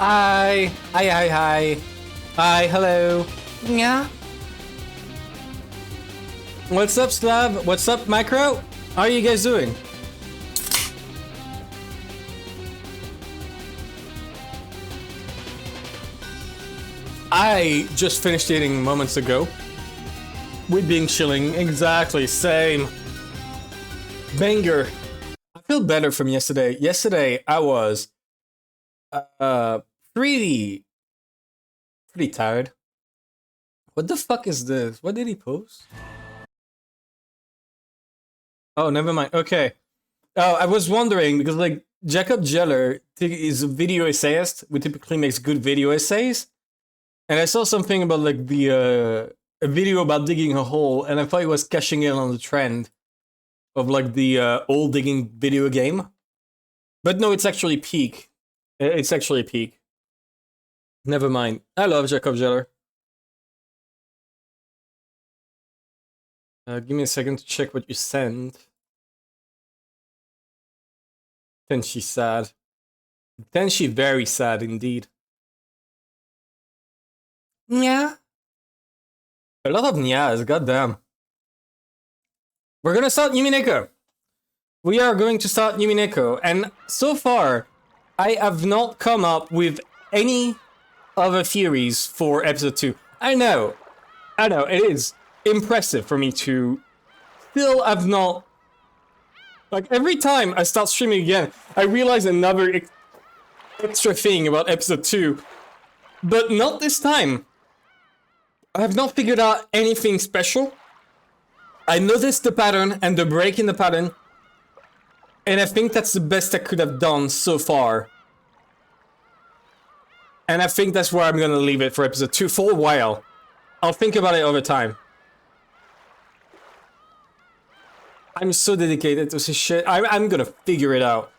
Hi. Hi, hi, hi. Hi, hello. Yeah. What's up, Slav? What's up, Micro? How are you guys doing? I just finished eating moments ago. We've been chilling. Exactly, same. Banger. I feel better from yesterday. Yesterday, I was pretty tired. What the fuck is this? What did he post? Oh, never mind. Okay. Oh, I was wondering because like Jacob Jeller is a video essayist who typically makes good video essays, and I saw something about like the a video about digging a hole, and I thought he was cashing in on the trend of like the hole digging video game. But no, it's actually Peak. It's actually Peak. Never mind. I love Jacob Jeller. Give me a second to check what you sent. Then she's sad. Then she very sad indeed. Yeah. A lot of nyas, goddamn. We're gonna start Umineko. We are going to start Umineko, and so far, I have not come up with any other theories for episode 2. I know, it is impressive for me to still have not... Like, every time I start streaming again, I realize another extra thing about episode 2. But not this time. I have not figured out anything special. I noticed the pattern and the break in the pattern. And I think that's the best I could have done so far. And I think that's where I'm gonna leave it for episode 2 for a while. I'll think about it over time. I'm so dedicated to this shit. I'm gonna figure it out.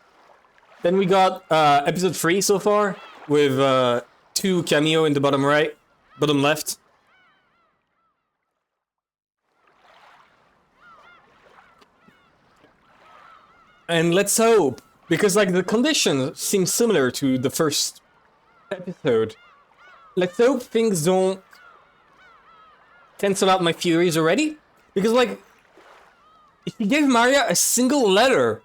Then we got episode 3 so far, with 2 cameo in the bottom right, bottom left. And let's hope, because like the conditions seem similar to the first episode. Let's hope things don't cancel out my theories already, because like, if she gave Maria a single letter,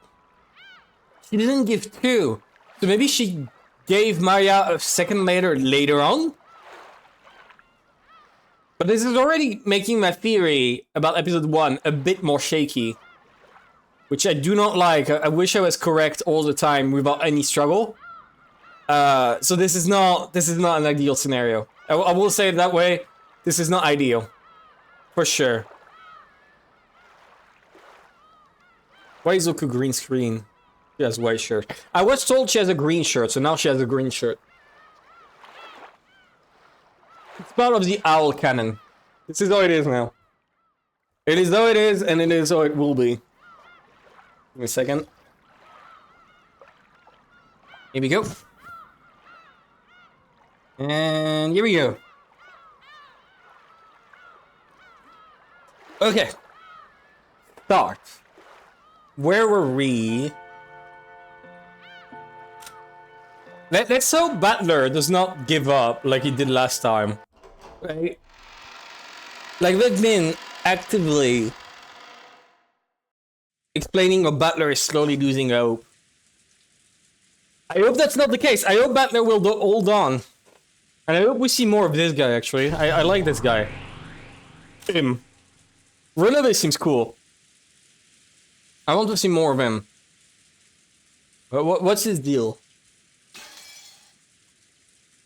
she didn't give 2. So maybe she gave Maria a second letter later on? But this is already making my theory about episode 1 a bit more shaky. Which I do not like. I wish I was correct all the time without any struggle. So this is not an ideal scenario. I will say it that way. This is not ideal. For sure. Why is Oku green screen? She has white shirt. I was told she has a green shirt, so now she has a green shirt. It's part of the owl canon. This is how it is now. It is how it is, and it is how it will be. Give me a second. Here we go. And here we go. Okay. Start. Where were we? Let's hope Butler does not give up like he did last time. Right? Like, they've been actively explaining how Butler is slowly losing hope. I hope that's not the case. I hope Butler will hold on. And I hope we see more of this guy, actually. I like this guy. Him. Ronove seems cool. I want to see more of him. What's his deal?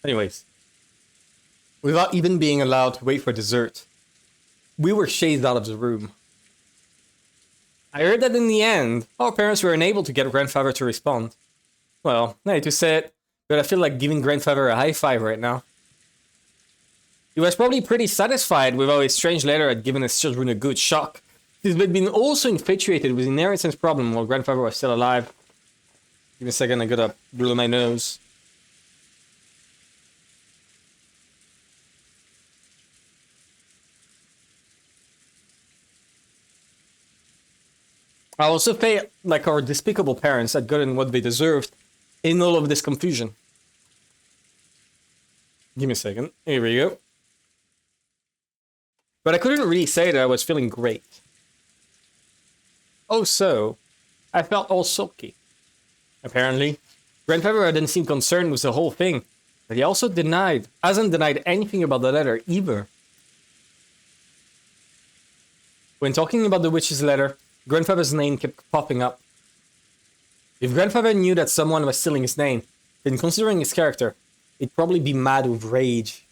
Anyways. Without even being allowed to wait for dessert, we were chased out of the room. I heard that in the end, our parents were unable to get grandfather to respond. Well, I hate to say it, but I feel like giving grandfather a high five right now. He was probably pretty satisfied with how his strange letter had given his children a good shock. He's been also infatuated with inheritance problem while grandfather was still alive. Give me a second, I gotta blow my nose. I also feel like our despicable parents had gotten what they deserved in all of this confusion. Give me a second. Here we go. But I couldn't really say that I was feeling great. Oh, so I felt all sulky. Apparently, Grandfather didn't seem concerned with the whole thing, but he also hasn't denied anything about the letter either. When talking about the witch's letter, Grandfather's name kept popping up. If Grandfather knew that someone was stealing his name, then considering his character, he'd probably be mad with rage.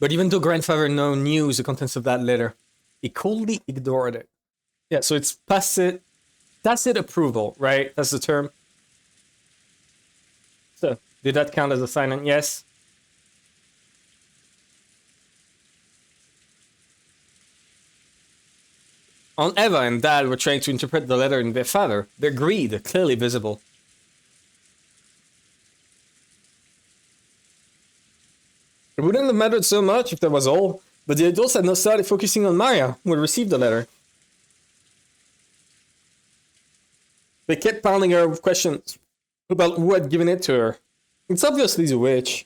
But even though Grandfather knew the contents of that letter, he coldly ignored it. Yeah, so it's tacit approval, right? That's the term. So, did that count as a silent yes? Aunt Eva and Dad were trying to interpret the letter in their father, their greed clearly visible. It wouldn't have mattered so much if that was all, but the adults had now started focusing on Maria, who had received the letter. They kept pounding her with questions about who had given it to her. It's obviously the witch.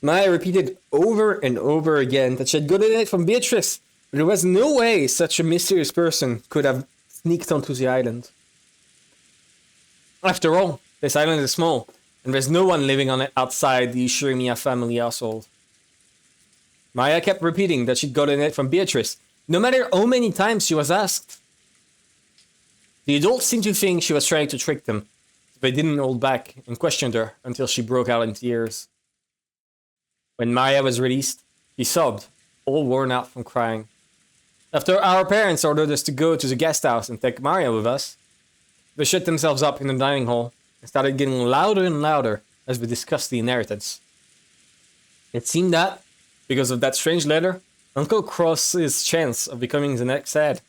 Maya repeated over and over again that she had gotten it from Beatrice, but there was no way such a mysterious person could have sneaked onto the island. After all, this island is small, and there's no one living on it outside the Shirimiya family household. Maya kept repeating that she'd gotten it from Beatrice, no matter how many times she was asked. The adults seemed to think she was trying to trick them, so they didn't hold back and questioned her until she broke out in tears. When Maya was released, she sobbed, all worn out from crying. After our parents ordered us to go to the guest house and take Maria with us, they shut themselves up in the dining hall and started getting louder and louder as we discussed the inheritance. It seemed that, because of that strange letter, Uncle Cross's chance of becoming the next head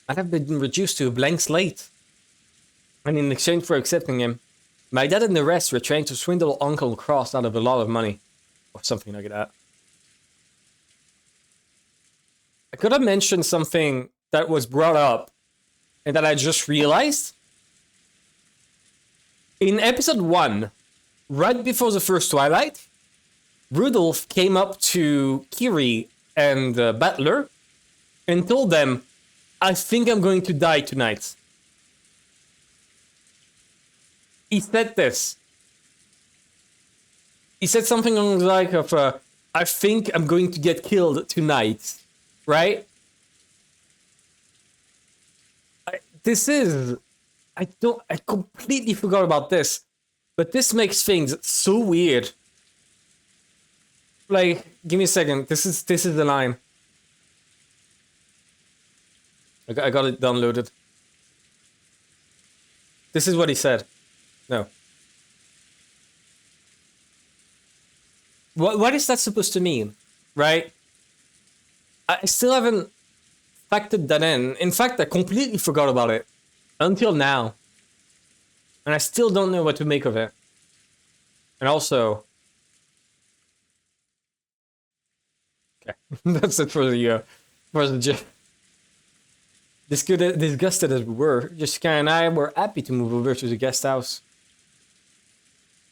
might have been reduced to a blank slate. And in exchange for accepting him, my dad and the rest were trying to swindle Uncle Cross out of a lot of money. Or something like that. I could have mentioned something that was brought up and that I just realized. In episode 1, right before the first Twilight, Rudolph came up to Kiri and Butler and told them, I think I'm going to die tonight. He said this. He said something along the like of, I think I'm going to get killed tonight. Right? I completely forgot about this. But this makes things so weird. Like, give me a second. This is the line. I got it downloaded. This is what he said. No. What is that supposed to mean? Right? I still haven't factored that in. In fact, I completely forgot about it. Until now. And I still don't know what to make of it. And also... Okay. That's it for the gif. Disgusted as we were, Jessica and I were happy to move over to the guest house.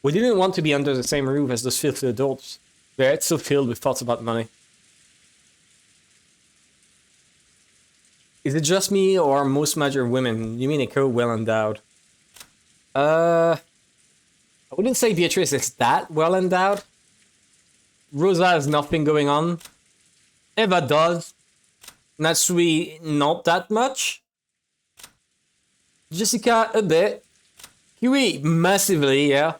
We didn't want to be under the same roof as those filthy adults. They had so filled with thoughts about money. Is it just me, or are most mature women, Umineko, well endowed? I wouldn't say Beatrice is that well endowed. Rosa has nothing going on. Eva does. Natsui, not that much. Jessica, a bit. Kiwi, massively, yeah.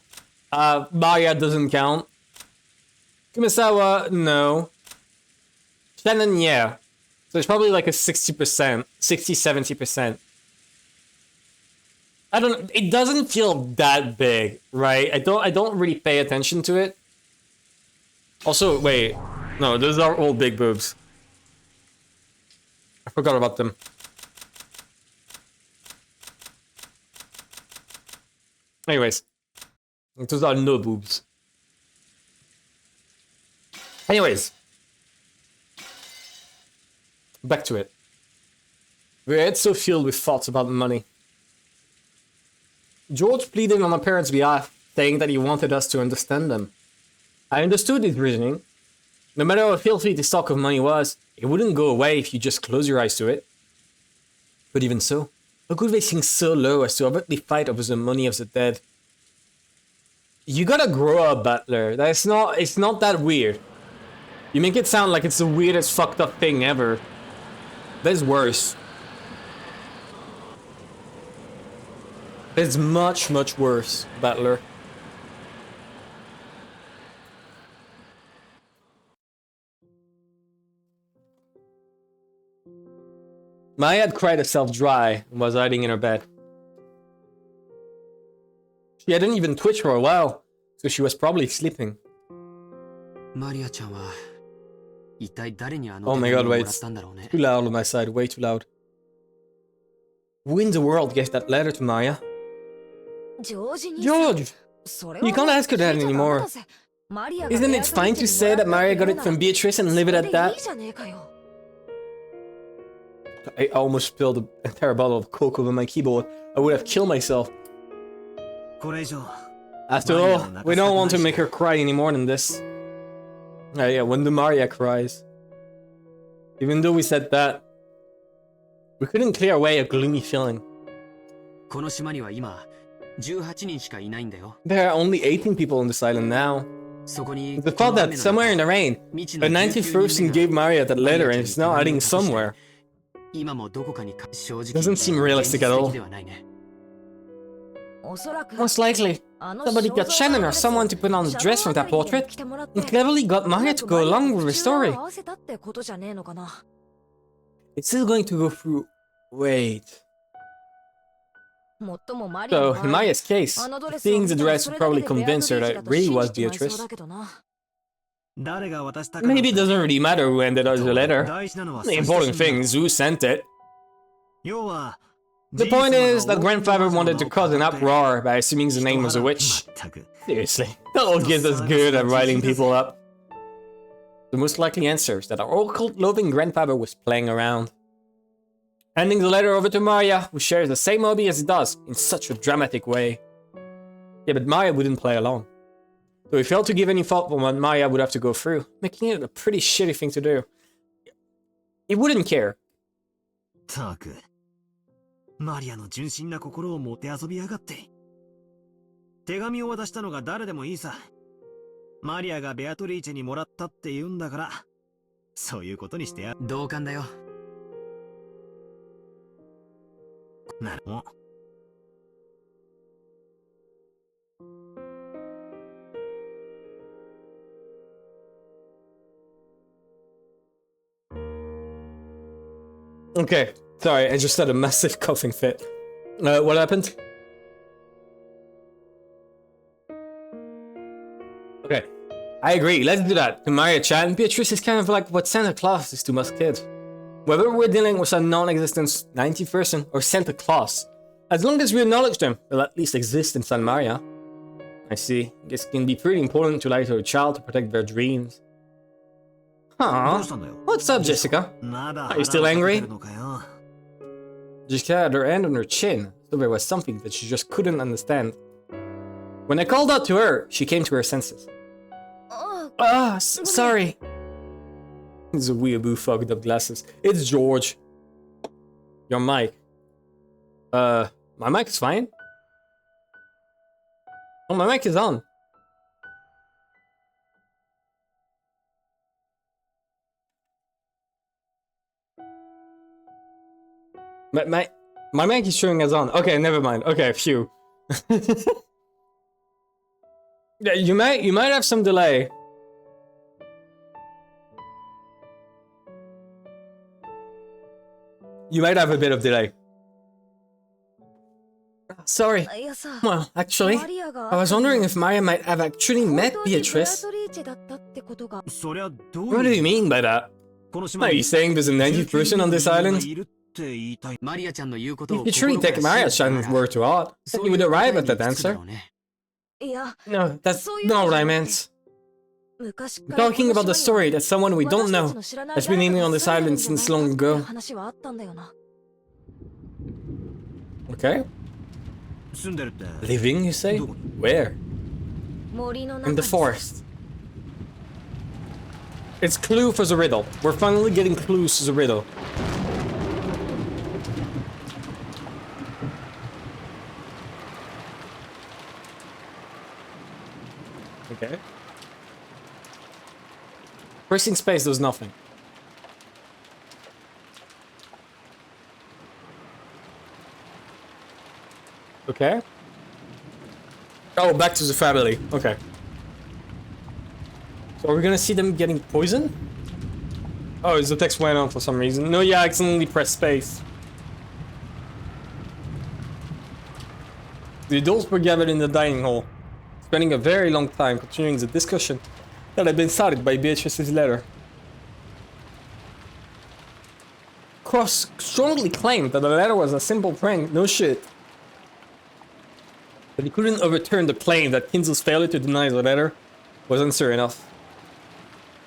Maya doesn't count. Kumasawa, no. Shannon, yeah. So it's probably like a 60%, 60-70%. I don't. It doesn't feel that big, right? I don't really pay attention to it. Also, wait, no, those are all big boobs. I forgot about them. Anyways, those are no boobs. Anyways, back to it. We're so filled with thoughts about money. George pleaded on my parents' behalf, saying that he wanted us to understand them. I understood his reasoning. No matter how filthy the stock of money was, it wouldn't go away if you just close your eyes to it. But even so, how could they sink so low as to overtly fight over the money of the dead? You gotta grow up, Butler. It's not that weird. You make it sound like it's the weirdest fucked up thing ever. There's worse. There's much, much worse, Butler. Maya had cried herself dry and was hiding in her bed. She hadn't even twitched for a while, so she was probably sleeping. Oh my god, wait, it's too loud on my side, way too loud. Who in the world gave that letter to Maya? George! You can't ask her that anymore. Isn't it fine to say that Maria got it from Beatrice and leave it at that? I almost spilled an entire bottle of Coke over my keyboard. I would have killed myself. After all, we don't want to make her cry any more than this. Yeah, when the Maria cries. Even though we said that, we couldn't clear away a gloomy feeling. There are only 18 people on this island now. The thought that somewhere in the rain, a 90th person gave Maria that letter and is now hiding somewhere doesn't seem realistic at all. Most likely, somebody got Shannon or someone to put on the dress from that portrait and cleverly got Maria to go along with the story. It's still going to go through... Wait... So, in Maya's case, seeing the dress would probably convince her that it really was Beatrice. Maybe it doesn't really matter who ended up the letter. The important thing is who sent it. The point is that grandfather wanted to cause an uproar by assuming the name was a witch. Seriously, that all gives us good at riling people up. The most likely answer is that our occult-loving grandfather was playing around. Handing the letter over to Maria, who shares the same hobby as he does, in such a dramatic way. Yeah, but Maria wouldn't play along. So he failed to give any thought for what Maria would have to go through, making it a pretty shitty thing to do. He wouldn't care. Okay, sorry, I just had a massive coughing fit. What happened? Okay, I agree, let's do that. To Maria Chan, Beatrice is kind of like what Santa Claus is to most kids. Whether we're dealing with a non-existent 90th person or Santa Claus, as long as we acknowledge them, they'll at least exist in San Maria. I see. I guess it can be pretty important to lie to a child to protect their dreams. Huh? What's up, Jessica? Are you still angry? Jessica had her hand on her chin, so there was something that she just couldn't understand. When I called out to her, she came to her senses. Sorry. It's a weeaboo fogged up glasses. It's George. Your mic. My mic is fine. Oh, my mic is on. My mic is showing as on. Okay, never mind. Okay, phew. Yeah, you might have some delay. You might have a bit of delay. Sorry. Well, actually, I was wondering if Maria might have actually met Beatrice. What do you mean by that? Are you saying there's a 90th person on this island? If you truly take Maria-chan's word to heart, then you would arrive at that answer. No, that's not what I meant. I'm talking about the story that someone we don't know has been living on this island since long ago. Okay. Living, you say? Where? In the forest. It's clue for the riddle. We're finally getting clues to the riddle. Okay. Pressing space does nothing. Okay. Oh, back to the family. Okay. So are we gonna see them getting poisoned? Oh, the text went on for some reason. No, yeah, I accidentally pressed space. The adults were gathered in the dining hall, spending a very long time continuing the discussion that had been started by Beatrice's letter. Cross strongly claimed that the letter was a simple prank, no shit. But he couldn't overturn the claim that Kinzo's failure to deny the letter was answer enough.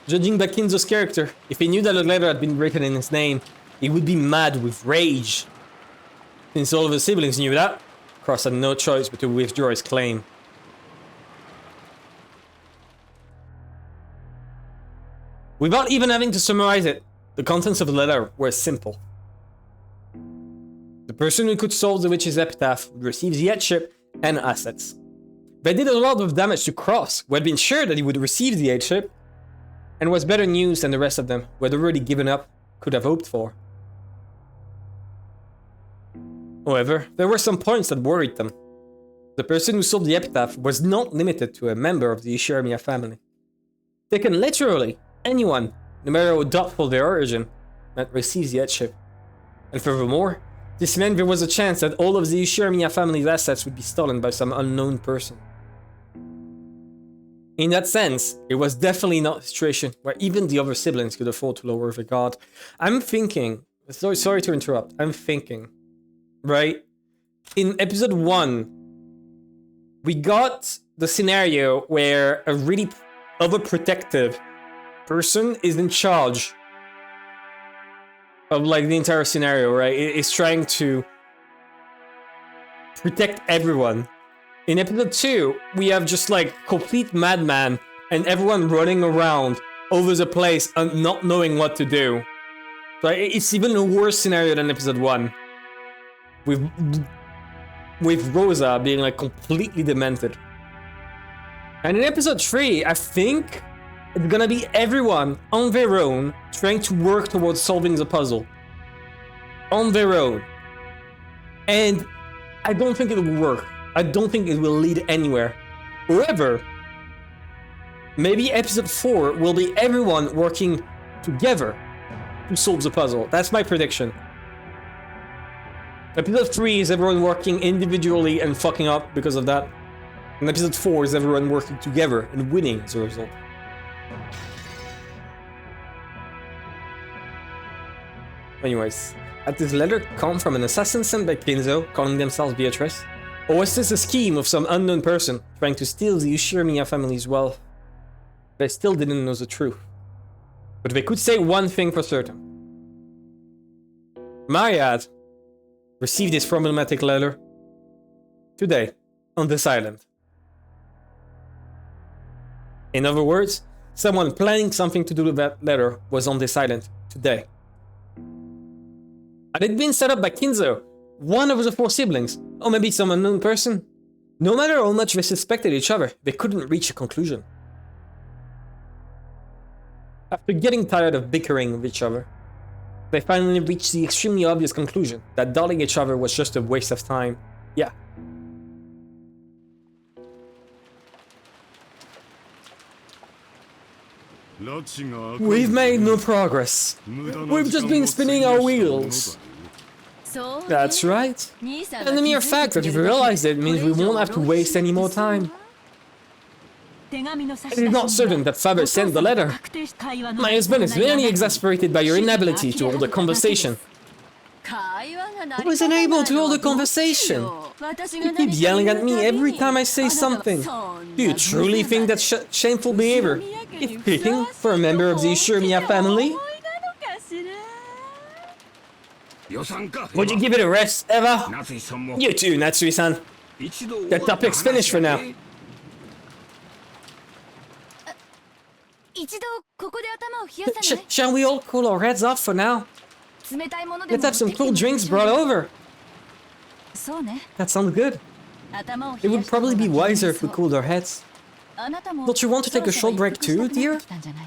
Judging by Kinzo's character, if he knew that the letter had been written in his name, he would be mad with rage. Since all of his siblings knew that, Cross had no choice but to withdraw his claim. Without even having to summarize it, the contents of the letter were simple. The person who could solve the witch's epitaph would receive the headship and assets. They did a lot of damage to Cross, who had been sure that he would receive the headship, and was better news than the rest of them, who had already given up, could have hoped for. However, there were some points that worried them. The person who solved the epitaph was not limited to a member of the Ishiramiya family. Taken literally, anyone, no matter how doubtful their origin, might receive the headship. And furthermore, this meant there was a chance that all of the Ishiramiya family's assets would be stolen by some unknown person. In that sense, it was definitely not a situation where even the other siblings could afford to lower their guard. I'm thinking, sorry to interrupt, I'm thinking, right? In episode 1, we got the scenario where a really overprotective person is in charge of like the entire scenario, right? It's trying to protect everyone. In episode 2, we have just like complete madman and everyone running around over the place and not knowing what to do. So it's even a worse scenario than episode 1. With Rosa being like completely demented. And in episode 3, I think it's gonna be everyone on their own trying to work towards solving the puzzle. On their own. And I don't think it will work. I don't think it will lead anywhere. However, maybe episode 4 will be everyone working together to solve the puzzle. That's my prediction. Episode 3 is everyone working individually and fucking up because of that. And episode 4 is everyone working together and winning as a result. Anyways, had this letter come from an assassin sent by Kinzo, calling themselves Beatrice? Or was this a scheme of some unknown person trying to steal the Ishiramiya family's wealth? They still didn't know the truth. But they could say one thing for certain. Mariad received this problematic letter today on this island. In other words, someone planning something to do with that letter was on this island today. Had it been set up by Kinzo, one of the 4 siblings, or maybe some unknown person, no matter how much they suspected each other, they couldn't reach a conclusion. After getting tired of bickering with each other, they finally reached the extremely obvious conclusion that doubting each other was just a waste of time. Yeah. We've made no progress. We've just been spinning our wheels. That's right. And the mere fact that you've realized it means we won't have to waste any more time. It is not certain that father sent the letter. My husband is very exasperated by your inability to hold a conversation. Who is unable to hold a conversation? You keep yelling at me every time I say something. Do you truly think that's shameful behavior? If picking for a member of the Ishiramiya family? Would you give it a rest, Eva? You too, Natsui-san. That topic's finished for now. 一度ここで頭を冷やさない Shall we all cool our heads off for now? 冷たいもので Let's も have some cool drinks brought over. そうね That sounds good. 頭を It 冷や would した方が probably be 気になり wiser そ if we う cooled our heads. あなたも Don't you want to take a そろ short そろ break 一服した too, くなって dear? きたんじゃない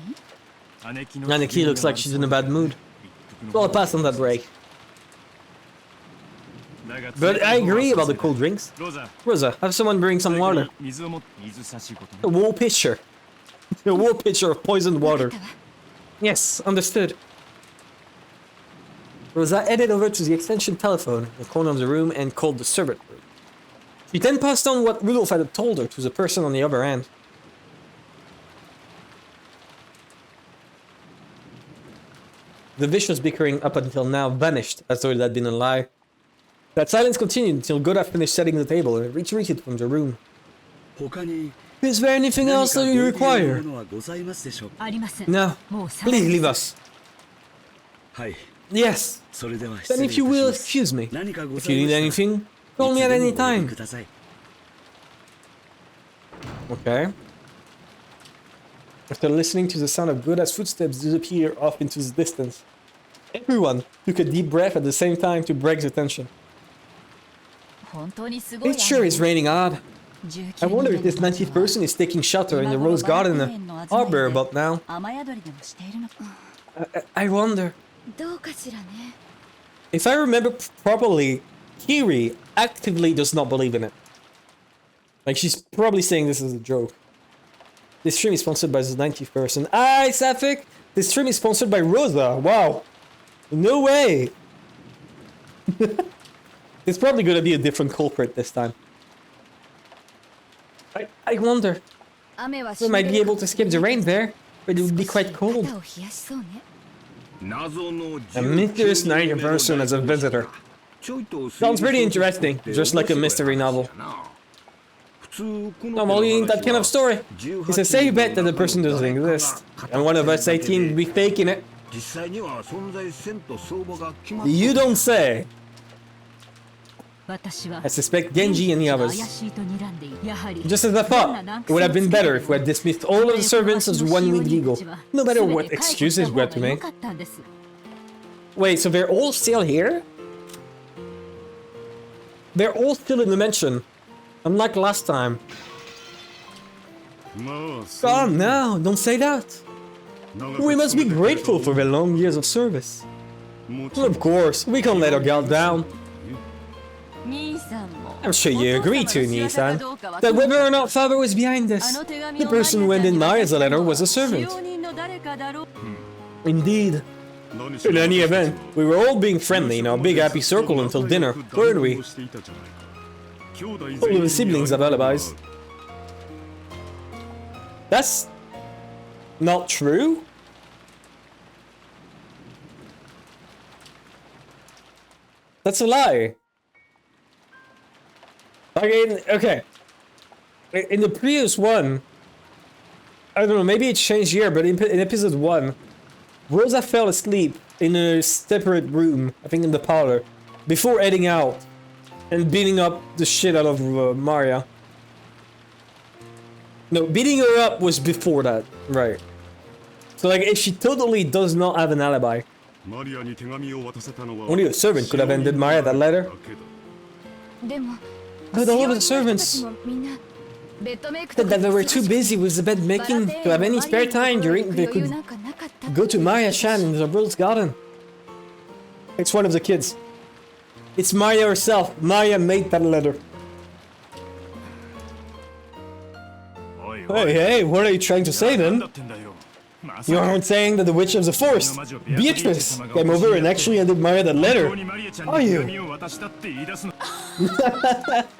Nanaki looks like she's in a bad mood. So I'll pass on that break. But I agree about the cool drinks. Rosa, have someone bring some water. A whole pitcher. A whole pitcher of poisoned water. Yes, understood. Rosa headed over to the extension telephone in the corner of the room and called the servant room. She then passed on what Rudolph had told her to the person on the other end. The vicious bickering up until now vanished as though it had been a lie. That silence continued until Goda finished setting the table and retreated from the room. Is there anything else that you require? ありません No. もう騒 Please ぎ leave us. Yes. Then if you will excuse me, if you need anything, call me at any time. Okay. After listening to the sound of Goda's footsteps disappear off into the distance, everyone took a deep breath at the same time to break the tension. 本当にすごい It sure is raining hard. 19 I wonder if this 90th person is taking shelter in the Rose Garden Arbor about now. 雨宿りでもしているのか I wonder. どうかしらね If I remember properly, Kiri actively does not believe in it. Like, she's probably saying this is a joke. This stream is sponsored by the 90th person. Hi, Sapphic! This stream is sponsored by Rosa. Wow. No way! It's probably gonna be a different culprit this time. I wonder. 雨は We might be able to skip the rain there, but it would be quite cold. 肩を冷やしそうね A mysterious 90th person as a visitor. Sounds pretty interesting, just like a mystery novel. Normally, that kind of story. It's a safe bet that the person doesn't exist, and one of us 18 would be faking it. You don't say. 私は I suspect Genji and the 怪 others. しいと睨んでやはり Just as I thought, it would have been better if we had dismissed all of the servants as one weak legal, no matter what excuses we had to make. Wait, so they're all still here? They're all still in the mansion, unlike last time. Oh no, don't say that. We must be grateful for their long years of service. Of course, we can't let our guard down. 兄さんも I'm sure you agree to, Nisan, that whether or not Father was behind this, the person who ended Maria's letter was a servant. 使用人の誰かだろう Indeed. In any event, we were all being friendly in our big happy circle until dinner, weren't we? All of the siblings have alibis. That's not true. That's a lie. Okay. In the previous one, I don't know, maybe it changed here, but in episode 1, Rosa fell asleep in a separate room, I think in the parlor, before heading out and beating up the shit out of Maria. No, beating her up was before that, right. So like, if she totally does not have an alibi, only a servant could have handed Maria that letter. でも But all of the servants みんなベッドメイクと said か that they were too busy with the bed making to have any spare time during they could go to Maria-chan in the Rose Garden. It's one of the kids. It's Maria herself. Maria made that letter. Hey, what are you trying to say then? You aren't saying that the Witch of the Forest, Beatrice, came over and actually handed Maria that letter, are you?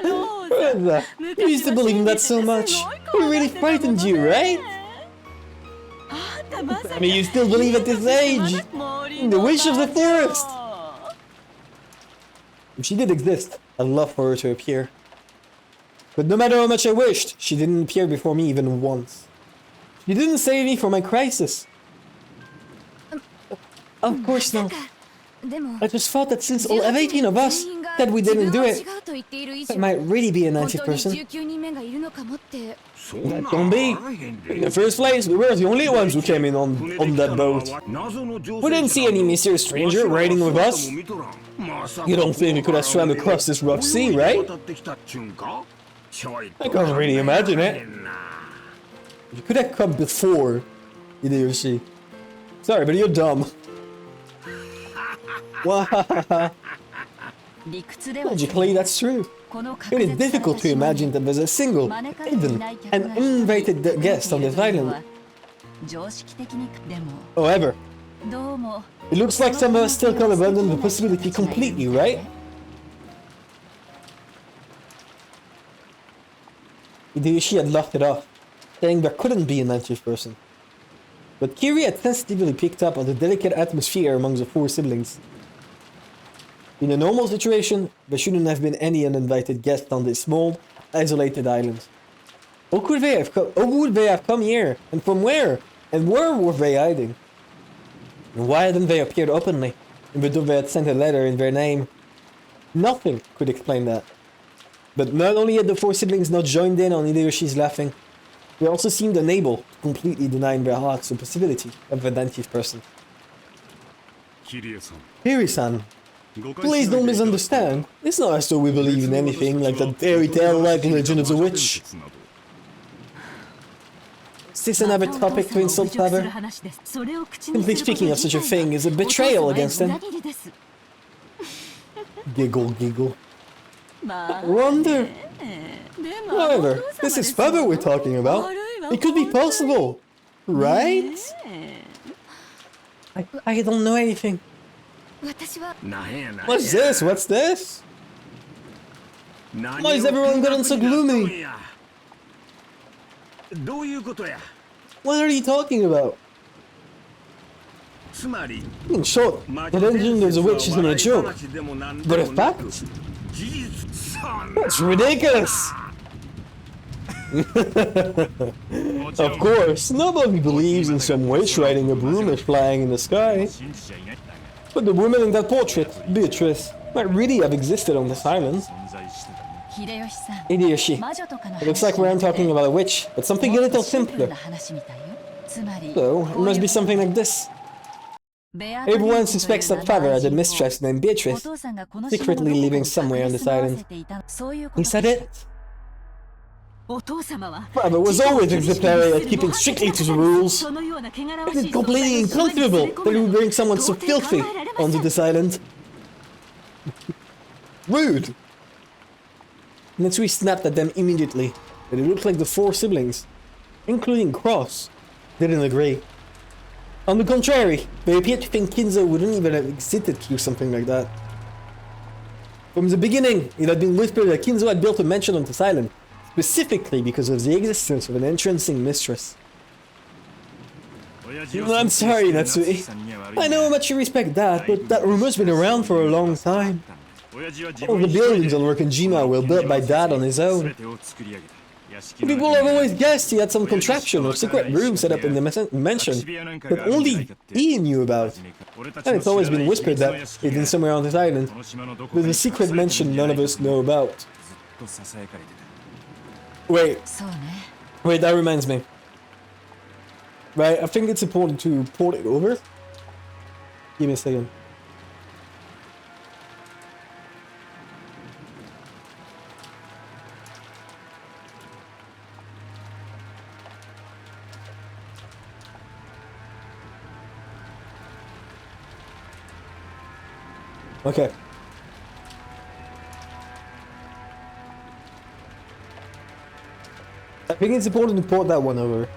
Rosa, you used to believe in that so much. It really frightened you, right? I mean, you still believe at this age in the Witch of the Forest. If she did exist, I'd love for her to appear. But no matter how much I wished, she didn't appear before me even once. She didn't save me from my crisis. Of course not. でも I just thought that since all 18 of us that we didn't do it. 違うと言っている以 That 上 might really be a 本 native 当に person. 19人目がいるのかもって That don't be. In the first place, we were the only ones who came in on that boat. We didn't see any mysterious stranger riding with us. You don't think we could have swam across this rough sea, right? I can't really imagine it. You could have come before, Hideyoshi. Sorry, but you're dumb. Logically, that's true. It is difficult to imagine that there's a single, hidden, and uninvited guest on this island. However, it looks like some of us still can't abandon the possibility completely, right? Hideyoshi had laughed it off, saying there couldn't be a native person. But Kiri had sensitively picked up on the delicate atmosphere among the four siblings. In a normal situation, there shouldn't have been any uninvited guests on this small, isolated island. How would they have come here? And from where? And where were they hiding? And why hadn't they appeared openly, even though they had sent a letter in their name? Nothing could explain that. But not only had the four siblings not joined in on Hideyoshi's laughing, they also seemed unable to completely deny in their hearts the possibility of a native person. Kiri-san, please don't misunderstand. It's not as though we believe in anything like the fairy tale-like legend of the witch. Is this another topic to insult father? Simply speaking of such a thing is a betrayal against him. Giggle, giggle. Wonder. However, this is father we're talking about. It could be possible, right? I don't know anything. What's this? What's this? Why is everyone gotten so gloomy? What are you talking about? In short, the legend of the witch isn't a joke, but a fact. That's ridiculous! Of course, nobody believes in some witch riding a broom and flying in the sky. But the woman in that portrait, Beatrice, might really have existed on this island. Hideyoshi, it looks like we aren't talking about a witch, but something a little simpler. So, it must be something like this. Everyone suspects that father had a mistress named Beatrice, secretly living somewhere on this island. He said it. Father was always exemplary at keeping strictly to the rules. It is completely inconceivable that he would bring someone so filthy onto this island. Rude! Mitsui snapped at them immediately, but it looked like the four siblings, including Cross, didn't agree. On the contrary, they appeared to think Kinzo wouldn't even have existed to do something like that. From the beginning, it had been whispered that Kinzo had built a mansion on this island, specifically because of the existence of an entrancing mistress. I'm sorry, Natsui. I know how much you respect that, but that rumor's been around for a long time. All the buildings on Rokenjima were built by Dad on his own. People have always guessed he had some contraption or secret room set up in the mansion that only he knew about. And it's always been whispered that it's in somewhere on this island. There's a secret mansion none of us know about. Wait, that reminds me. Right, I think it's important to port it over. Give me a second. Okay. I think it's important to port that one over.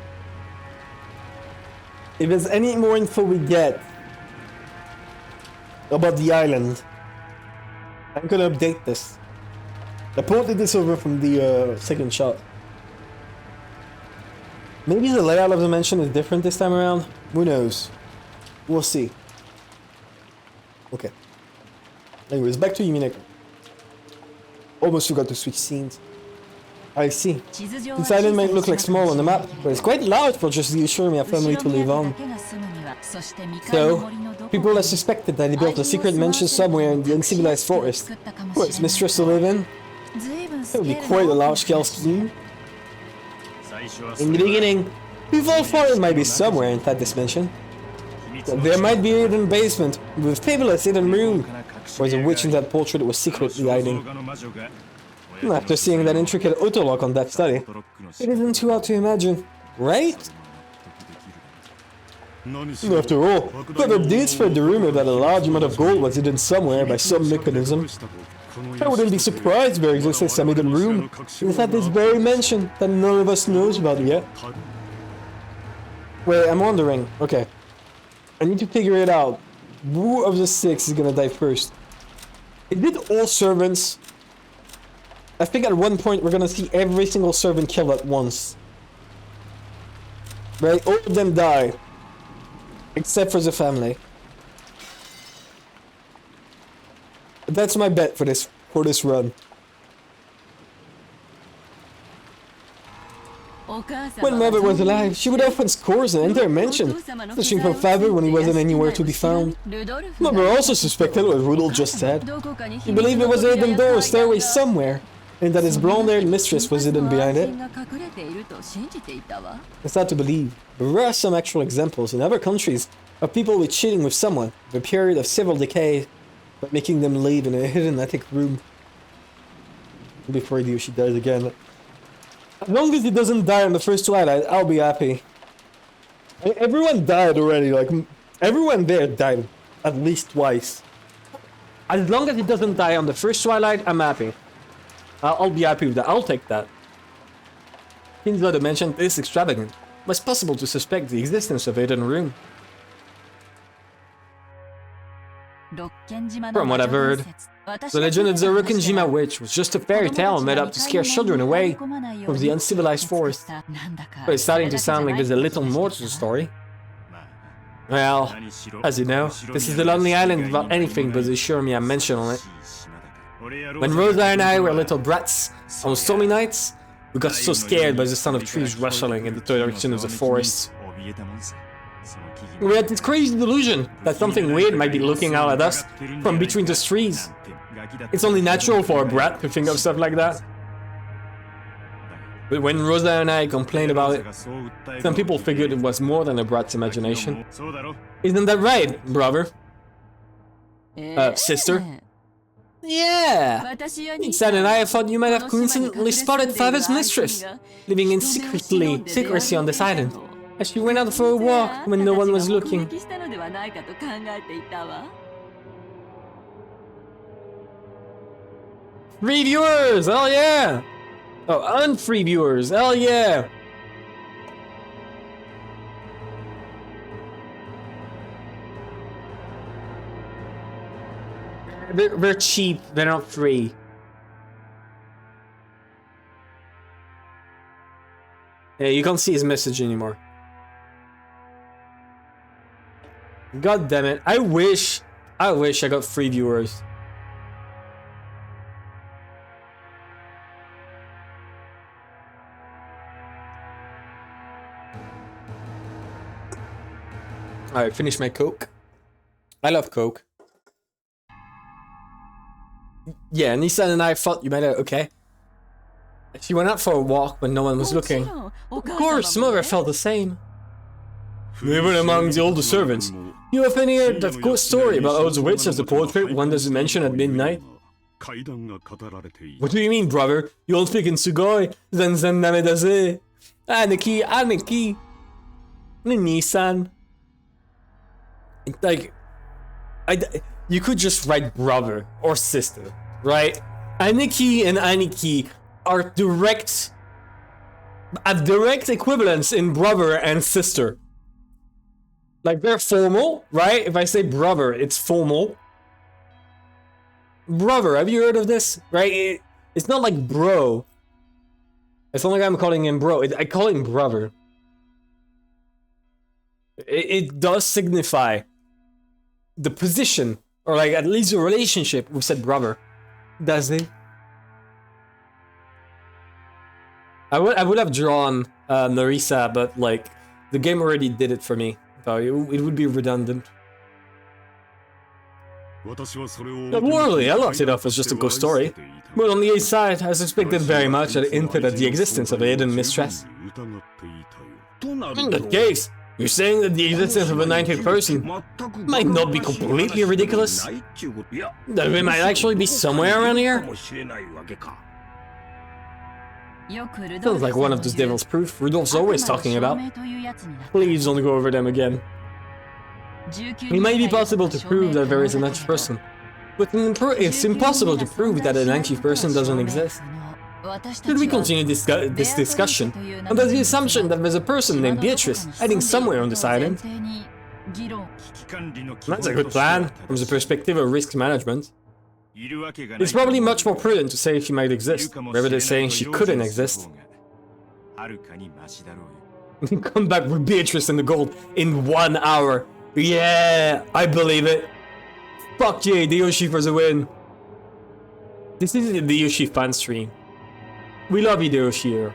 If there's any more info we get about the island, I'm gonna update this. I ported this over from the second shot. Maybe the layout of the mansion is different this time around? Who knows? We'll see. Okay. Anyways, back to Umineko. Almost forgot to switch scenes. I see. This island might look like small on the map, but it's quite large for just the Ushurumia family to live on. So, people have suspected that he built a secret mansion somewhere in the uncivilized forest for his mistress to live in. It would be quite a large-scale scheme. In the beginning, we all thought it might be somewhere inside this mansion. There might be a hidden basement with fabulous hidden room, where the witch in that portrait was secretly hiding. After seeing that intricate autolock on that study, it isn't too hard to imagine, right? After all, whoever did spread the rumor that a large amount of gold was hidden somewhere by some mechanism, I wouldn't be surprised if there existed some hidden room inside this very mansion that none of us knows about yet. Wait, I'm wondering, okay, I need to figure it out. Who of the 6 is gonna die first? Is it all servants? I think at one point we're gonna see every single servant killed at once. Right? All of them die. Except for the family. That's my bet for this run. When Mother was alive, she would often scores and enter a mansion, searching for Father when he wasn't anywhere to be found. Mother also suspected what Rudolph just said. He believed there was a hidden door or stairway somewhere, and that his blonde-haired mistress was hidden behind it. It's hard to believe, but there are some actual examples in other countries of people with cheating with someone for a period of several decades, but making them live in a hidden attic room. Before she dies again. As long as he doesn't die on the first twilight, I'll be happy. Everyone died already, like, everyone there died at least twice. As long as he doesn't die on the first twilight, I'm happy. I'll be happy with that. I'll take that. Seems like the mention is extravagant. It was possible to suspect the existence of a hidden room. From what I've heard, the legend of the Rokkenjima witch was just a fairy tale made up to scare children away from the uncivilized forest. But it's starting to sound like there's a little more to the story. Well, as you know, this is a lonely island without anything but the Ushurumia mention on it. When Rosa and I were little brats on stormy nights, we got so scared by the sound of trees rustling in the direction of the forest. We had this crazy delusion that something weird might be looking out at us from between the trees. It's only natural for a brat to think of stuff like that. But when Rosa and I complained about it, some people figured it was more than a brat's imagination. Isn't that right, brother? Sister? Yeah! Instead, and I thought you might have coincidentally spotted Father's mistress, living in secrecy on this island, as she went out for a walk when no one was looking. 3 viewers! Hell yeah! Oh, unfree viewers! Hell yeah! They're cheap, they're not free. Yeah, you can't see his message anymore. God damn it. I wish I got free viewers. Alright, finish my Coke. I love Coke. Yeah, Nissan and I thought you might have, okay. She went out for a walk when no one was looking. Of course, Mother felt the same. Even among the older servants, you often hear that ghost story about how the witch of the portrait one doesn't mention at midnight. What do you mean, brother? You all speak in Sugoi, Zen Namedaze. Aniki. Nissan. Like, you could just write brother or sister, right? Aniki and Aniki are direct equivalents in brother and sister. Like, they're formal, right? If I say brother, it's formal. Brother, have you heard of this? Right? It's not like bro. It's not like I'm calling him bro. I call him brother. It does signify the position, or like at least the relationship with said brother. Does it? I would have drawn Narisa, but like the game already did it for me. So it would be redundant. Morally, I locked it off as just a ghost story. But on the A side, I suspected very much that it hinted at the existence of a hidden mistress. In that case, you're saying that the existence of a 90th person might not be completely ridiculous? That we might actually be somewhere around here? Sounds like one of those devil's proof Rudolph's always talking about. Please don't go over them again. It might be possible to prove that there is a 90th person, but it's impossible to prove that a 90th person doesn't exist. Should we continue this discussion under the assumption that there's a person named Beatrice hiding somewhere on this island? That's a good plan, from the perspective of risk management. It's probably much more prudent to say she might exist, rather than saying she couldn't exist. Come back with Beatrice and the gold in 1 hour. Yeah, I believe it. Fuck yeah, Hideyoshi for the win. This is the Hideyoshi fan stream. We love Hideyoshi here.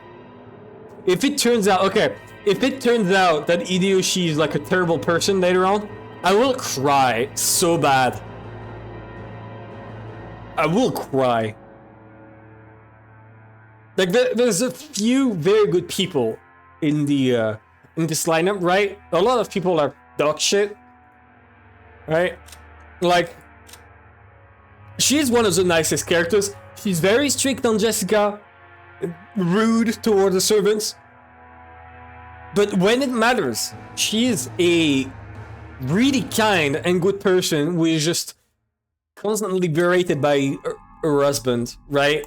If it turns out, okay, if it turns out that Hideyoshi is like a terrible person later on, I will cry so bad. I will cry. Like there's a few very good people in the in this lineup, right? A lot of people are dog shit, right? Like, she's one of the nicest characters. She's very strict on Jessica, rude toward the servants. But when it matters, she is a really kind and good person who is just constantly berated by her husband, right?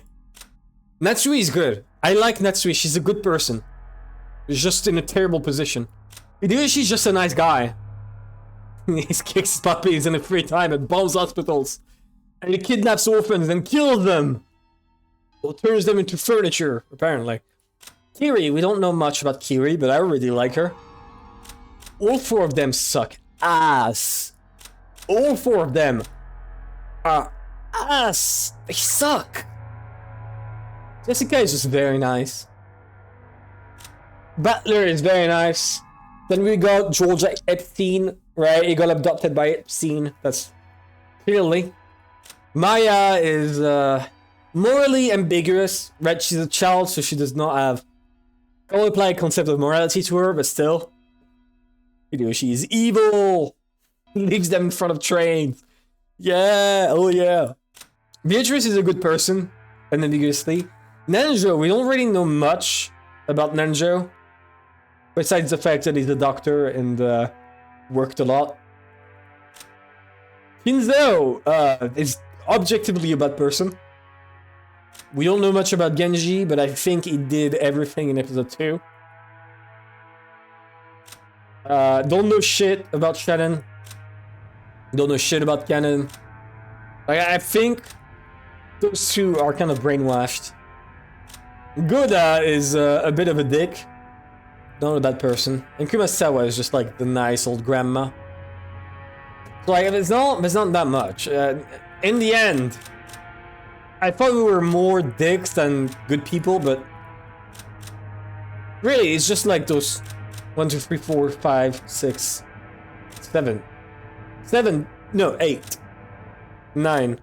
Natsui is good. I like Natsui. She's a good person. She's just in a terrible position. She's just a nice guy. He kicks puppies in his free time and bombs hospitals. And he kidnaps orphans and kills them. Or turns them into furniture, apparently. Kiri, we don't know much about Kiri, but I really like her. All 4 of them suck ass. All 4 of them are ass. They suck. Jessica is just very nice. Butler is very nice. Then we got Georgia Epstein, right? He got adopted by Epstein. That's clearly. Maya is morally ambiguous, right? She's a child, so she does not have. Can't apply a concept of morality to her, but still. You know, she is evil. Leaves them in front of trains. Yeah, oh yeah. Beatrice is a good person, unambiguously. Nanjo, we don't really know much about Nanjo. Besides the fact that he's a doctor and worked a lot. Kinzo is objectively a bad person. We don't know much about Genji, but I think he did everything in episode 2. Don't know shit about Shannon. Don't know shit about Canon. Like, I think those 2 are kind of brainwashed. Goda is a bit of a dick. Not a bad person. And Kumasawa is just like the nice old grandma. So like, it's not that much. In the end, I thought we were more dicks than good people, but really, it's just like those 1, 2, 3, 4, 5, 6, 7. 7, no, 8, 9.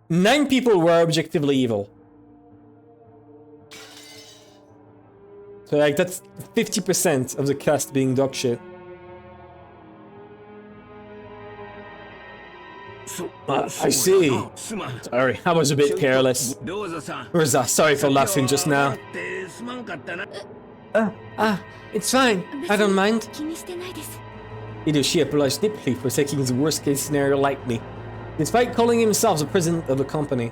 9 people were objectively evil. So like that's 50% of the cast being dog shit. I see. Sorry, I was a bit careless. Urza, sorry for laughing just now. It's fine. I don't mind. Hideyoshi apologized deeply for taking the worst case scenario lightly, despite calling himself the president of the company.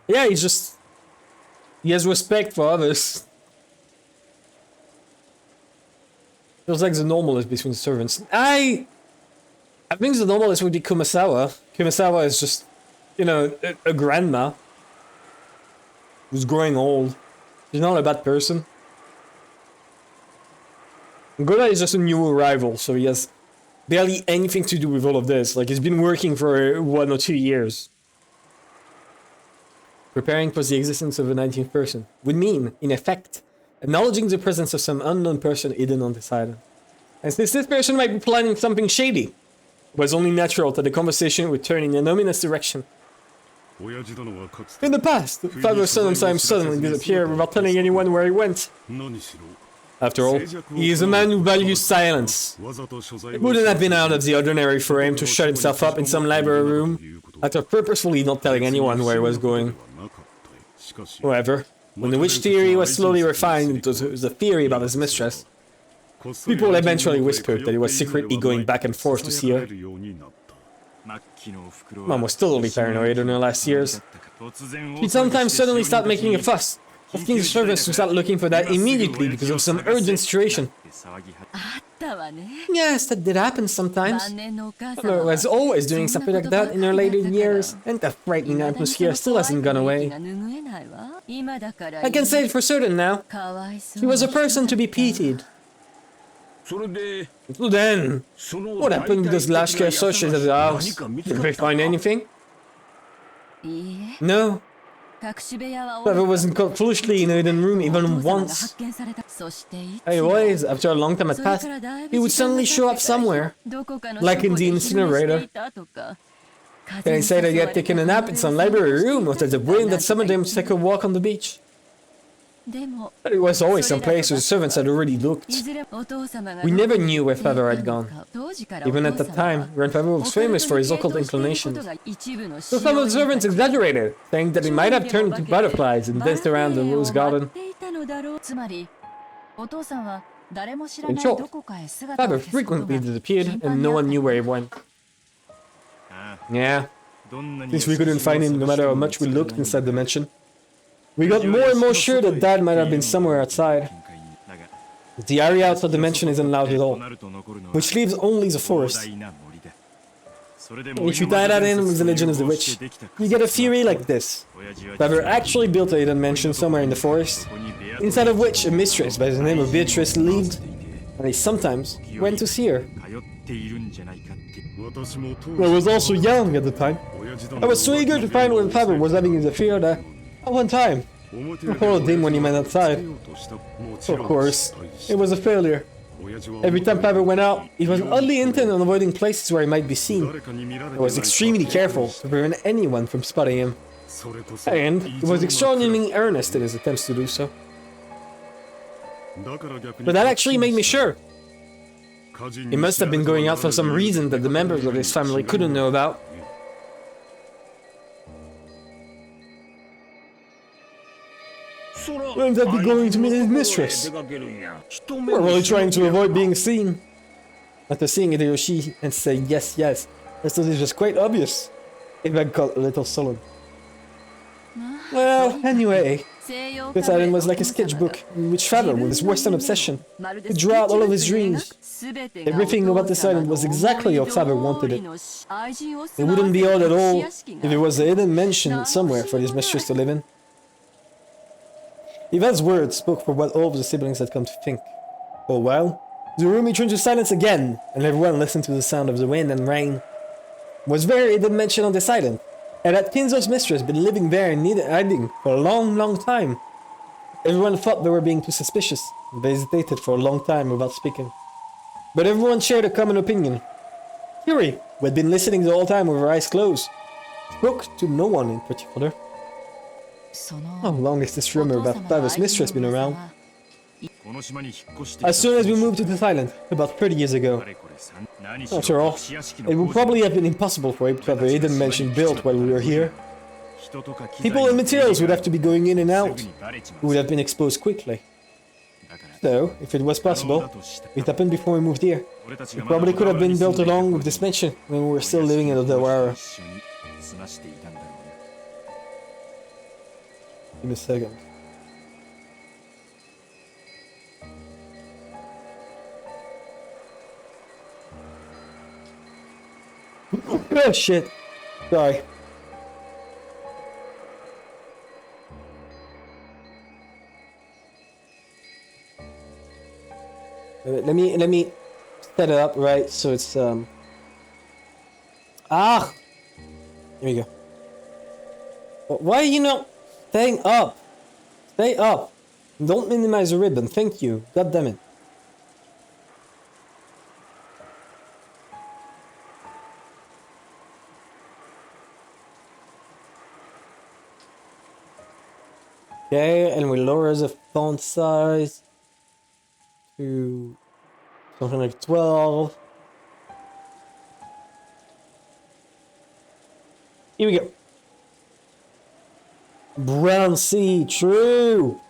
Yeah, he has respect for others. Feels like the normalist between the servants. I think the normalist would be Kumasawa. Kumasawa is just, you know, a grandma who's growing old. She's not a bad person. Goda is just a new arrival, so he has barely anything to do with all of this. Like, he's been working for 1 or 2 years. Preparing for the existence of a 19th person would mean, in effect, acknowledging the presence of some unknown person hidden on this island. And since this person might be planning something shady, it was only natural that the conversation would turn in an ominous direction. In the past, Father sometimes suddenly disappeared without telling anyone where he went. After all, he is a man who values silence. It wouldn't have been out of the ordinary for him to shut himself up in some library room after purposefully not telling anyone where he was going. However, when the witch theory was slowly refined into the theory about his mistress, people eventually whispered that he was secretly going back and forth to see her. Mom was totally paranoid in her last years. She'd sometimes suddenly start making a fuss, asking the servants to start looking for that immediately because of some urgent situation. Yes, that did happen sometimes. Mother was always doing something like that in her later years, and the frightening atmosphere still hasn't gone away. I can say it for certain now. She was a person to be pitied. So then, what happened to those Lashkar soldiers at the house? Did they find anything? No. Father wasn't caught foolishly in a hidden room even once. Anyways, after a long time had passed, he would suddenly show up somewhere, like in the incinerator. Then he said that he had taken a nap in some library room, or that the wind had summoned him to take a walk on the beach. But it was always some place where the servants had already looked. We never knew where Father had gone. Even at that time, Grandfather was famous for his occult inclinations. So some of the servants exaggerated, saying that he might have turned into butterflies and danced around the rose garden. In short, Father frequently disappeared and no one knew where he went. Yeah, since we couldn't find him no matter how much we looked inside the mansion, we got more and more sure that Dad might have been somewhere outside. The area outside the mansion isn't loud at all, which leaves only the forest. If you tie that in with the legend of the witch, you get a theory like this. Father actually built a hidden mansion somewhere in the forest, inside of which a mistress by the name of Beatrice lived, and he sometimes went to see her. I was also young at the time. I was so eager to find where Father was having his affair that at one time, I followed him when he went outside. Of course, it was a failure. Every time Father went out, he was oddly intent on avoiding places where he might be seen. I was extremely careful to prevent anyone from spotting him. And he was extraordinarily earnest in his attempts to do so. But that actually made me sure. He must have been going out for some reason that the members of his family couldn't know about. Wouldn't that be going to meet his mistress? We're really trying to avoid being seen. After seeing Hideyoshi and saying yes, yes, I thought it was quite obvious. Ivan got a little sullen. Well, anyway, this island was like a sketchbook in which Father, with his Western obsession, could draw out all of his dreams. Everything about this island was exactly how Father wanted it. It wouldn't be odd at all if it was a hidden mansion somewhere for his mistress to live in. Ivan's words spoke for what all of the siblings had come to think. For a while, the room returned to silence again, and everyone listened to the sound of the wind and rain. It was very hidden mansion on this island, and that Kinzo's mistress had been living there in hiding for a long, long time. Everyone thought they were being too suspicious, and they hesitated for a long time without speaking. But everyone shared a common opinion. Yuri, who had been listening the whole time with her eyes closed, spoke to no one in particular. How long has this rumor about Father's mistress been around? As soon as we moved to this island, about 30 years ago. After all, it would probably have been impossible for him to have a hidden mansion built while we were here. People and materials would have to be going in and out, who would have been exposed quickly. So, if it was possible, it happened before we moved here. It probably could have been built along with this mansion when we were still living in Odawara. Give me a second. Oh shit. Sorry. Let me set it up right so it's here we go. Why you know staying up. Stay up. Don't minimize the ribbon. Thank you. God damn it. Okay, and we lower the font size to something like 12. Here we go. Brown sea, true.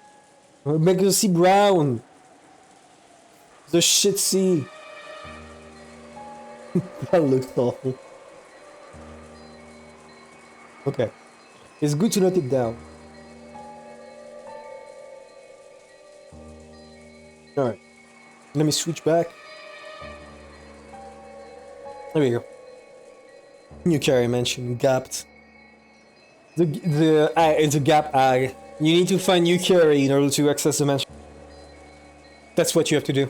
We're making the sea brown. The shit sea. That looks awful. Okay. It's good to note it down. Alright. Let me switch back. There we go. New carrier mention, gapped. It's a gap ag. You need to find new carry in order to access the mention. That's what you have to do.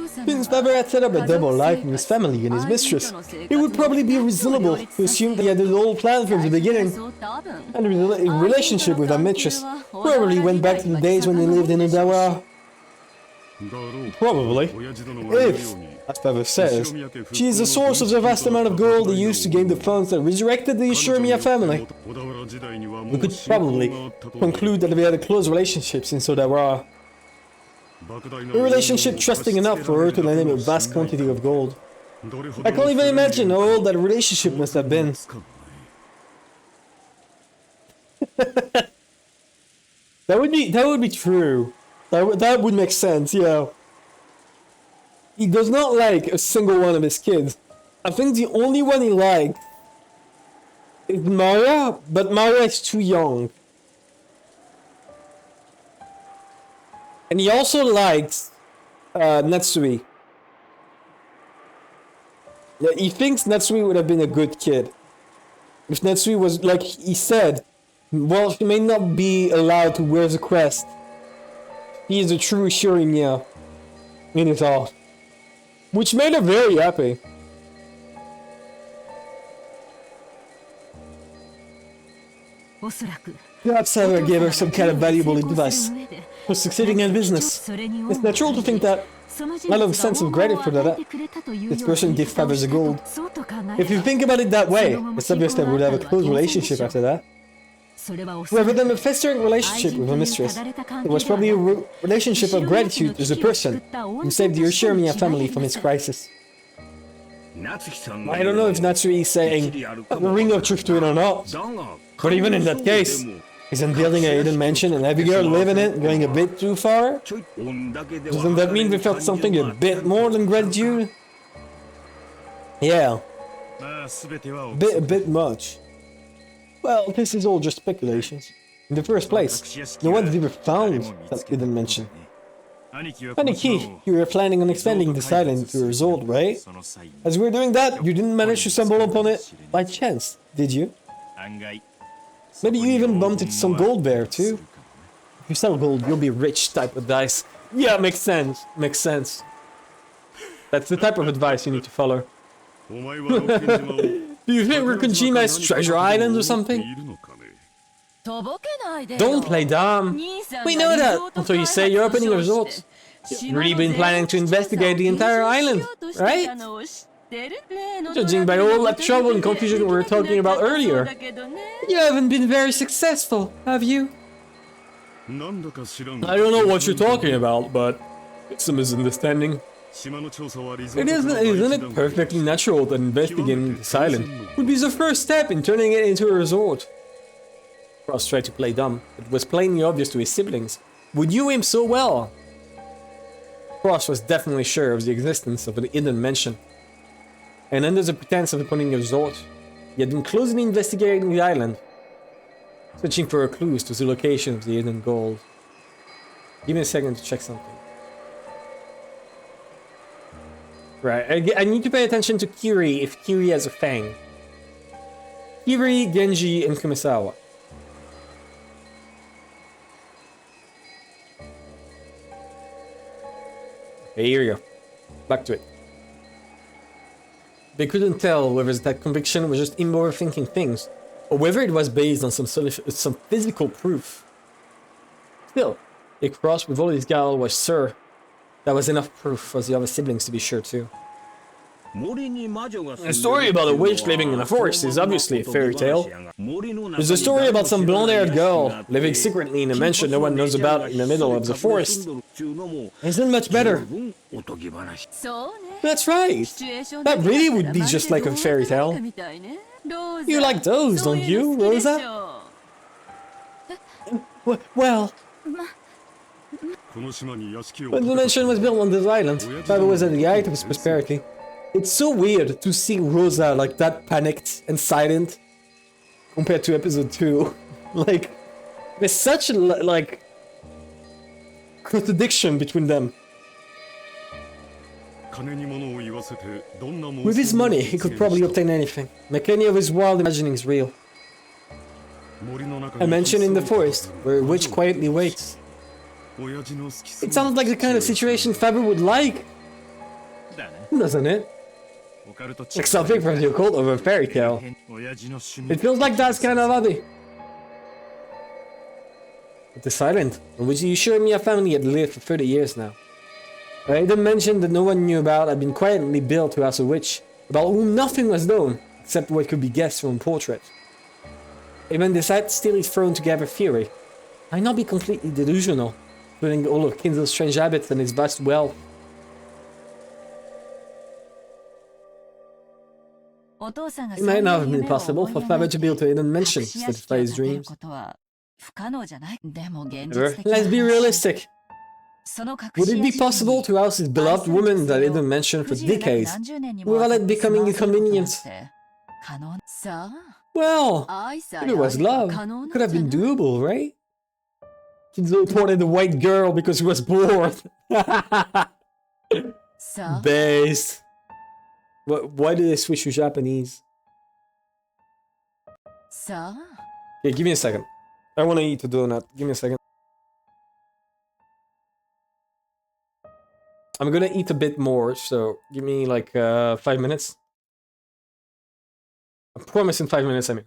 Since Baba had set up a double life with his family and his mistress, it would probably be reasonable to assume that he had a whole plan from the beginning. And the relationship with that mistress probably went back to the days when they lived in Udawara. Probably. If, as Baba says, she is the source of the vast amount of gold they used to gain the funds that resurrected the Ishurmiya family, we could probably conclude that they had a close relationship since Udawara. A relationship trusting enough for her to lend him a vast quantity of gold. I can't even imagine how old that relationship must have been. That would be true. That would make sense, yeah. He does not like a single one of his kids. I think the only one he liked is Mara, but Mara is too young. And he also likes Natsui. Yeah, he thinks Natsui would have been a good kid. If Natsui was, like he said, well, she may not be allowed to wear the crest. He is a true Shurinya in his heart. Which made her very happy. Perhaps Sarah gave her some kind of valuable advice for succeeding in business. It's natural to think that, out of a sense of gratitude for that, this person gave Faber the gold. If you think about it that way, it's obvious that we would have a close relationship after that. Rather than a festering relationship with a mistress, it was probably a relationship of gratitude to the person who saved the Ushirmiya family from its crisis. I don't know if Natsui is saying the ring of truth to it or not, but even in that case, isn't building a hidden mansion and having her live in it going a bit too far? Doesn't that mean we felt something a bit more than gratitude? Yeah. A bit much. Well, this is all just speculations. In the first place, no one's ever found that hidden mansion. Aniki, you were planning on expanding this island into a resort, right? As we were doing that, you didn't manage to stumble upon it by chance, did you? Maybe you even bumped into some gold there, too? If you sell gold, you'll be rich type of dice. Yeah, makes sense. Makes sense. That's the type of advice you need to follow. Do you think Rikujima is Treasure Island or something? Don't play dumb. We know that until you say you're opening a resort. You've really been planning to investigate the entire island, right? Judging by all that trouble and confusion we were talking about earlier, you haven't been very successful, have you? I don't know what you're talking about, but it's a misunderstanding. Isn't it perfectly natural that investigating this island would be the first step in turning it into a resort? Ross tried to play dumb. It was plainly obvious to his siblings, who knew him so well. Ross was definitely sure of the existence of an hidden mansion. And under the pretense of opening a resort, he had been closely investigating the island, searching for clues to the location of the hidden gold. Give me a second to check something. Right, I need to pay attention to Kiri if Kiri has a fang. Kiri, Genji, and Kumisawa. Okay, here we go. Back to it. They couldn't tell whether that conviction was just him overthinking things, or whether it was based on some physical proof. Still, a cross with all these gal was sure that was enough proof for the other siblings to be sure too. The story about a witch living in a forest is obviously a fairy tale. There's a story about some blonde-haired girl living secretly in a mansion no one knows about in the middle of the forest. Isn't much better? That's right. That really would be just like a fairy tale. You like those, don't you, Rosa? Well, when the mansion was built on this island, Father was at the height of his prosperity. It's so weird to see Rosa like that panicked and silent compared to episode 2. Like, there's such a like contradiction between them. With his money, he could probably obtain anything. Make any of his wild imaginings real. A mansion in the forest, where a witch quietly waits. It sounds like the kind of situation Faber would like, doesn't it? Like something from the occult of a fairy tale. It feels like that's kind of hobby. It is silent, on which you assured me a family had lived for 30 years now. The mansion that no one knew about had been quietly built to house a witch, about whom nothing was known, except what could be guessed from a portrait. Even the site still is thrown to gather theory. Might not be completely delusional, including all of Kinzo's strange habits and his vast wealth. It might not have been possible for Father to build a hidden mansion to satisfy his dreams. However, let's be realistic. Would it be possible to house his beloved woman in that hidden mansion for decades, without it becoming inconvenient? Well, if it was love, it could have been doable, right? Kinzo wanted a white girl because he was bored. Based. Why did they switch to Japanese? Yeah, give me a second. I want to eat a donut. Give me a second. I'm gonna eat a bit more, so give me like 5 minutes. I promise in 5 minutes, I mean.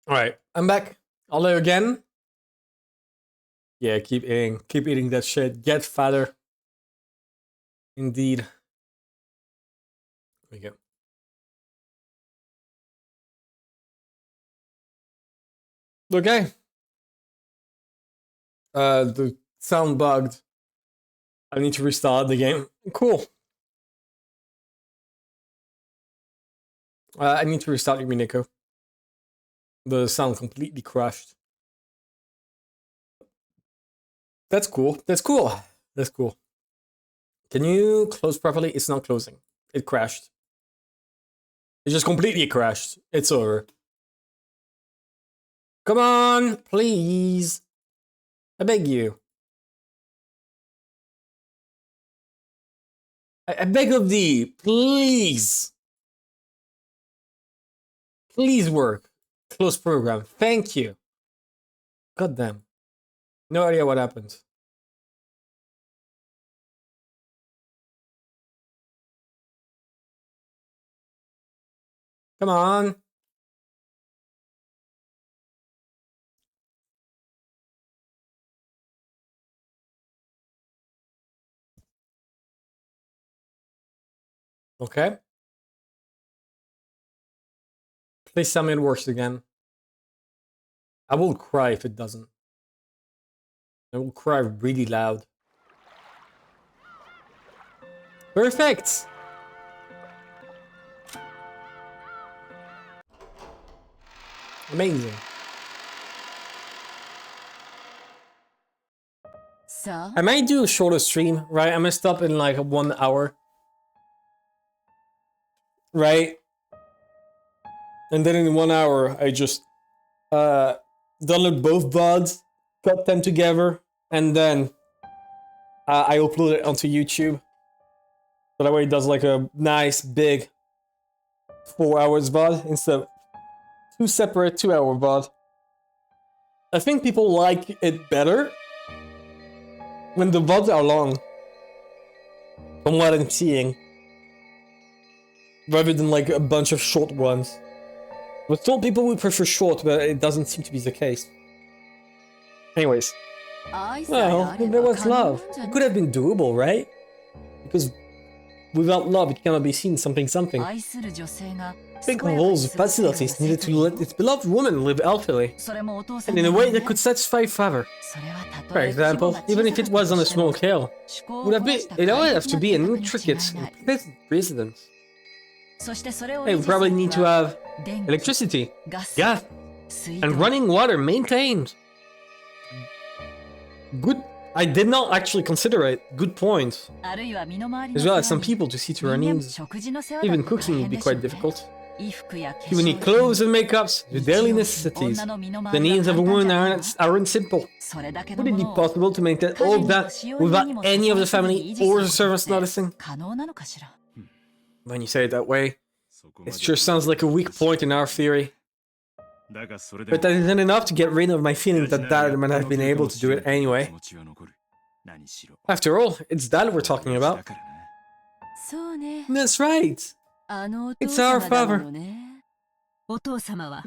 Alright, I'm back. Hello again. Yeah, keep eating. Keep eating that shit. Get fatter. Indeed. There we go. Okay. The sound bugged. I need to restart the game. Cool. I need to restart Umineko. The sound completely crashed. That's cool. That's cool. That's cool. Can you close properly? It's not closing. It crashed. It just completely crashed. It's over. Come on, please. I beg you. I beg of thee, please. Please work. Close program. Thank you. God damn. No idea what happened. Come on. Okay. Please tell me it works again. I will cry if it doesn't. I will cry really loud. Perfect! Amazing. So? I might do a shorter stream, right? I might stop in like 1 hour. Right? And then in 1 hour, I just download both VODs, cut them together, and then I upload it onto YouTube. So that way it does like a nice big 4 hours VOD instead of 2 separate 2 hour VOD. I think people like it better when the VODs are long, from what I'm seeing, rather than like a bunch of short ones. I was told people would prefer short, but it doesn't seem to be the case. Anyways. Well, there was love. It could have been doable, right? Because without love, it cannot be seen something. Big halls of facilities needed to let its beloved woman live healthily, and in a way that could satisfy father. For example, even if it was on a small scale, it would have to be an intricate and pleasant residence. They would probably need to have electricity, gas, and running water maintained. Good. I did not actually consider it. Good point. As well as some people to see to her needs. Even cooking would be quite difficult. She would need clothes and makeups, the daily necessities. The needs of a woman aren't simple. Would it be possible to maintain all that without any of the family or the servants noticing? When you say it that way, it sure sounds like a weak point in our theory. But that isn't enough to get rid of my feeling that Dad might have been able to do it anyway. After all, it's Dad we're talking about. That's right. It's our father.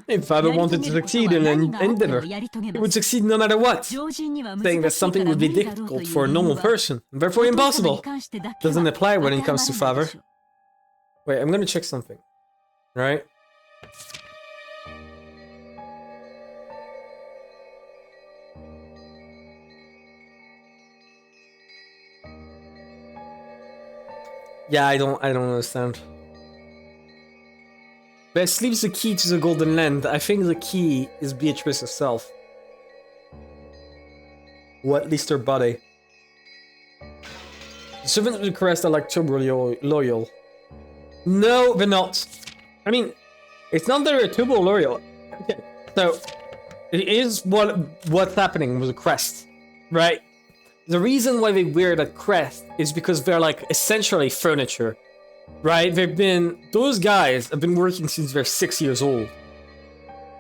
If father wanted to succeed in an endeavor, he would succeed no matter what. Saying that something would be difficult for a normal person, and therefore impossible, doesn't apply when it comes to father. Wait, I'm gonna check something. Right? Yeah, I don't understand. Best leaves the key to the Golden Land. I think the key is Beatrice herself. Or at least her body. The servants of the Crest are like turbo loyal. No, they're not. I mean, it's not that they're turbo loyal. Okay. So, it is what's happening with the Crest, right? The reason why they wear that crest is because they're like essentially furniture, right? Those guys have been working since they're 6 years old.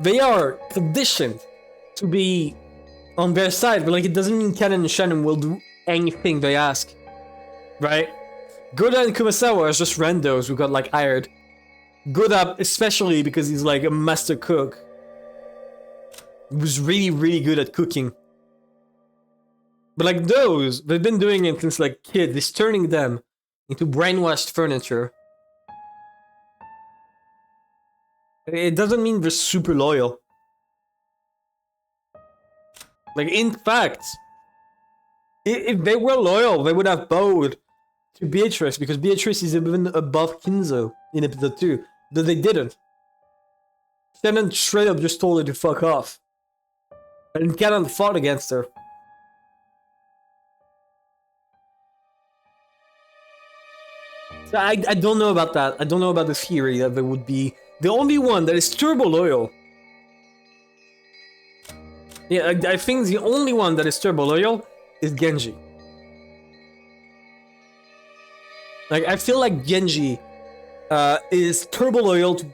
They are conditioned to be on their side, but like it doesn't mean Ken and Shannon will do anything they ask, right? Goda and Kumasawa are just randos who got like hired. Goda especially because he's like a master cook. was really, really good at cooking. But like those, they've been doing it since like kids. He's turning them into brainwashed furniture. It doesn't mean they're super loyal. Like, in fact, if they were loyal, they would have bowed to Beatrice, because Beatrice is even above Kinzo in episode 2. But they didn't. Shannon straight up just told her to fuck off. And Cannon fought against her. So I don't know about that. I don't know about the theory that there would be... The only one that is turbo loyal... Yeah, I think the only one that is turbo loyal is Genji. Like, I feel like Genji is turbo loyal to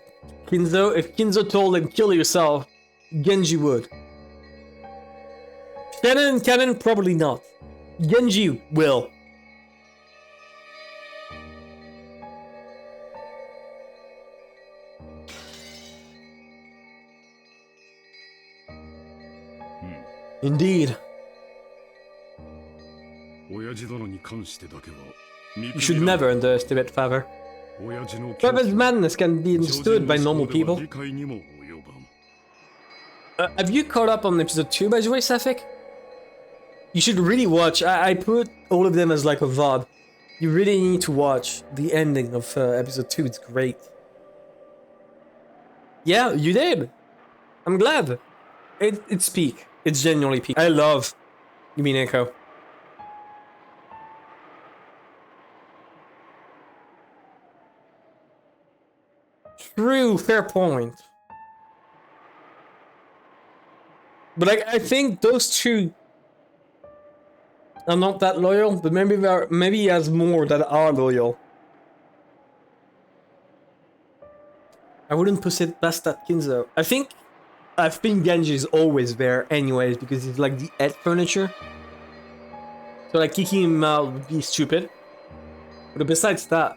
Kinzo. If Kinzo told him, kill yourself, Genji would. Cannon probably not. Genji will. Indeed. You should never underestimate father. Father's madness can be understood by normal people. Have you caught up on episode 2 by the way, Safik? You should really watch. I put all of them as like a VOD. You really need to watch the ending of episode 2. It's great. Yeah, you did. I'm glad. It's peak. It's genuinely peak. I love Umineko. True, fair point. But like, I think those two are not that loyal, but maybe he has more that are loyal. I wouldn't put it past that Kinzo. I think Genji is always there anyways, because he's like the head furniture. So like kicking him out would be stupid. But besides that,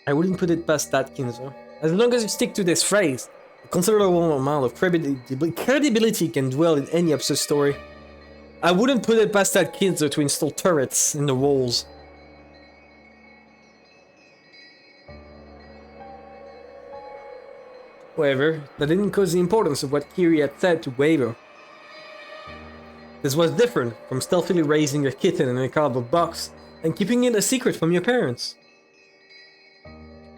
I wouldn't put it past that Kinzo. As long as you stick to this phrase, a considerable amount of credibility can dwell in any episode story. I wouldn't put it past that Kinzo to install turrets in the walls. However, that didn't cause the importance of what Kiri had said to waver. This was different from stealthily raising a kitten in a cardboard box and keeping it a secret from your parents.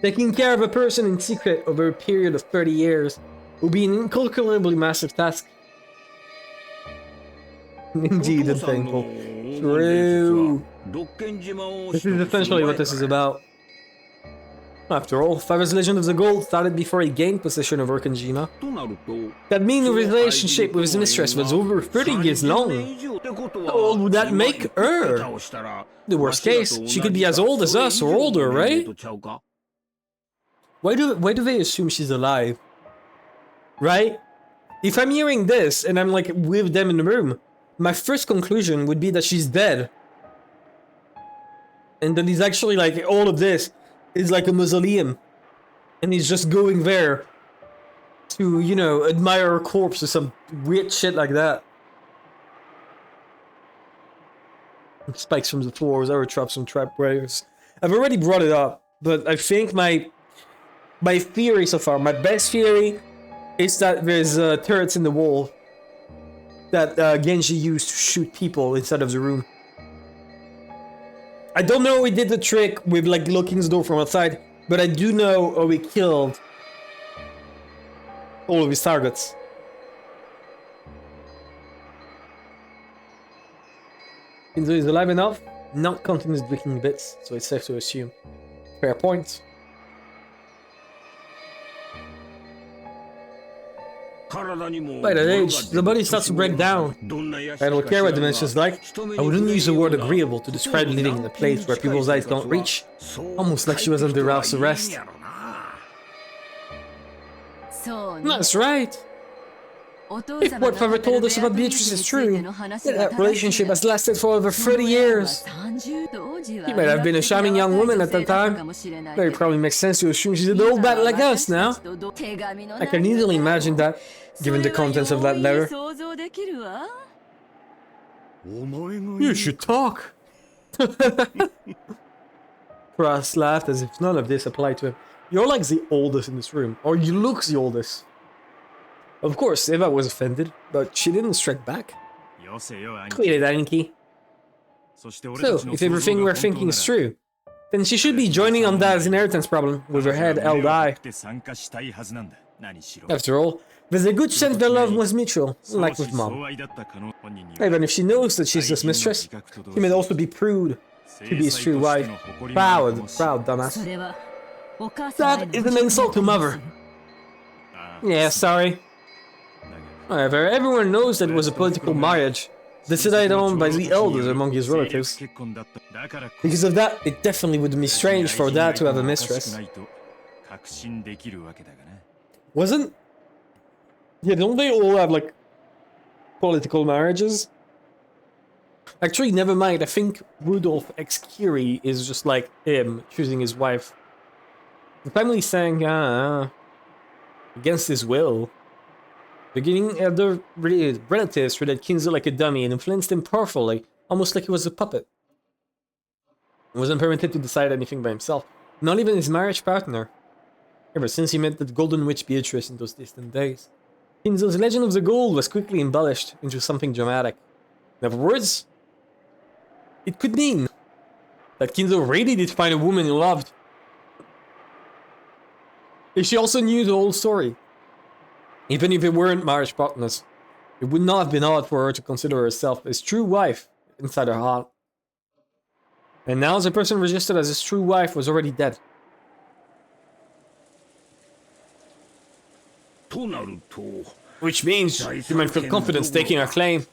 Taking care of a person in secret over a period of 30 years would be an incalculably massive task. Indeed, and thankful. True. This is essentially what this is about. After all, Father's Legend of the Gold started before he gained possession of Orkanjima. That means the relationship with his mistress was over 30 years long. How old would that make her? The worst case, she could be as old as us or older, right? Why do they assume she's alive? Right? If I'm hearing this and I'm like with them in the room, my first conclusion would be that she's dead. And that he's actually like, all of this is like a mausoleum. And he's just going there to, you know, admire her corpse or some weird shit like that. Spikes from the floors, arrow traps and trap wires. I've already brought it up, but I think my theory so far, my best theory, is that there's turrets in the wall that Genji used to shoot people inside of the room. I don't know how he did the trick with like locking the door from outside, but I do know how he killed all of his targets. Kinzo is alive enough, not counting his breaking bits, so it's safe to assume. Fair point. By that age, the body starts to break down. I don't care what dimension's like. I wouldn't use the word agreeable to describe living in a place where people's eyes don't reach. Almost like she was under house arrest. That's right. If what father told us about Beatrice is true, then that relationship has lasted for over 30 years. She might have been a charming young woman at the time, but it probably makes sense to assume she's an old bat like us now. I can easily imagine that, given the contents of that letter. You should talk. Ross laughed as if none of this applied to him. You're like the oldest in this room, or you look the oldest. Of course, Eva was offended, but she didn't strike back. Clearly, Anki. So, if everything we're thinking is true, then she should be joining on Dad's inheritance problem with her head held high. After all, there's a good chance their love was mutual, like with Mom. Even if she knows that she's his mistress, she may also be prude to be his true wife. Proud, dumbass. That is an insult to Mother. Yeah, sorry. However, everyone knows that it was a political marriage, decided on by the elders among his relatives. Because of that, it definitely would be strange for Dad to have a mistress. Wasn't? Yeah, don't they all have, like, political marriages? Actually, never mind, I think Rudolf X Curie is just like him, choosing his wife. The family saying, against his will. Beginning other relatives treated Kinzo like a dummy and influenced him powerfully, almost like he was a puppet. He wasn't permitted to decide anything by himself, not even his marriage partner. Ever since he met the Golden Witch Beatrice in those distant days, Kinzo's legend of the gold was quickly embellished into something dramatic. In other words, it could mean that Kinzo really did find a woman he loved. If she also knew the whole story, even if they weren't marriage partners, it would not have been hard for her to consider herself his true wife inside her heart. And now the person registered as his true wife was already dead. Which means she might feel confident staking her claim,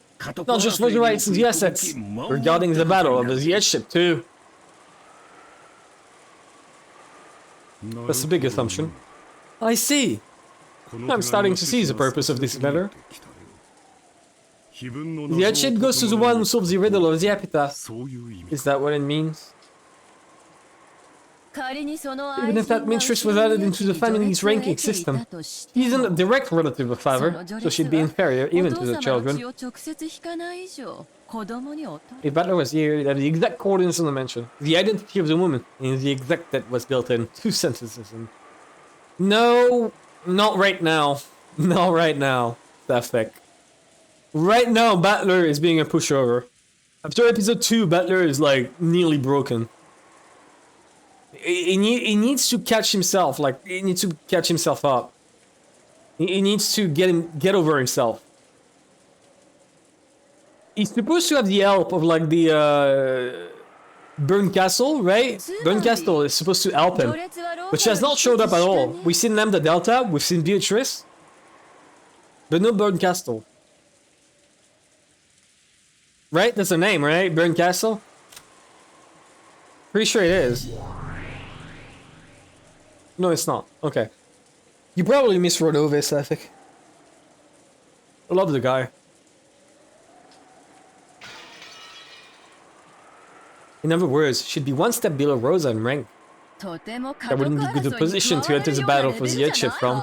not just for the rights of the assets, regarding the battle of the headship too. That's a big assumption. I see. I'm starting to see the purpose of this letter. The headship goes to the one who solves the riddle of the epitaph. Is that what it means? Even if that mistress was added into the family's ranking system, he isn't a direct relative of father, so she'd be inferior even to the children. If Butler was here, that the exact coordinates on the mention, the identity of the woman, and the exact that was built in 2 sentences. And no, not right now. Not right now, Stafek. Right now, Butler is being a pushover. After episode 2, Butler is like nearly broken. He needs to catch himself, like, he needs to catch himself up. He needs to get over himself. He's supposed to have the help of, like, the, Burn Castle, right? Burn Castle is supposed to help him. But she has not showed up at all. We've seen Lambda Delta, we've seen Beatrice. But no Burn Castle. Right? That's the name, right? Burn Castle? Pretty sure it is. No, it's not. Okay. You probably miss ronove, I think. I love the guy. In other words, she'd be one step below Rosa in rank. That wouldn't be good position to enter the battle for the headship from.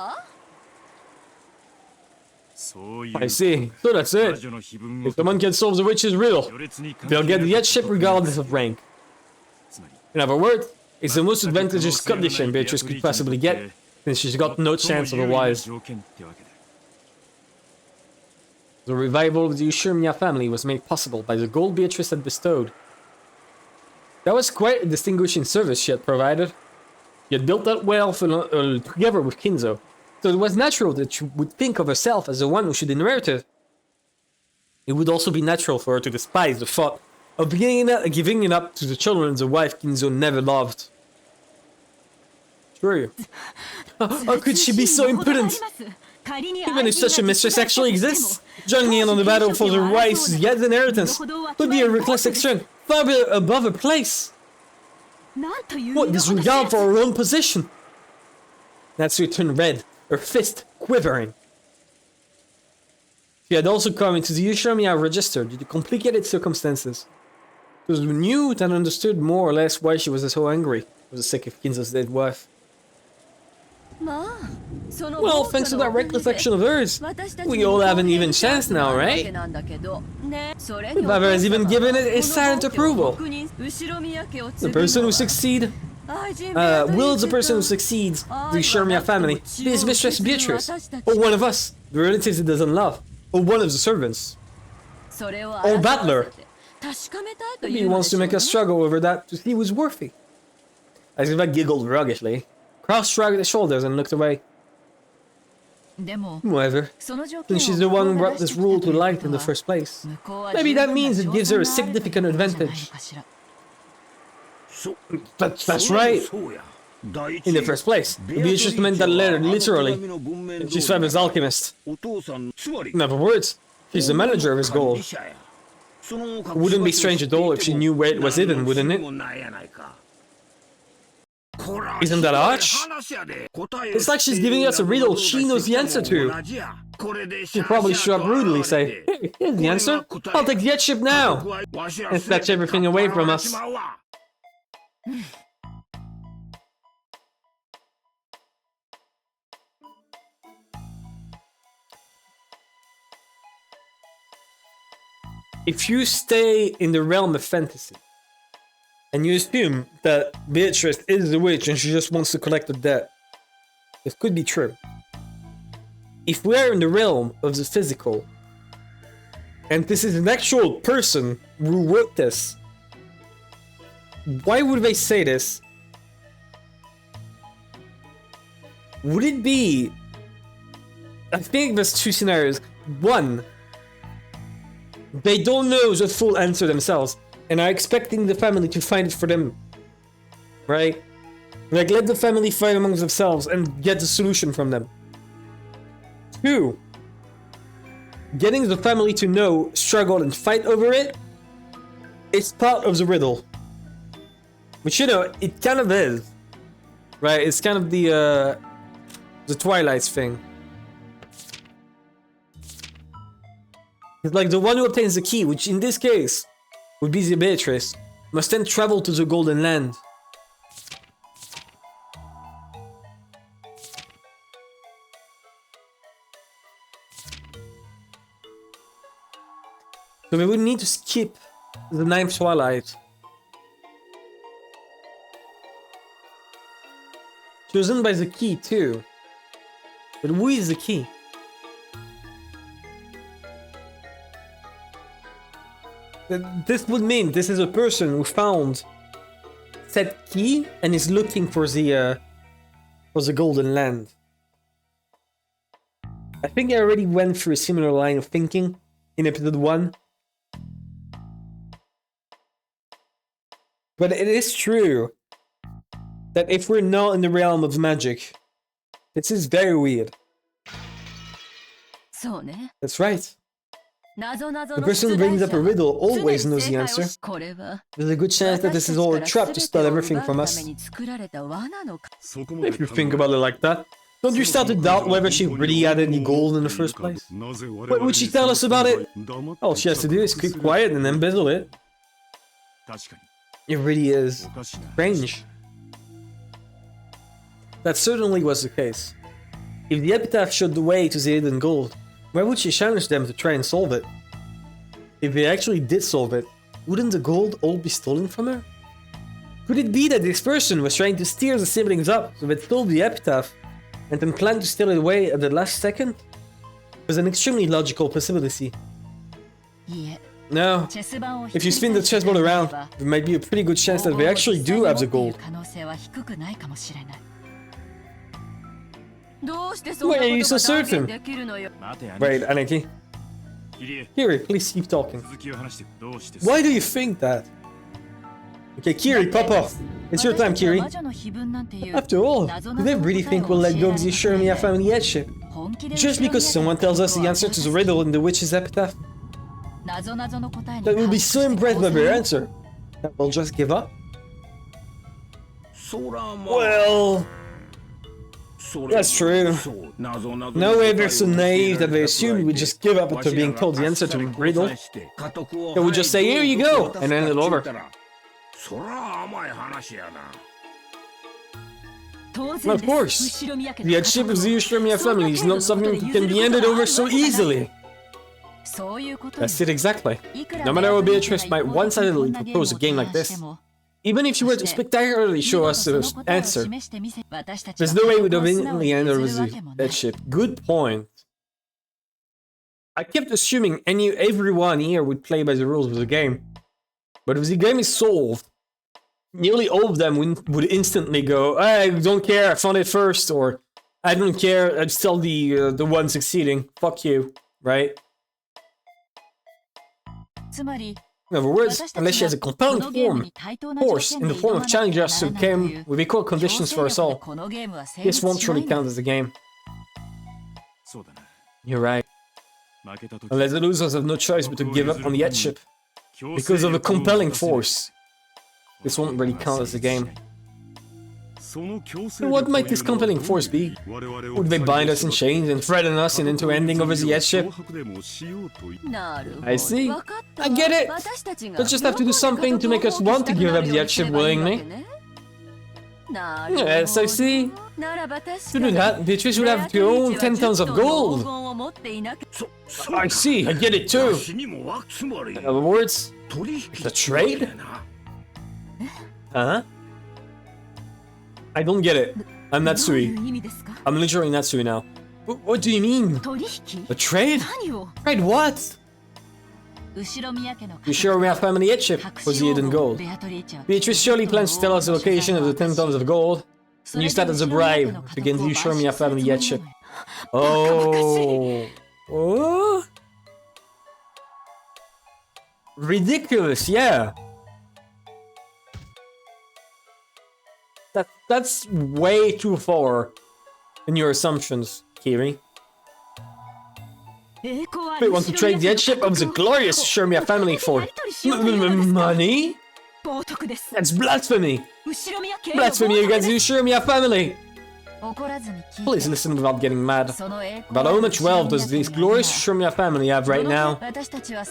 I see. So that's it. If someone can solve the witch's riddle, they'll get the headship regardless of rank. In other words, it's the most advantageous condition Beatrice could possibly get, since she's got no chance otherwise. The revival of the Ushirmiya family was made possible by the gold Beatrice had bestowed. That was quite a distinguishing service she had provided. She had built that wealth together with Kinzo, so it was natural that she would think of herself as the one who should inherit it. It would also be natural for her to despise the thought of giving it up to the children the wife Kinzo never loved. Sure. How could she be so imprudent? Even if such a mistress actually exists, joining in on the battle for the rights of Yad's inheritance would be a reckless action, far above her place. What disregard for her own position? Natsu turned red, her fist quivering. She had also come into the Yoshimiya register due to complicated circumstances. It was knew and understood more or less why she was so angry for the sake of Kinzo's dead wife. Well, thanks to that reckless action of hers, we all have an even chance now, right? Baba has even given it a silent approval. The person who succeeds, will the person who succeeds the Yoshimiya family be his mistress Beatrice, or one of us, the relatives he doesn't love, or one of the servants, or butler. Maybe he wants to make us struggle over that to see who's worthy. Asiva giggled ruggedly, cross-shrugged his shoulders and looked away. However, since she's the one who brought this rule to light in the first place, maybe that means it gives her a significant advantage. That's right. In the first place, Beatrice meant that letter literally. She's Faber's alchemist. In other words, she's the manager of his gold. It wouldn't be strange at all if she knew where it was hidden, wouldn't it? Isn't that arch? It's like she's giving us a riddle she knows the answer to. She'll probably show up rudely, say, "Hey, here's the answer. I'll take the headship now," and snatch everything away from us. If you stay in the realm of fantasy, and you assume that Beatrice is the witch and she just wants to collect the debt, this could be true. If we are in the realm of the physical, and this is an actual person who wrote this, why would they say this? Would it be... I think there's two scenarios. One, they don't know the full answer themselves and are expecting the family to find it for them. Right? Like, let the family fight amongst themselves and get the solution from them. Two, getting the family to know, struggle, and fight over it is part of the riddle. Which, you know, it kind of is. Right? It's kind of the Twilight thing. It's like the one who obtains the key, which in this case would be the Beatrice, must then travel to the Golden Land. So we would need to skip the 9th Twilight. Chosen by the key too. But who is the key? This would mean this is a person who found said key and is looking for the Golden Land. I think I already went through a similar line of thinking in episode 1. But it is true that if we're not in the realm of magic, this is very weird. That's right. The person who brings up a riddle always knows the answer. There's a good chance that this is all a trap to steal everything from us. If you think about it like that, don't you start to doubt whether she really had any gold in the first place? What would she tell us about it? All she has to do is keep quiet and embezzle it. It really is strange. That certainly was the case. If the epitaph showed the way to the hidden gold, why would she challenge them to try and solve it? If they actually did solve it, wouldn't the gold all be stolen from her? Could it be that this person was trying to steer the siblings up so they stole the epitaph and then planned to steal it away at the last second? It was an extremely logical possibility. No, if you spin the chessboard around, there might be a pretty good chance that they actually do have the gold. Why are you so certain? Wait, Aniki. Kiri, please keep talking. Why do you think that? Okay, Kiri, pop off. It's your time, Kiri. After all, do they really think we'll let go of the Yoshimiya family headship? Just because someone tells us the answer to the riddle in the witch's epitaph? That we'll be so impressed by their answer that we'll just give up? Well... That's true. No way they're so naive that they assume we just give up after being told the answer to a riddle. They would just say, here you go, and then it's over. Of course, the headship of the Ushiromiya family is not something that can be handed over so easily. That's it exactly. No matter how Beatrice might one-sidedly propose a game like this, even if she were to spectacularly show us the answer, there's no way we'd eventually hand over the headship. Good point. I kept assuming everyone here would play by the rules of the game. But if the game is solved, nearly all of them would instantly go, I don't care, I found it first, or I don't care, I'm still the one succeeding. Fuck you, right? In other words, unless she has a compelling force in the form of challengers who came with equal conditions for us all, this won't truly count as a game. You're right. Unless the losers have no choice but to give up on the headship. Because of a compelling force, this won't really count as a game. And what might this compelling force be? Would they bind us in chains and threaten us into ending over the headship? I see. I get it. Let's just have to do something to make us want to give up the headship willingly. Yes, I see. To do that, Beatrice would have to own 10 tons of gold. I see, I get it too. In other words, it's a trade? Huh? I don't get it. I'm Natsui. I'm literally Natsui now. What do you mean? A trade? Trade what? Ushiromiya family headship was the hidden gold. Beatrice surely plans to tell us the location of the 10 tons of gold and use that as a bribe to gain the Ushiromiya family headship. Oh. Oh? Ridiculous, yeah. That's way too far in your assumptions, Kiri. We want to trade the headship of the glorious Ushiromiya family for money? That's blasphemy! Blasphemy against the Ushiromiya family! Please listen without getting mad. About how much wealth does this glorious Ushiromiya family have right now?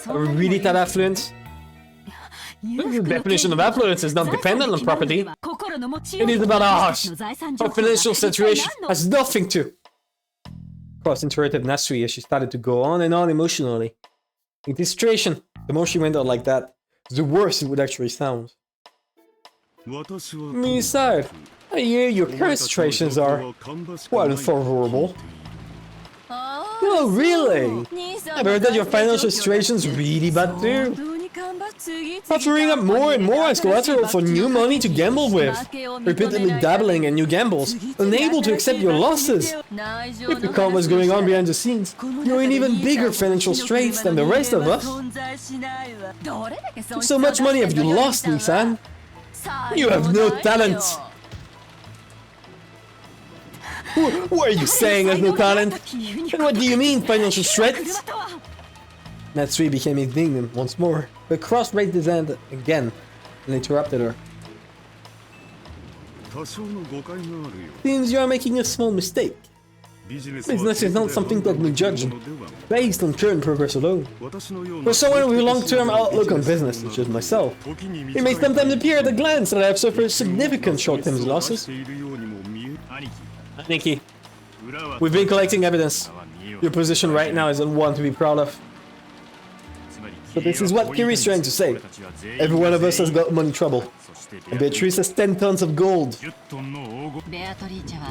Are we really that affluent? The definition of affluence is not dependent on property. It is about ours. Our financial situation has nothing to. Cross-interrupted Natsui as she started to go on and on emotionally. In this situation, the more she went on like that, the worse it would actually sound. Besides, I hear your current situations are quite unfavorable. Oh, really? I've heard that your financial situation's really bad too. Offering up more and more as collateral for new money to gamble with, repeatedly dabbling in new gambles, unable to accept your losses. If you caught what's going on behind the scenes, you're in even bigger financial straits than the rest of us. So much money have you lost, Nisan? You have no talent. What are you saying, has no talent? And what do you mean, financial straits? Natsui became indignant once more, but cross-raised his hand again and interrupted her. Seems you are making a small mistake. Business is not something that we judge based on current progress alone. For someone with a long-term outlook on business, such as myself, it may sometimes appear at a glance that I have suffered significant short-term losses. Nikki, we've been collecting evidence. Your position right now isn't one to be proud of. So this is what Kiri's trying to say. Every one of us has got money trouble. And Beatrice has 10 tons of gold.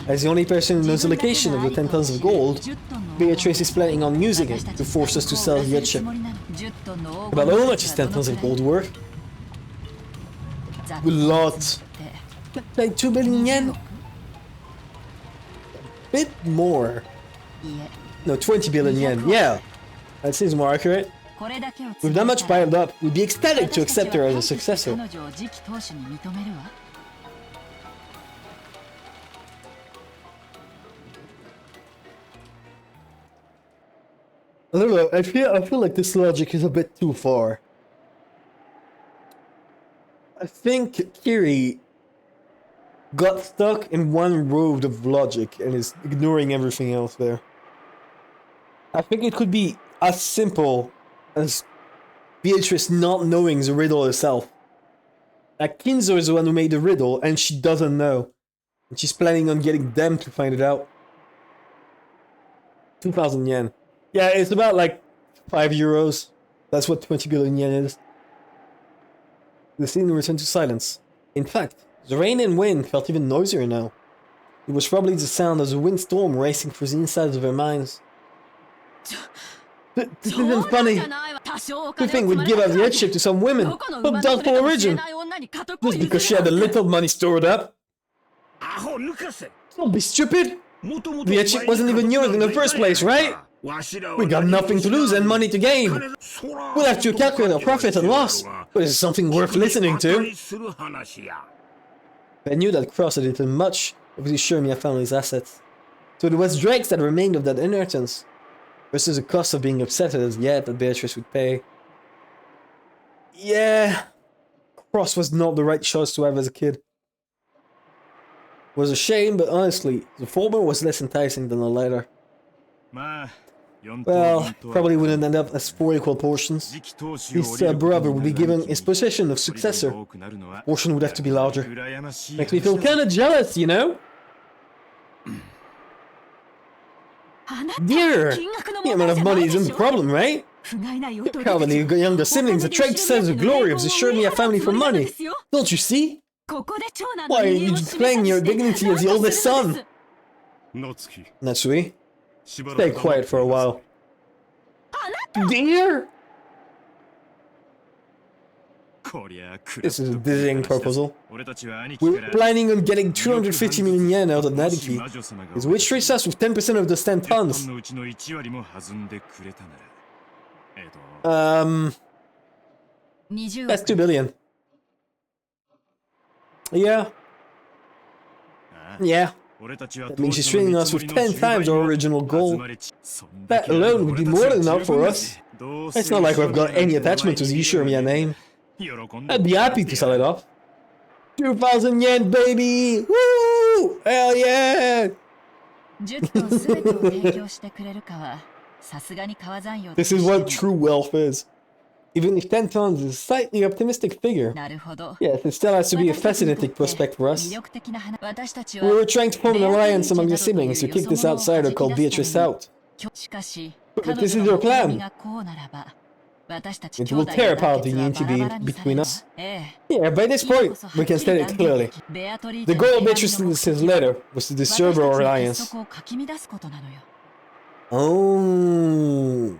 As the only person who knows the location of the 10 tons of gold, Beatrice is planning on using it to force us to sell the headship. About how much is 10 tons of gold worth? A lot. Like 2 billion yen? A bit more. No, 20 billion yen, yeah. That seems more accurate. With that much piled up, we'd be ecstatic to accept her as a successor. I don't know, I feel like this logic is a bit too far. I think Kiri got stuck in one road of logic and is ignoring everything else there. I think it could be as simple as Beatrice not knowing the riddle herself. Like, Kinzo is the one who made the riddle and she doesn't know. And she's planning on getting them to find it out. 2,000 yen. Yeah, it's about like 5 euros. That's what 20 billion yen is. The scene returned to silence. In fact, the rain and wind felt even noisier now. It was probably the sound of the windstorm racing through the insides of their minds. This isn't funny. To think we'd give up the headship to some women of doubtful origin just because she had a little money stored up. Don't be stupid. The headship wasn't even yours in the first place, right? We got nothing to lose and money to gain. We'll have to calculate our profit and loss, but it's something worth listening to. I knew that Cross had eaten much of the Shurmia family's assets, so it was dregs that remained of that inheritance, versus the cost of being upset as yet that Beatrice would pay. Yeah, Cross was not the right choice to have as a kid. It was a shame, but honestly, the former was less enticing than the latter. Well, probably wouldn't end up as 4 equal portions. His brother would be given his possession of successor. Portion would have to be larger. Makes me feel kinda jealous, you know? Dear, the amount of money isn't the problem, right? Calvin, the younger siblings attract themselves the glory of the Shurmia family for money. Don't you see? Why are you displaying your dignity as the oldest son? Natsui, stay quiet for a while. Dear? This is a dizzying proposal. We're planning on getting 250 million yen out of Nadiki, which treats us with 10% of the 10 tons. That's 2 billion. Yeah. Yeah. That means she's treating us with 10 times our original goal. That alone would be more than enough for us. It's not like we've got any attachment to the Shurmia name. I'd be happy to sell it off. 2,000 yen, baby! Woo! Hell yeah! This is what true wealth is. Even if 10 tons is a slightly optimistic figure. Yes, it still has to be a fascinating prospect for us. We were trying to form an alliance among the siblings to kick this outsider called Beatrice out. But this is your plan. It will tear apart the unity between us. Yeah, by this point, we can state it clearly. The goal of Beatrice's letter was to disturb our alliance. Oh.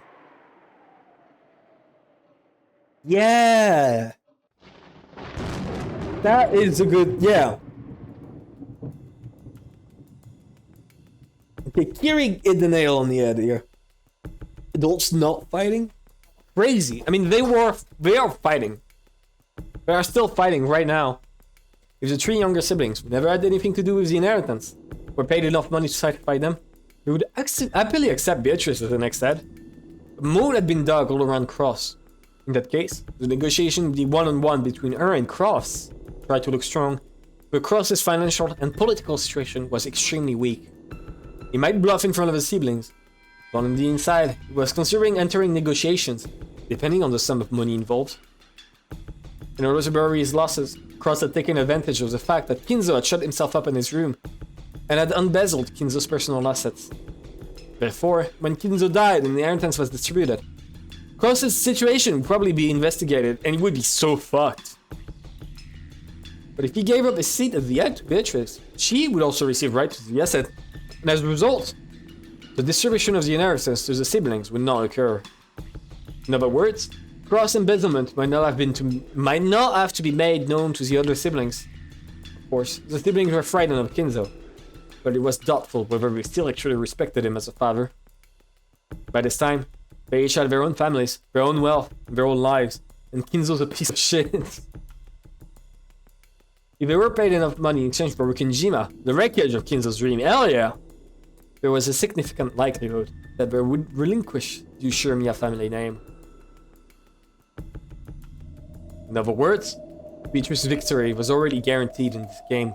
Yeah. That is a good, yeah. Okay, Kiri hit the nail on the head here. Adults not fighting? Crazy. I mean, they are fighting. They are still fighting right now. If the 3 younger siblings who never had anything to do with the inheritance were paid enough money to sacrifice them, they would happily accept Beatrice as the next head. A moat had been dug all around Cross. In that case, the negotiation would be one-on-one between her and Cross tried to look strong, but Cross's financial and political situation was extremely weak. He might bluff in front of his siblings, but on the inside, he was considering entering negotiations, depending on the sum of money involved. In order to bury his losses, Cross had taken advantage of the fact that Kinzo had shut himself up in his room and had embezzled Kinzo's personal assets. Therefore, when Kinzo died and the inheritance was distributed, Cross's situation would probably be investigated and he would be so fucked. But if he gave up his seat at the end to Beatrice, she would also receive rights to the asset, and as a result, the distribution of the inheritance to the siblings would not occur. In other words, Cross embezzlement might not have to be made known to the other siblings. Of course, the siblings were frightened of Kinzo, but it was doubtful whether they still actually respected him as a father. By this time, they each had their own families, their own wealth, and their own lives, and Kinzo's a piece of shit. If they were paid enough money in exchange for Rukijima, the wreckage of Kinzo's dream, hell yeah! There was a significant likelihood that they would relinquish the Shurmia family name. In other words, Beatrice's victory was already guaranteed in this game.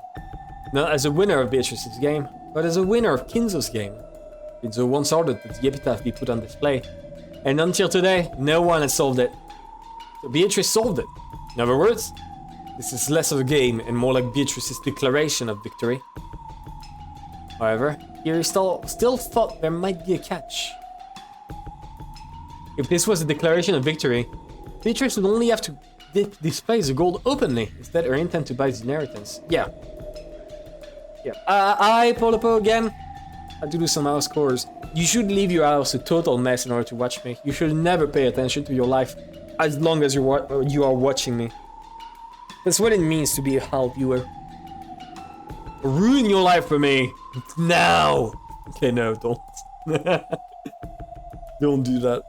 Not as a winner of Beatrice's game, but as a winner of Kinzo's game. Kinzo once ordered that the epitaph be put on display, and until today, no one has solved it. So Beatrice solved it. In other words, this is less of a game and more like Beatrice's declaration of victory. However, Kiri still thought there might be a catch. If this was a declaration of victory, Beatrice would only have to display the gold openly instead her intent to buy the inheritance. Yeah. I, Polopo again. I have to do some house chores. You should leave your house a total mess in order to watch me. You should never pay attention to your life as long as you are watching me. That's what it means to be a HAL viewer. Ruin your life for me now. Okay, no, don't. Don't do that.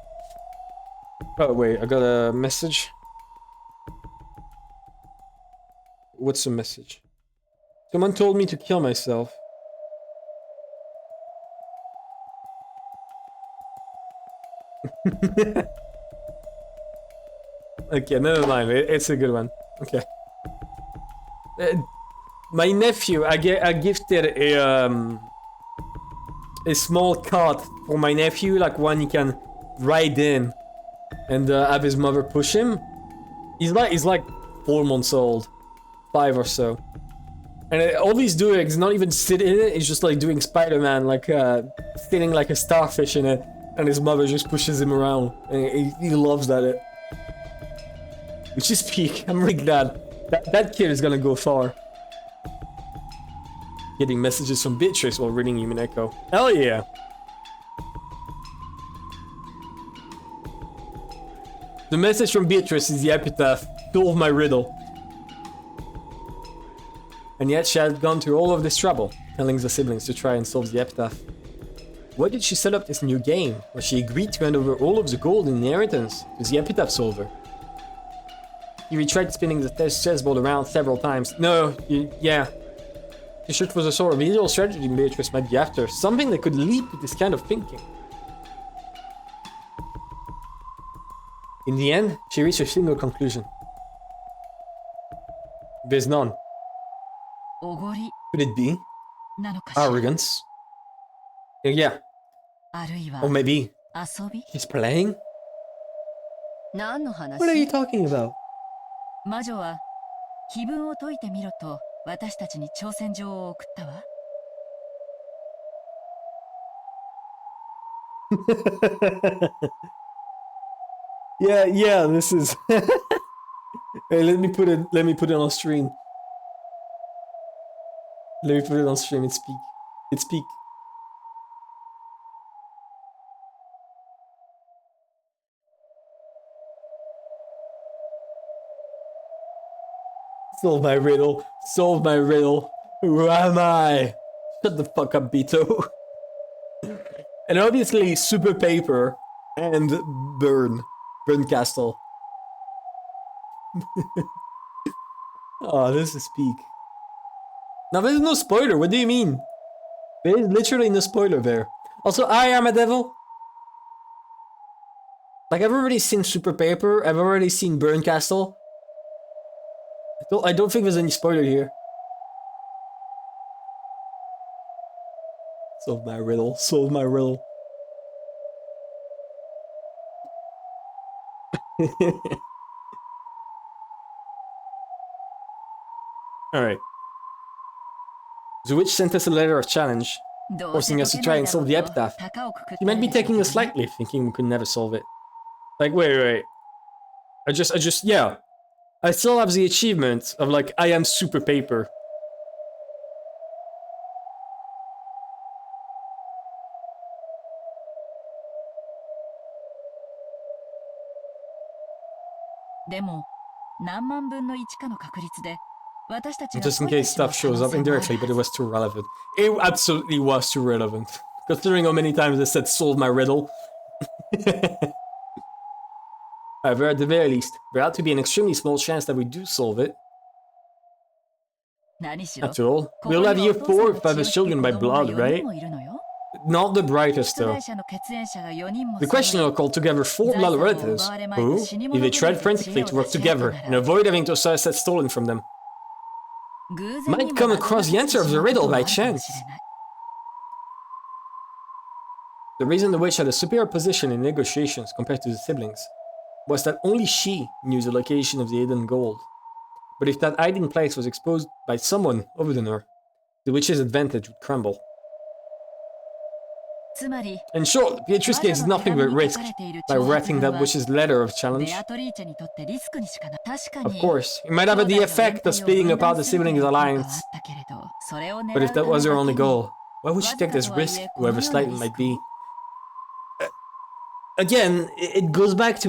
Oh wait, I got a message. What's the message? Someone told me to kill myself. Okay, never mind. It's a good one. Okay. My nephew, I gifted a small cart for my nephew, like one he can ride in, and have his mother push him. He's like 4 months old, 5 or so, and all he's doing is not even sitting in it. He's just like doing Spider-Man, like sitting like a starfish in it, and his mother just pushes him around, and he loves that. Which is peak. I'm really glad. That kid is gonna go far. Getting messages from Beatrice while reading Umineko. Hell yeah! The message from Beatrice is the epitaph. Solve my riddle. And yet she had gone through all of this trouble, telling the siblings to try and solve the epitaph. Why did she set up this new game, where she agreed to hand over all of the gold and inheritance to the epitaph solver? He tried spinning the chessboard around several times. No, yeah. She searched for the sort of ideal strategy Beatrice might be after, something that could lead to this kind of thinking. In the end, she reached a single conclusion. There's none. Could it be? Arrogance? Yeah. Or maybe she's playing? What are you talking about? 魔女は碑文を解いてみろと私たちに挑戦状を送ったわ。Yeah, this is. Hey, let me put it on stream. Let me put it on stream. It's peak. It's peak. Solve my riddle. Solve my riddle. Who am I? Shut the fuck up, Beto. And obviously, super paper and burn castle. Oh, this is peak. Now there's no spoiler. What do you mean? There is literally no spoiler there. Also, I am a devil. Like, I've already seen super paper. I've already seen burn castle. I don't think there's any spoiler here. Solve my riddle. Solve my riddle. Alright. The witch sent us a letter of challenge, forcing us to try and solve the epitaph. She might be taking us lightly, thinking we could never solve it. Like, wait. Yeah. I still have the achievement of, like, I am super paper. Just in case stuff shows up indirectly, but it was too relevant. It absolutely was too relevant. Considering how many times I said solve my riddle. However, at the very least, there ought to be an extremely small chance that we do solve it. After all, we all have year 4 of father's children by blood, right? Not the brightest, though. The questioner called together 4 blood relatives, who, if they tried frantically to work together and avoid having to assess that stolen from them. might come across the answer of the riddle by chance. The reason the witch had a superior position in negotiations compared to the siblings was that only she knew the location of the hidden gold. But if that hiding place was exposed by someone other than her, the witch's advantage would crumble. In short, Beatrice gains nothing but risk by writing that witch's letter of challenge. Of course, it might have the effect of speeding apart the siblings' alliance. But if that was her only goal, why would she take this risk, whoever slight it might be? Again, it goes back to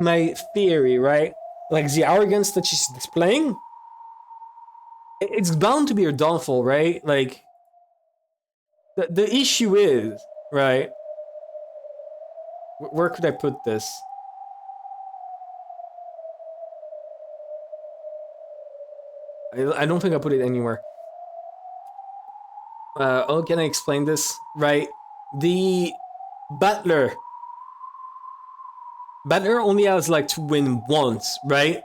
my theory, right? Like the arrogance that she's displaying. It's bound to be her downfall, right? Like the issue is, right? Where could I put this? I don't think I put it anywhere. How can I explain this? Right? The Butler only has like to win once, right?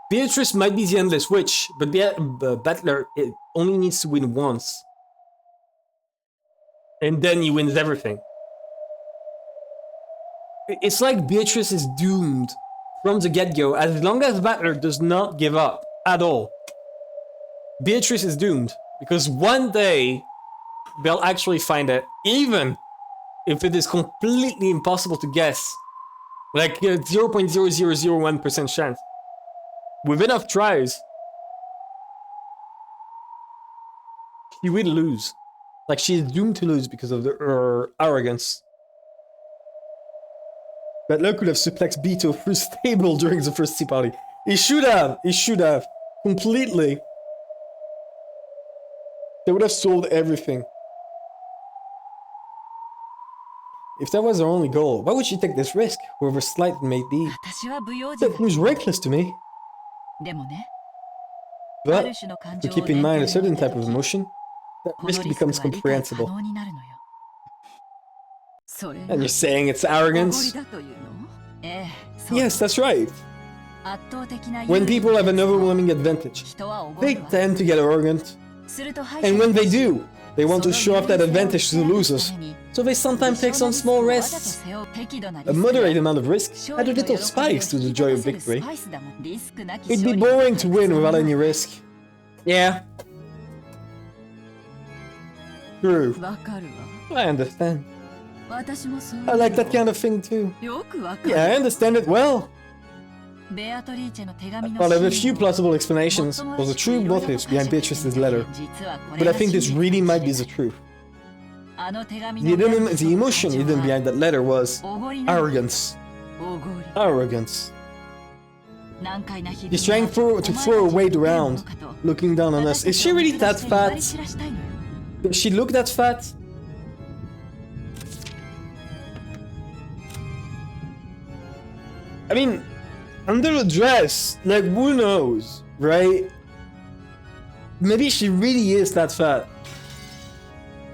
Beatrice might be the endless witch, but Butler it only needs to win once. And then he wins everything. It's like Beatrice is doomed from the get-go, as long as Butler does not give up at all. Beatrice is doomed, because one day they'll actually find it, even if it is completely impossible to guess. Like 0.0001% chance. With enough tries, she will lose. Like, she is doomed to lose because of her arrogance. Butler could have suplexed Beto through stable during the first tea party. He should have. Completely. They would have solved everything. If that was her only goal, why would she take this risk, however slight it may be? That seems reckless to me. But, if we keep in mind a certain type of emotion, that risk becomes comprehensible. And you're saying it's arrogance? Yes, that's right. When people have an overwhelming advantage, they tend to get arrogant. And when they do, they want to show off that advantage to the losers. So they sometimes take some small risks. A moderate amount of risk add a little spice to the joy of victory. It'd be boring to win without any risk. Yeah. True. I understand. I like that kind of thing too. Yeah, I understand it well. Well, I have a few plausible explanations for the true motives behind Beatrice's letter, but I think this really might be the truth. The emotion hidden behind that letter was arrogance. Arrogance. She's trying to throw her weight around, looking down on us. Is she really that fat? Does she look that fat? I mean, under the dress, like, who knows, right? Maybe she really is that fat.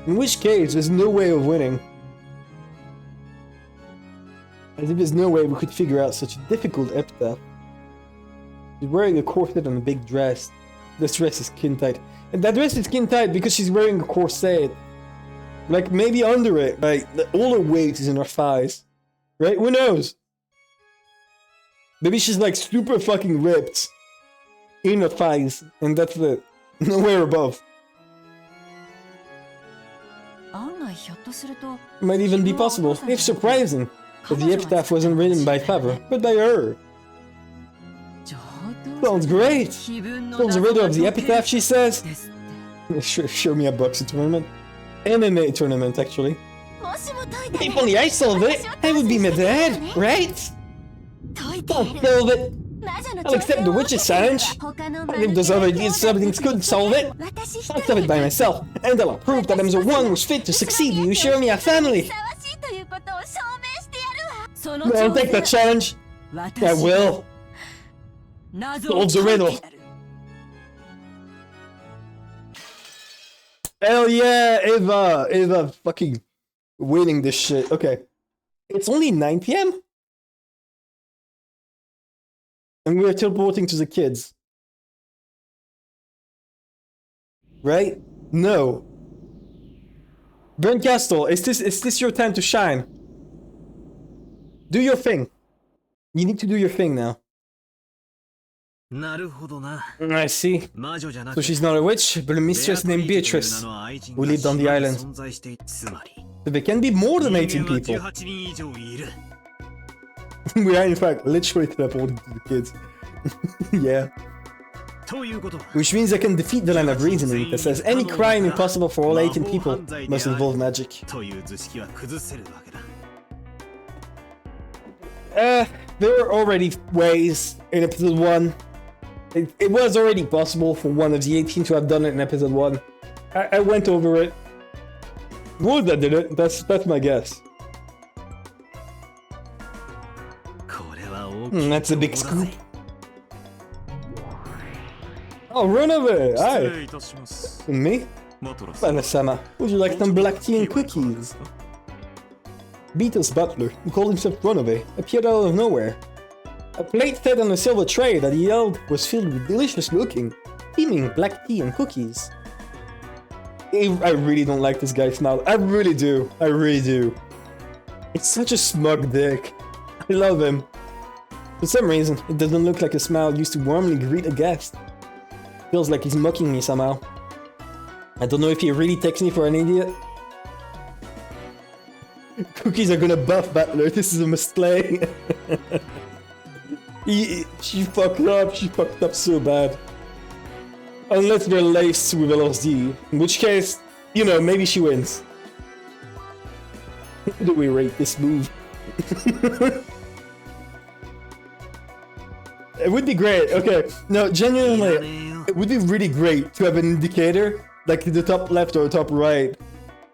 In which case, there's no way of winning. As if there's no way we could figure out such a difficult epitaph. She's wearing a corset and a big dress. This dress is skin tight. And that dress is skin tight because she's wearing a corset. Like, maybe under it, like, all her weight is in her thighs. Right? Who knows? Maybe she's like super fucking ripped in her thighs, and that's it. Nowhere above. It might even be possible, if surprising, that the epitaph wasn't written by Favre, but by her. Sounds great! Solves the riddle of the epitaph, she says. Show me a boxing tournament. MMA tournament, actually. If only I solve it, I would be my dad, right? I'll solve it. I'll accept the witch's challenge. And if those other siblings couldn't solve it, I'll solve it by myself. And I'll prove that I'm the one who's fit to succeed. You show me a family. I'll take that challenge. I will. Solve the riddle. Hell yeah, Eva fucking winning this shit. Okay. It's only 9 p.m. And we're teleporting to the kids. Right? No. Berncastle, is this your time to shine? Do your thing. You need to do your thing now. I see. So she's not a witch, but a mistress named Beatrice, who lived on the island. So there can be more than 18 people. We are in fact literally teleporting to the kids. Yeah. Which means I can defeat the line of reasoning that says any crime impossible for all 18 people must involve magic. There were already ways in episode 1. It was already possible for one of the 18 to have done it in episode 1. I went over it. Would that did it? That's my guess. That's a big scoop. Oh, ronove! Hi! Me? Bana-sama, would you like some black tea and cookies? Beetle's butler, who called himself Ronove, appeared out of nowhere. A plate set on a silver tray that he held was filled with delicious-looking, steaming black tea and cookies. I really don't like this guy's smile. I really do. I really do. It's such a smug dick. I love him. For some reason, it doesn't look like a smile used to warmly greet a guest. Feels like he's mocking me somehow. I don't know if he really takes me for an idiot. Cookies are gonna buff Battler. This is a mistake. She fucked up. She fucked up so bad. Unless they're laced with LSD, in which case, you know, maybe she wins. How do we rate this move? It would be great. Okay, no, genuinely, it would be really great to have an indicator, like the top left or top right,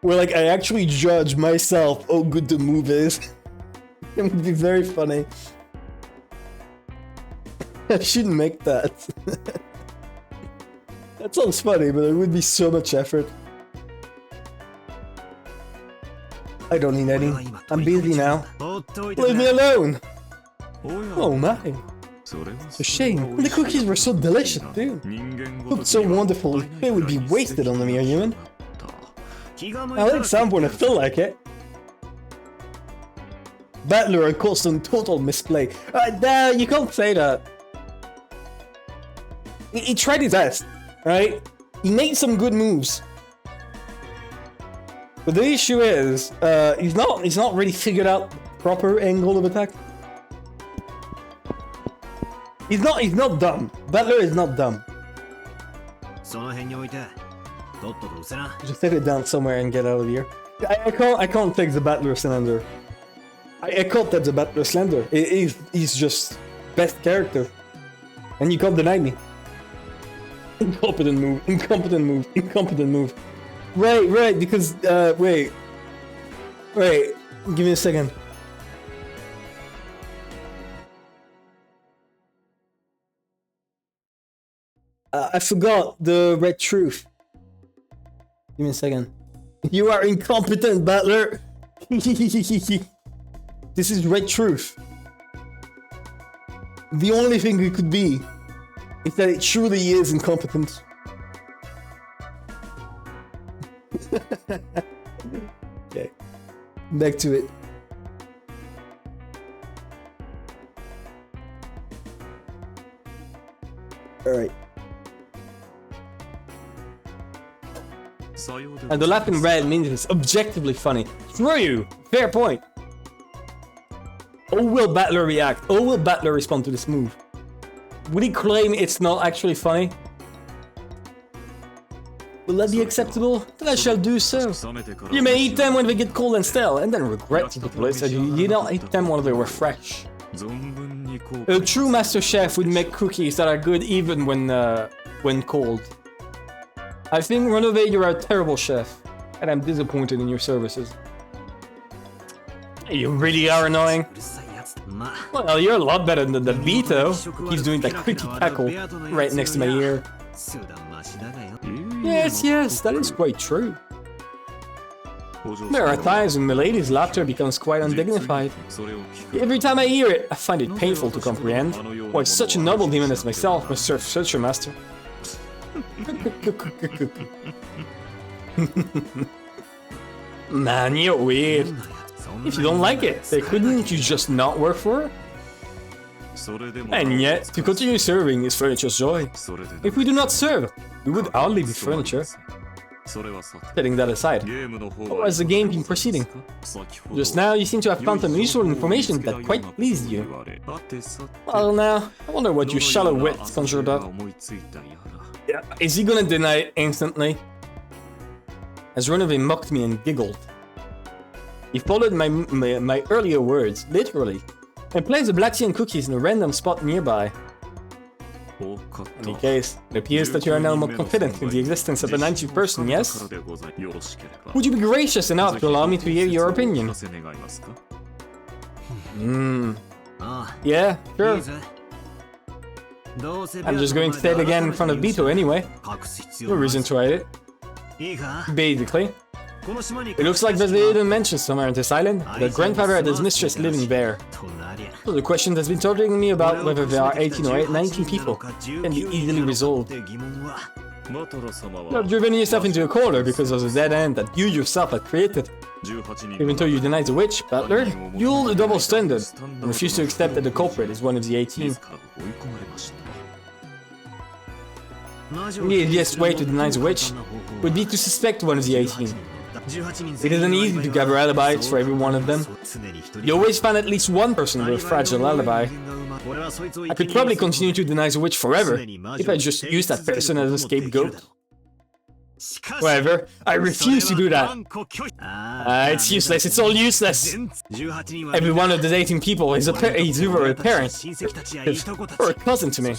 where like I actually judge myself how good the move is. It would be very funny. I shouldn't make that. That sounds funny, but it would be so much effort. I don't need any. I'm busy now. Leave me alone! Oh my. A shame. The cookies were so delicious, too. Cooked so wonderfully, they would be wasted on a mere human. I think someone would feel like it. Battler and Colston total misplay. You can't say that. He tried his best, right? He made some good moves. But the issue is, he's not really figured out the proper angle of attack. He's not dumb. Battler is not dumb. Just set it down somewhere and get out of here. I can't take the Battler Slender. I can't take the Battler Slender. He's just best character. And you can't deny me. Incompetent move, incompetent move, incompetent move. Right, because, wait. Give me a second. I forgot the red truth. Give me a second. You are incompetent, Battler. This is red truth. The only thing it could be is that it truly is incompetent. Okay, back to it. Alright. And the laughing red means it's objectively funny. Screw you! Fair point! How will Battler react? How will Battler respond to this move? Would he claim it's not actually funny? Will that be acceptable? Then I shall do so. You may eat them when they get cold and stale, and then regret the place that you did not eat them while they were fresh. A true master chef would make cookies that are good even when cold. I think, Ronove, you're a terrible chef, and I'm disappointed in your services. You really are annoying. Well, you're a lot better than the Vito. He's doing that creepy cackle right next to my ear. Yes, that is quite true. There are times when Milady's laughter becomes quite undignified. Every time I hear it, I find it painful to comprehend why such a noble demon as myself must serve such a master. Man, you're weird. If you don't like it, then couldn't you just not work for her? And yet, to continue serving is furniture's joy. If we do not serve, we would hardly be furniture. Setting that aside, how has the game been proceeding? Just now, you seem to have found some useful information that quite pleased you. Well now, I wonder what your shallow wit conjured up. Yeah, is he gonna deny it instantly? As ronove mocked me and giggled. He followed my earlier words, literally, and placed the black tea and cookies in a random spot nearby. In any case, it appears that you are now more confident in the existence of a 90th person, yes? Would you be gracious enough to allow me to hear your opinion? Yeah, sure. I'm just going to say it again in front of Bito anyway. No reason to hide it. Basically, it looks like there's a hidden mansion somewhere on this island. The grandfather and his mistress living there. So the question that's been troubling me about whether there are 18 or 19 people can be easily resolved. You have driven yourself into a corner because of the dead end that you yourself had created. Even though you denied the witch, Butler, you hold a double standard and refuse to accept that the culprit is one of the 18. The easiest way to deny the witch would be to suspect one of the 18. It isn't easy to gather alibis for every one of them. You always find at least one person with a fragile alibi. I could probably continue to deny the witch forever if I just used that person as a scapegoat. However, I refuse to do that. It's useless, it's all useless. Every one of the 18 people is either a parent or a cousin to me.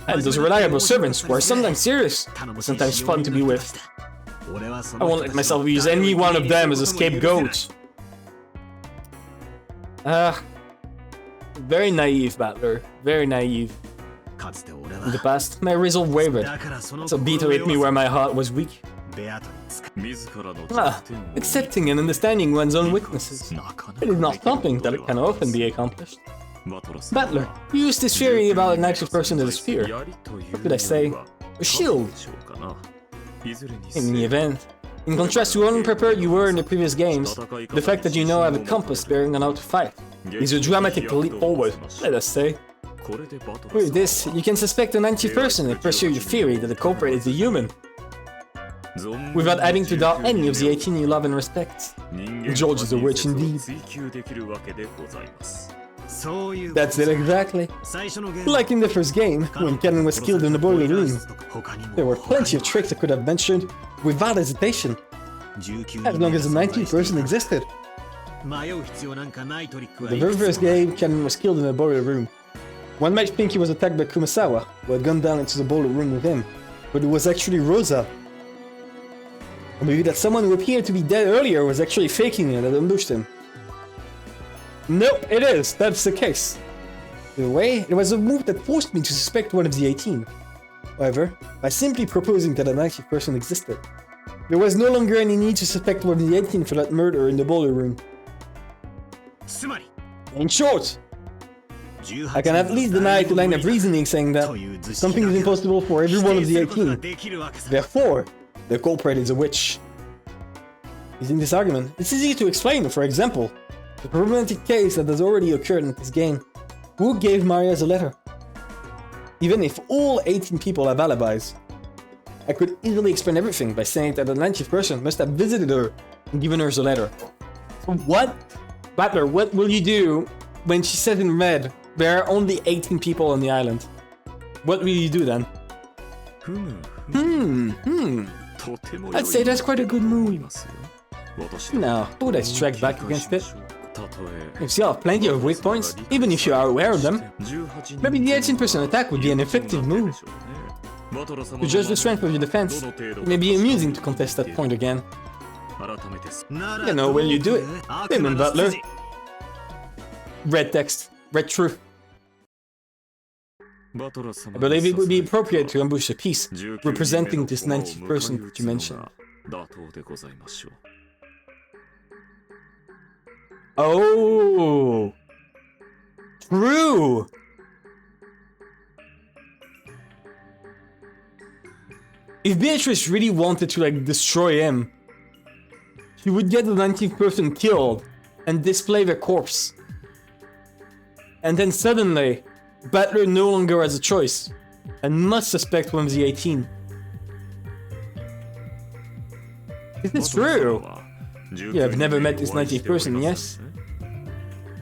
And those reliable servants who are sometimes serious, sometimes fun to be with. I won't let myself use any one of them as a scapegoat. Very naive, Battler. Very naive. In the past, my resolve wavered, so Bito hit me where my heart was weak. Accepting and understanding one's own weaknesses. It is not something that can often be accomplished. Battler, you used this theory about an actual person as a sphere. What could I say? A shield. In any event, in contrast to how unprepared you were in the previous games, the fact that you now have a compass bearing on how to fight is a dramatic leap forward, let us say. With this, you can suspect a 90th person and pursue your theory that the culprit is a human, without having to doubt any of the 18 you love and respect. George is a witch indeed. That's it exactly. Like in the first game, when Ken was killed in the boiler room. There were plenty of tricks I could have mentioned without hesitation, as long as the 19th person existed. The very first game, Ken was killed in the boiler room. One might think he was attacked by Kumasawa, who had gone down into the boiler room with him, but it was actually Rosa. Or maybe that someone who appeared to be dead earlier was actually faking it and ambushed him. Nope, it is. That's the case. In a way, it was a move that forced me to suspect one of the 18. However, by simply proposing that an 90th person existed, there was no longer any need to suspect one of the 18 for that murder in the boiler room. In short, I can at least deny the line of reasoning saying that something is impossible for every one of the 18. Therefore, the culprit is a witch. Using this argument, it's easy to explain. For example, the problematic case that has already occurred in this game. Who gave Marias a letter? Even if all 18 people have alibis, I could easily explain everything by saying that the 90th person must have visited her and given her the letter. What? Battler, what will you do when she says in red, there are only 18 people on the island? What will you do then? I'd say that's quite a good move. Now, how would I strike back against it? If you have plenty of weak points, even if you are aware of them, maybe the 18% attack would be an effective move. To judge the strength of your defense, it may be amusing to contest that point again. You know, will you do it? Amen, Butler. Red text. Red truth. I believe it would be appropriate to ambush a piece representing this 90th person that you mentioned. Oh! True! If Beatrice really wanted to, like, destroy him, she would get the 19th person killed and display their corpse. And then suddenly, Butler no longer has a choice and must suspect one of the 18. Is this true? You have never met this 19th person, yes?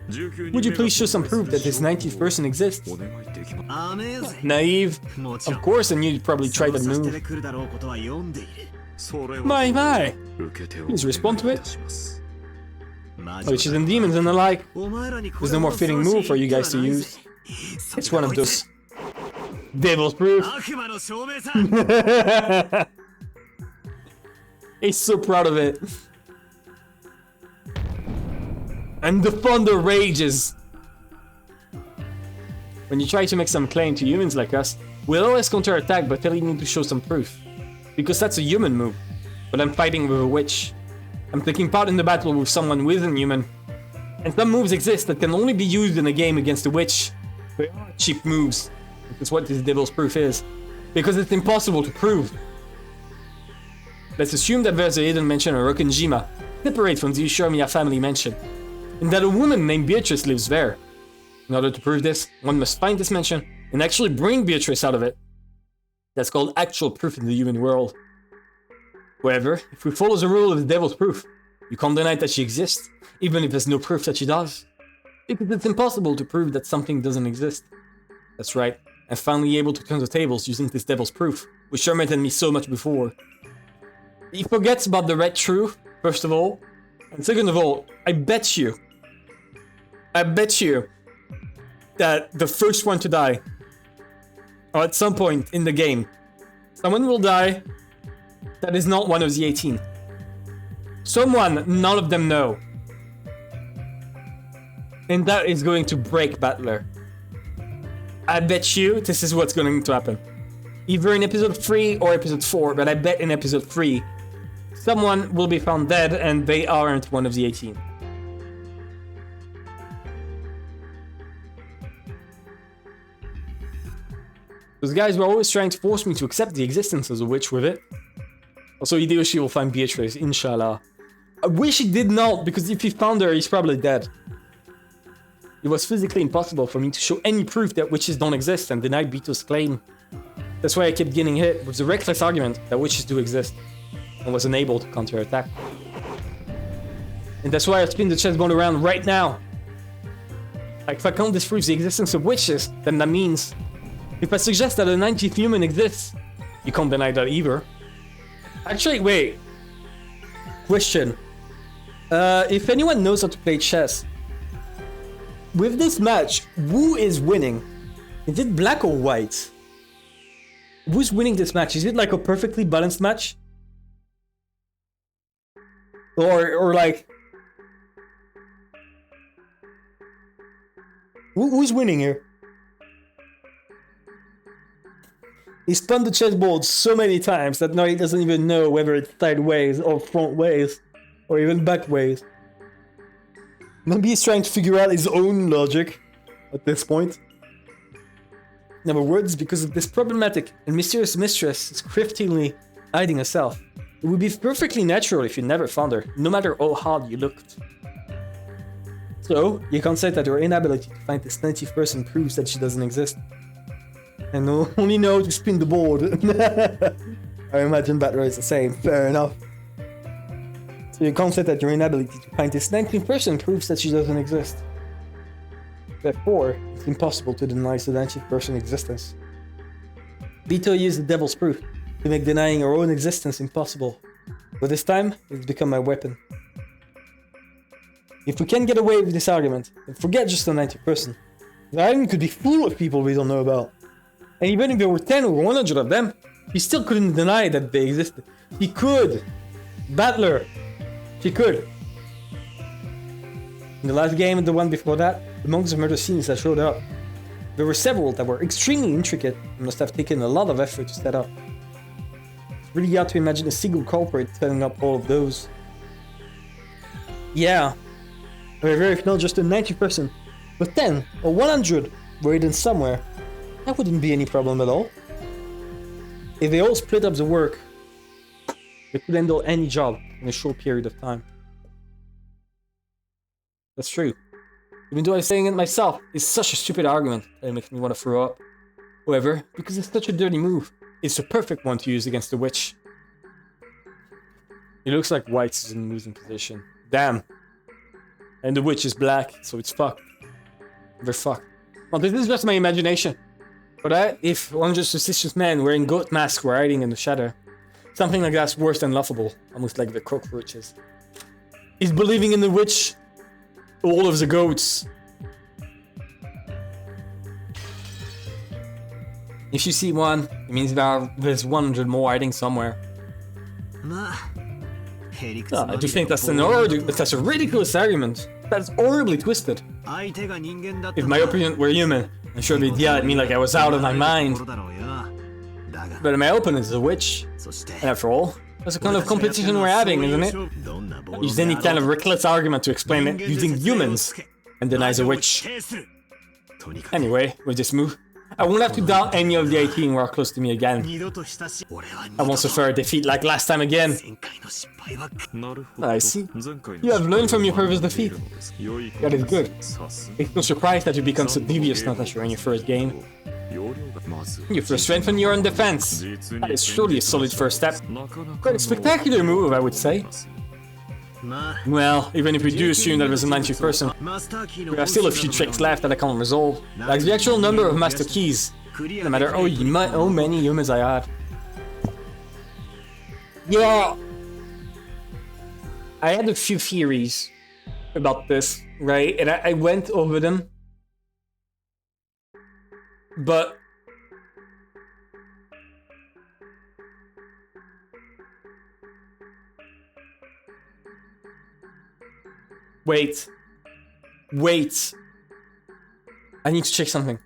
Would you please show some proof that this 19th person exists? Naive. Of course I knew you'd probably try that move. My. Please respond to it. Witches and demons and the like. There's no more fitting move for you guys to use. It's one of those devil's proof. He's so proud of it. And the thunder rages. When you try to make some claim to humans like us, we'll always counterattack by telling you to show some proof. Because that's a human move. But I'm fighting with a witch. I'm taking part in the battle with someone who isn't human. And some moves exist that can only be used in a game against a witch. They are cheap moves. That's what this devil's proof is. Because it's impossible to prove. Let's assume that there's a hidden mansion in Rokonjima, separate from the Ushiromiya family mansion, and that a woman named Beatrice lives there. In order to prove this, one must find this mansion and actually bring Beatrice out of it. That's called actual proof in the human world. However, if we follow the rule of the devil's proof, you can't deny that she exists, even if there's no proof that she does. Because it's impossible to prove that something doesn't exist. That's right, I'm finally able to turn the tables using this devil's proof, which tormented me so much before. He forgets about the red truth, first of all, and second of all, I bet you that the first one to die, or at some point in the game, someone will die that is not one of the 18. Someone none of them know. And that is going to break Butler. I bet you this is what's going to happen. Either in episode 3 or episode 4, but I bet in episode 3, someone will be found dead and they aren't one of the 18. Those guys were always trying to force me to accept the existence of the witch with it. Also, Hideyoshi will find Beatrice, inshallah. I wish he did not, because if he found her, he's probably dead. It was physically impossible for me to show any proof that witches don't exist and deny Bito's claim. That's why I kept getting hit with the reckless argument that witches do exist, and was unable to counterattack. And that's why I spin the chessboard around right now. Like, if I can't disprove the existence of witches, then that means if I suggest that a 19th human exists, you can't deny that either. Actually, wait. Question. If anyone knows how to play chess, with this match, who is winning? Is it black or white? Who's winning this match? Is it like a perfectly balanced match? Or like... Who's winning here? He spun the chessboard so many times that now he doesn't even know whether it's sideways or front ways, or even back ways. Maybe he's trying to figure out his own logic at this point. In other words, because of this problematic and mysterious mistress is cryptically hiding herself, it would be perfectly natural if you never found her, no matter how hard you looked. So, you can't say that your inability to find this 19th person proves that she doesn't exist. And only know to spin the board. I imagine Butler is the same, fair enough. So you can't say that your inability to find this 19th person proves that she doesn't exist. Therefore, it's impossible to deny the 19th person's existence. Bito used the devil's proof to make denying her own existence impossible. But this time, it's become my weapon. If we can get away with this argument, then forget just the 19th person. The island could be full of people we don't know about. And even if there were 10 or 100 of them, he still couldn't deny that they existed. He could! Butler! He could. In the last game and the one before that, amongst the murder scenes that showed up, there were several that were extremely intricate and must have taken a lot of effort to set up. It's really hard to imagine a single culprit setting up all of those. Yeah. However, if not just a 90 person, but 10 or 100 were hidden somewhere, that wouldn't be any problem at all. If they all split up the work, they could handle any job in a short period of time. That's true. Even though I'm saying it myself, it's such a stupid argument that it makes me want to throw up. However, because it's such a dirty move, it's the perfect one to use against the witch. It looks like White's is in losing position. Damn. And the witch is black, so it's fucked. They're fucked. Well, this is just my imagination. But if one just suspicious man wearing goat masks were hiding in the shadow, something like that's worse than laughable, almost like the cockroaches. Is believing in the witch all of the goats. If you see one, it means there's 100 more hiding somewhere. I do think that's that's a ridiculous argument. That's horribly twisted. If my opponent were human, I'm sure they'd yell at me like I was out of my mind. But my opponent is a witch. And after all, that's the kind of competition we're having, isn't it? Use any kind of reckless argument to explain it using humans and denies a witch. Anyway, with this move, I won't have to doubt any of the 18 who are close to me again. I won't suffer a defeat like last time again. I see. You have learned from your previous defeat. That is good. It's no surprise that you become so devious now that you're in your first game. You first strengthen your own defense. That is surely a solid first step. Quite a spectacular move, I would say. Well, even if we do assume that it was a 90 person, there are still a few tricks left that I can't resolve, like the actual number of master keys, no matter how many humans I have. Yeah, I had a few theories about this, right? And I went over them, but Wait. I need to check something.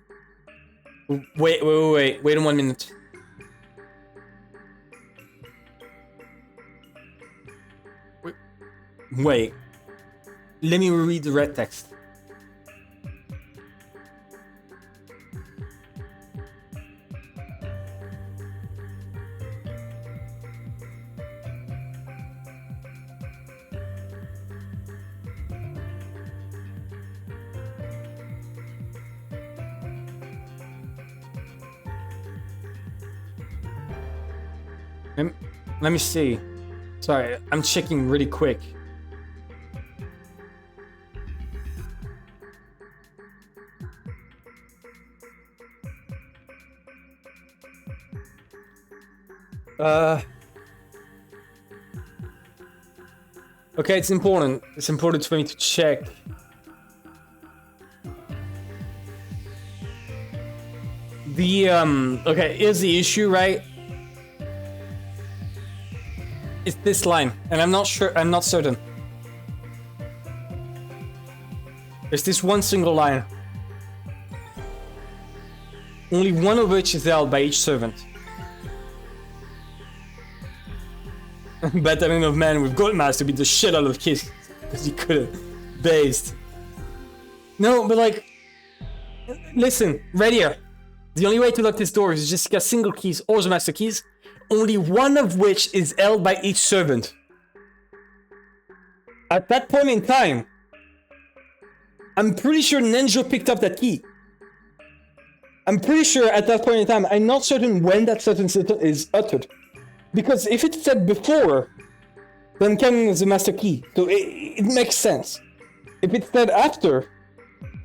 Wait 1 minute. Wait. Let me read the red text. Let me see. Sorry, I'm checking really quick. Okay, it's important. It's important for me to check. Okay, here's the issue, right? It's this line, and I'm not certain. There's this one single line. Only one of which is held by each servant. Bet that enough men with gold masks to beat the shit out of kids because he couldn't. Based. No, but like, listen, right here. The only way to lock this door is just get single keys or the master keys, only one of which is held by each servant. At that point in time, I'm pretty sure Nenjo picked up that key. I'm pretty sure at that point in time, I'm not certain when that sentence is uttered. Because if it's said before, then Ken is the master key. So it makes sense. If it's said after,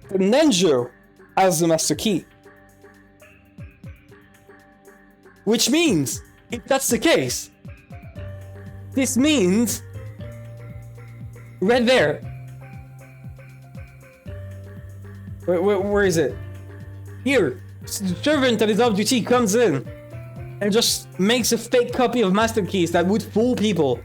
then Nenjo has the master key. Which means, if that's the case, this means right there. Where is it? Here. The servant that is off duty comes in and just makes a fake copy of master keys that would fool people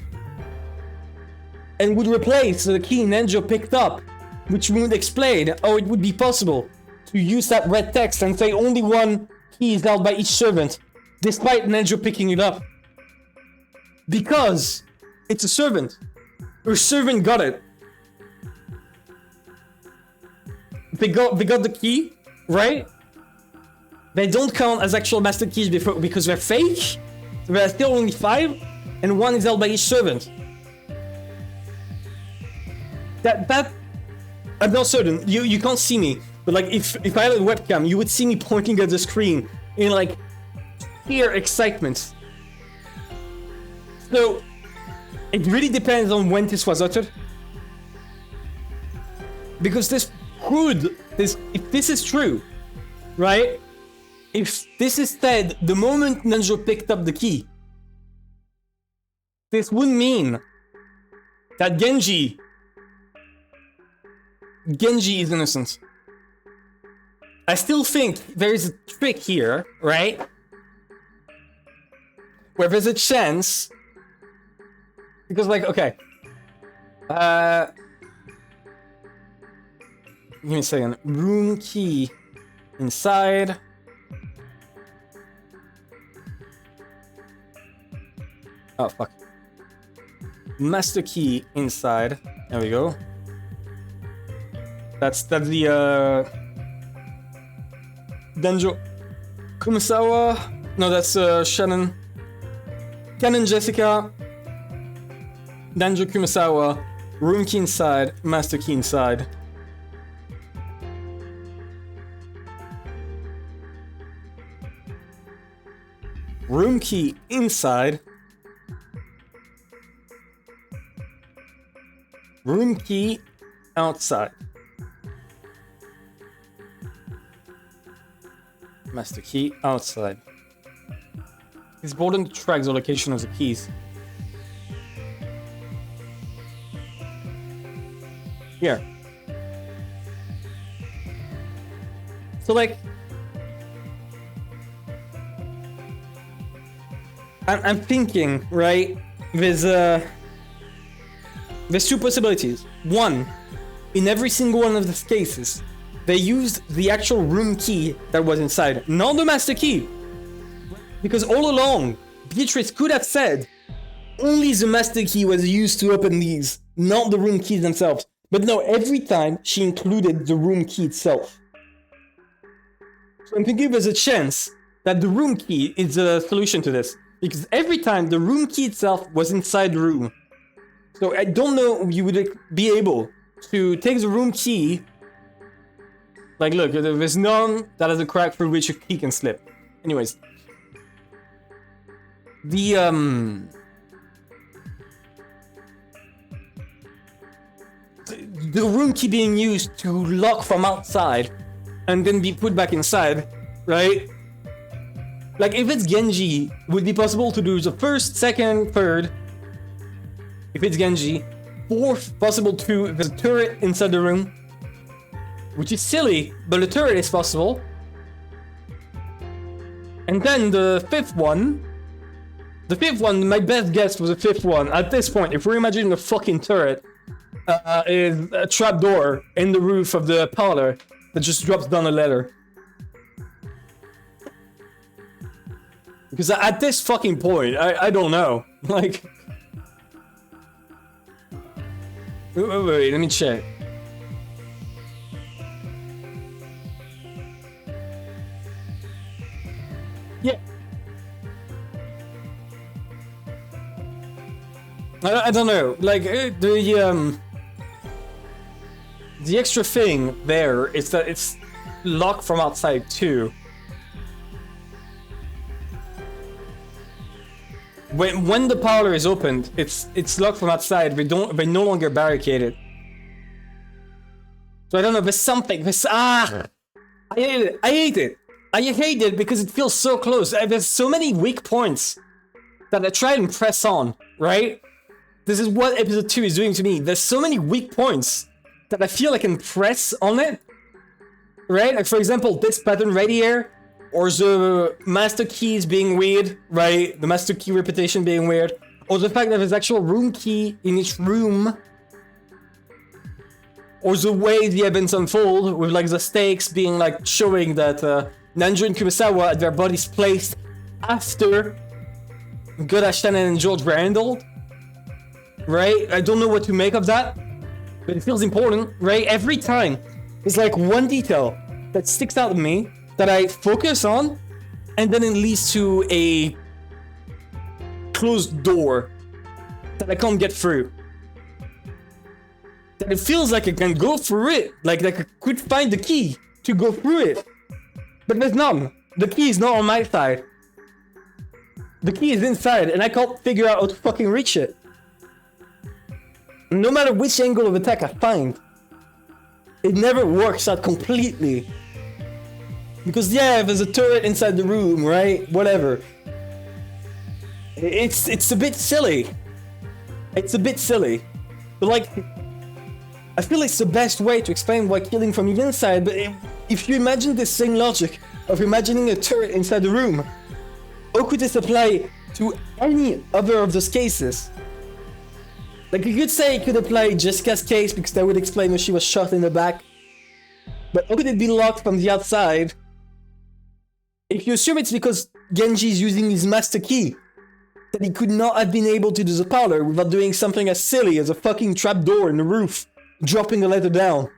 and would replace the key Nenjo picked up, which would explain how it would be possible to use that red text and say only one key is held by each servant, despite Nenjo picking it up. Because it's a servant. Her servant got it. got the key, right? They don't count as actual master keys because they're fake. So there are still only 5, and 1 is held by each servant. That I'm not certain. You can't see me, but like if I had a webcam, you would see me pointing at the screen in like sheer excitement. So it really depends on when this was uttered. Because if this is true, right? If this is said the moment Nanjo picked up the key, this would mean that Genji is innocent. I still think there is a trick here, right? Where there's a chance, because like, okay, give me a second. Room key inside. Oh, fuck. Master key inside. There we go. That's the, Danjo Kumasawa. No, that's, Shannon. Canon Jessica. Danjo Kumasawa. Room key inside. Master key inside. Room key inside. Room key outside. Master key outside. It's important to track the location of the keys. Here. So like, I'm thinking, right? There's two possibilities. One, in every single one of these cases, they used the actual room key that was inside, not the master key. Because all along, Beatrice could have said only the master key was used to open these, not the room keys themselves. But no, every time she included the room key itself. So I'm thinking there's a chance that the room key is a solution to this. Because every time the room key itself was inside the room. So I don't know if you would be able to take the room key. Like look, there's none that has a crack through which a key can slip. Anyways. The room key being used to lock from outside and then be put back inside, right? Like if it's Genji, would be possible to do the first, second, third. If it's Genji, fourth possible to if there's a turret inside the room, which is silly, but a turret is possible. And then the fifth one, my best guess was the fifth one. At this point, if we're imagining a fucking turret, is a trapdoor in the roof of the parlor that just drops down a ladder. Because at this fucking point, I don't know. Like... Wait, let me check. Yeah. I don't know. Like, the extra thing there is that it's locked from outside too. When the parlor is opened, it's locked from outside. They no longer barricade it. So I don't know. There's something. I hate it. I hate it because it feels so close. There's so many weak points that I try and press on. Right? This is what episode 2 is doing to me. There's so many weak points that I feel I can press on it. Right? Like for example, this pattern right here. Or the master keys being weird, right? The master key repetition being weird. Or the fact that there's actual room key in each room. Or the way the events unfold, with like the stakes being like showing that Nanjo and Kumasawa had their bodies placed after Goda, Shannon, and George were handled. Right? I don't know what to make of that. But it feels important, right? Every time There's like one detail that sticks out to me that I focus on, and then it leads to a closed door that I can't get through. That it feels like I can go through it, like I could find the key to go through it. But there's none. The key is not on my side. The key is inside, and I can't figure out how to fucking reach it. No matter which angle of attack I find, it never works out completely. Because yeah, there's a turret inside the room, right? Whatever. It's a bit silly. It's a bit silly. But like, I feel it's the best way to explain why killing from the inside, but if you imagine the same logic of imagining a turret inside the room, how could this apply to any other of those cases? Like, you could say it could apply Jessica's case because that would explain when she was shot in the back. But how could it be locked from the outside? If you assume it's because Genji is using his master key, that he could not have been able to do the parlor without doing something as silly as a fucking trapdoor in the roof, dropping a letter down.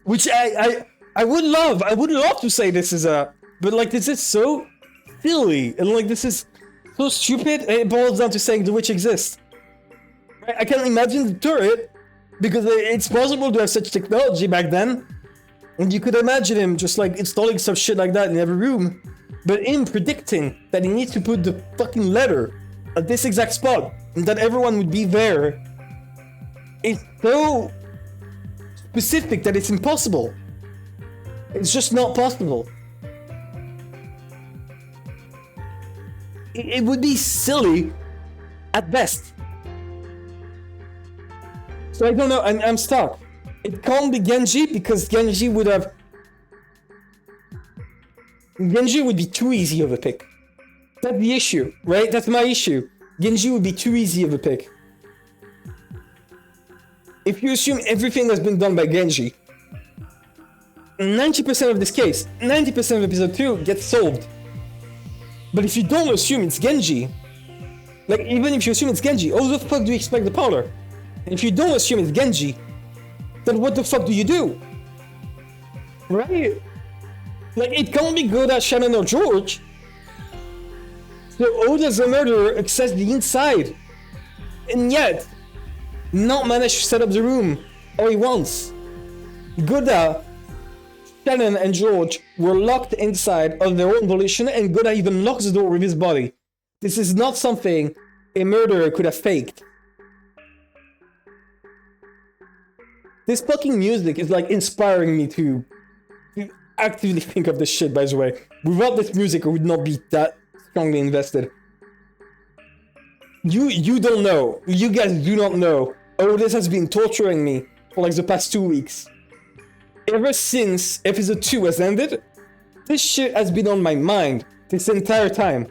Which I would love to say this is a, but like this is so silly, and like this is so stupid, it boils down to saying the witch exists. Right? I can imagine the turret, because it's possible to have such technology back then, and you could imagine him just like installing some shit like that in every room, but him predicting that he needs to put the fucking letter at this exact spot, and that everyone would be there, is so specific that it's impossible. It's just not possible. It would be silly at best. So I don't know, I'm stuck. It can't be Genji because Genji would be too easy of a pick. That's the issue, right? That's my issue. Genji would be too easy of a pick. If you assume everything has been done by Genji, 90% of this case, 90% of episode 2 gets solved. But if you don't assume it's Genji, like even if you assume it's Genji, how the fuck do you expect the parlor? And if you don't assume it's Genji, then what the fuck do you do? Right? Like it can't be good at Shannon or George. So how does the murderer access the inside? And yet, not manage to set up the room all he wants. Goda, Shannon and George were locked inside of their own volition, and Goda even locks the door with his body. This is not something a murderer could have faked. This fucking music is like inspiring me to actively think of this shit, by the way. Without this music, I would not be that strongly invested. You don't know. You guys do not know. Oh, this has been torturing me for like the past 2 weeks. Ever since episode 2 has ended, this shit has been on my mind this entire time.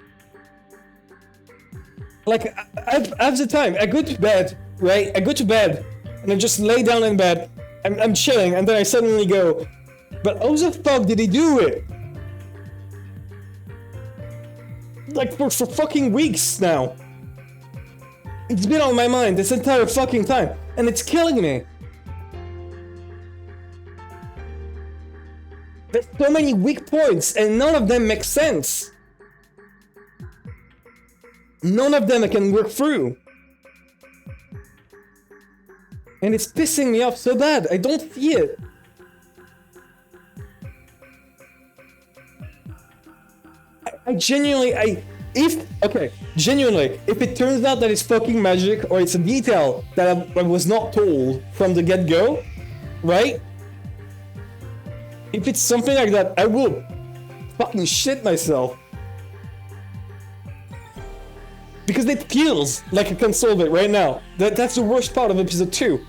Like, at the time, I go to bed, right? I go to bed, and I just lay down in bed, I'm chilling, and then I suddenly go, but how the fuck did he do it? Like, for fucking weeks now. It's been on my mind this entire fucking time, and it's killing me. There's so many weak points, and none of them make sense. None of them I can work through. And it's pissing me off so bad, I don't see it. I genuinely, genuinely, if it turns out that it's fucking magic, or it's a detail that I was not told from the get-go, right? If it's something like that, I will fucking shit myself. Because it feels like I can solve it right now. That's the worst part of episode 2.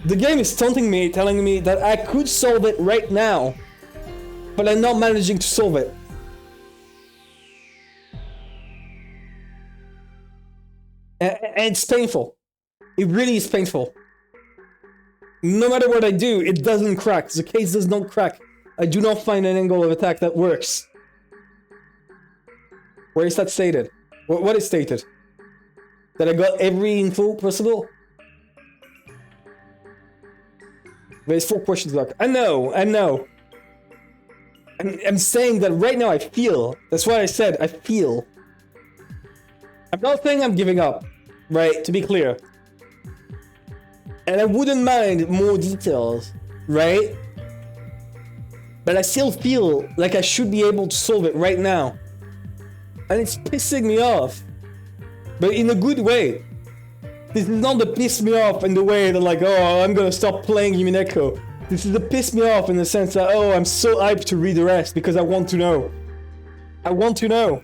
The game is taunting me, telling me that I could solve it right now, but I'm not managing to solve it. And it's painful. It really is painful. No matter what I do, it doesn't crack. The case does not crack. I do not find an angle of attack that works. Where is that stated? What is stated? That I got every info possible? There's 4 questions left. I know. I'm saying that right now I feel. That's why I said I feel. I'm not saying I'm giving up, right? To be clear. And I wouldn't mind more details, right? But I still feel like I should be able to solve it right now. And it's pissing me off. But in a good way. This is not the piss me off in the way that like, oh, I'm gonna stop playing Umineko. This is the piss me off in the sense that, oh, I'm so hyped to read the rest because I want to know. I want to know.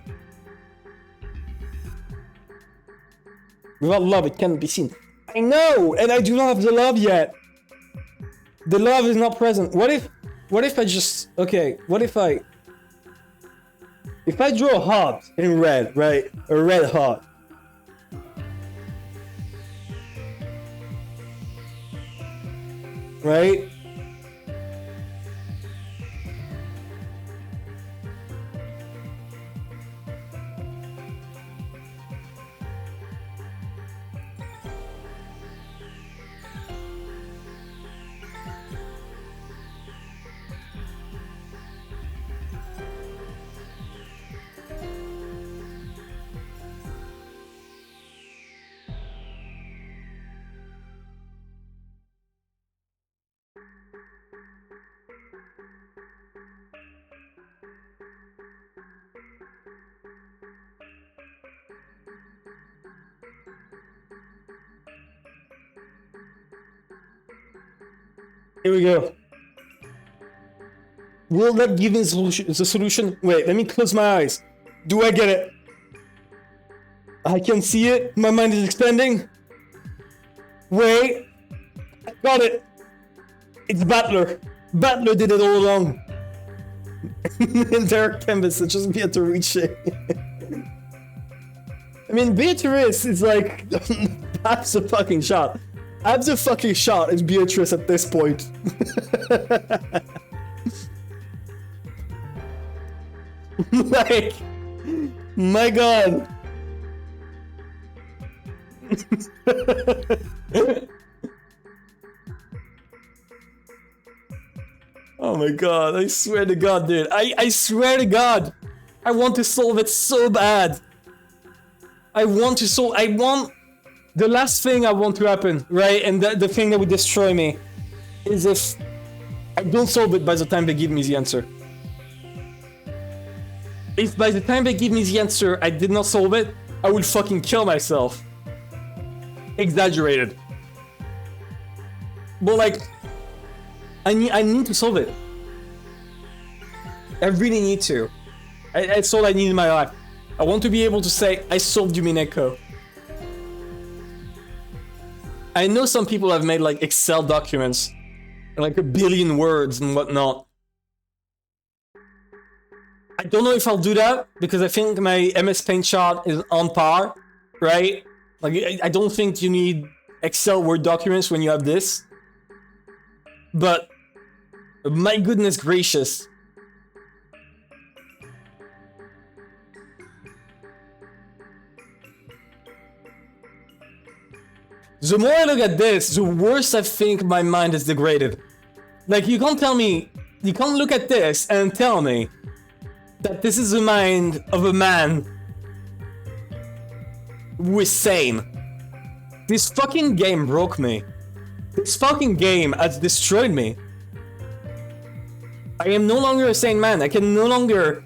Without love, it cannot be seen. I know, and I do not have the love yet. The love is not present. What if I just, okay, what if I draw a heart in red, right? A red heart. Right? Here we go. Will that give me the solution? Wait, let me close my eyes. Do I get it? I can see it. My mind is expanding. Wait. I got it. It's Battler. Battler did it all along. Entire canvas, it's just Beatrice. I mean, Beatrice is like, that's a fucking shot. Abs a fucking shot is Beatrice at this point. Like, my god. Oh my god, I swear to god, dude. I swear to god. I want to solve it so bad. I want the last thing I want to happen, right? And the thing that would destroy me is if I don't solve it by the time they give me the answer. If by the time they give me the answer I did not solve it, I will fucking kill myself. Exaggerated. But like, I need to solve it. I really need to. That's all I need in my life. I want to be able to say, I solved Umineko. I know some people have made like Excel documents, like 1 billion words and whatnot. I don't know if I'll do that, because I think my MS Paint chart is on par, right? Like, I don't think you need Excel Word documents when you have this. But, my goodness gracious. The more I look at this, the worse I think my mind is degraded. Like, you can't look at this and tell me that this is the mind of a man who is sane. This fucking game broke me. This fucking game has destroyed me. I am no longer a sane man. I can no longer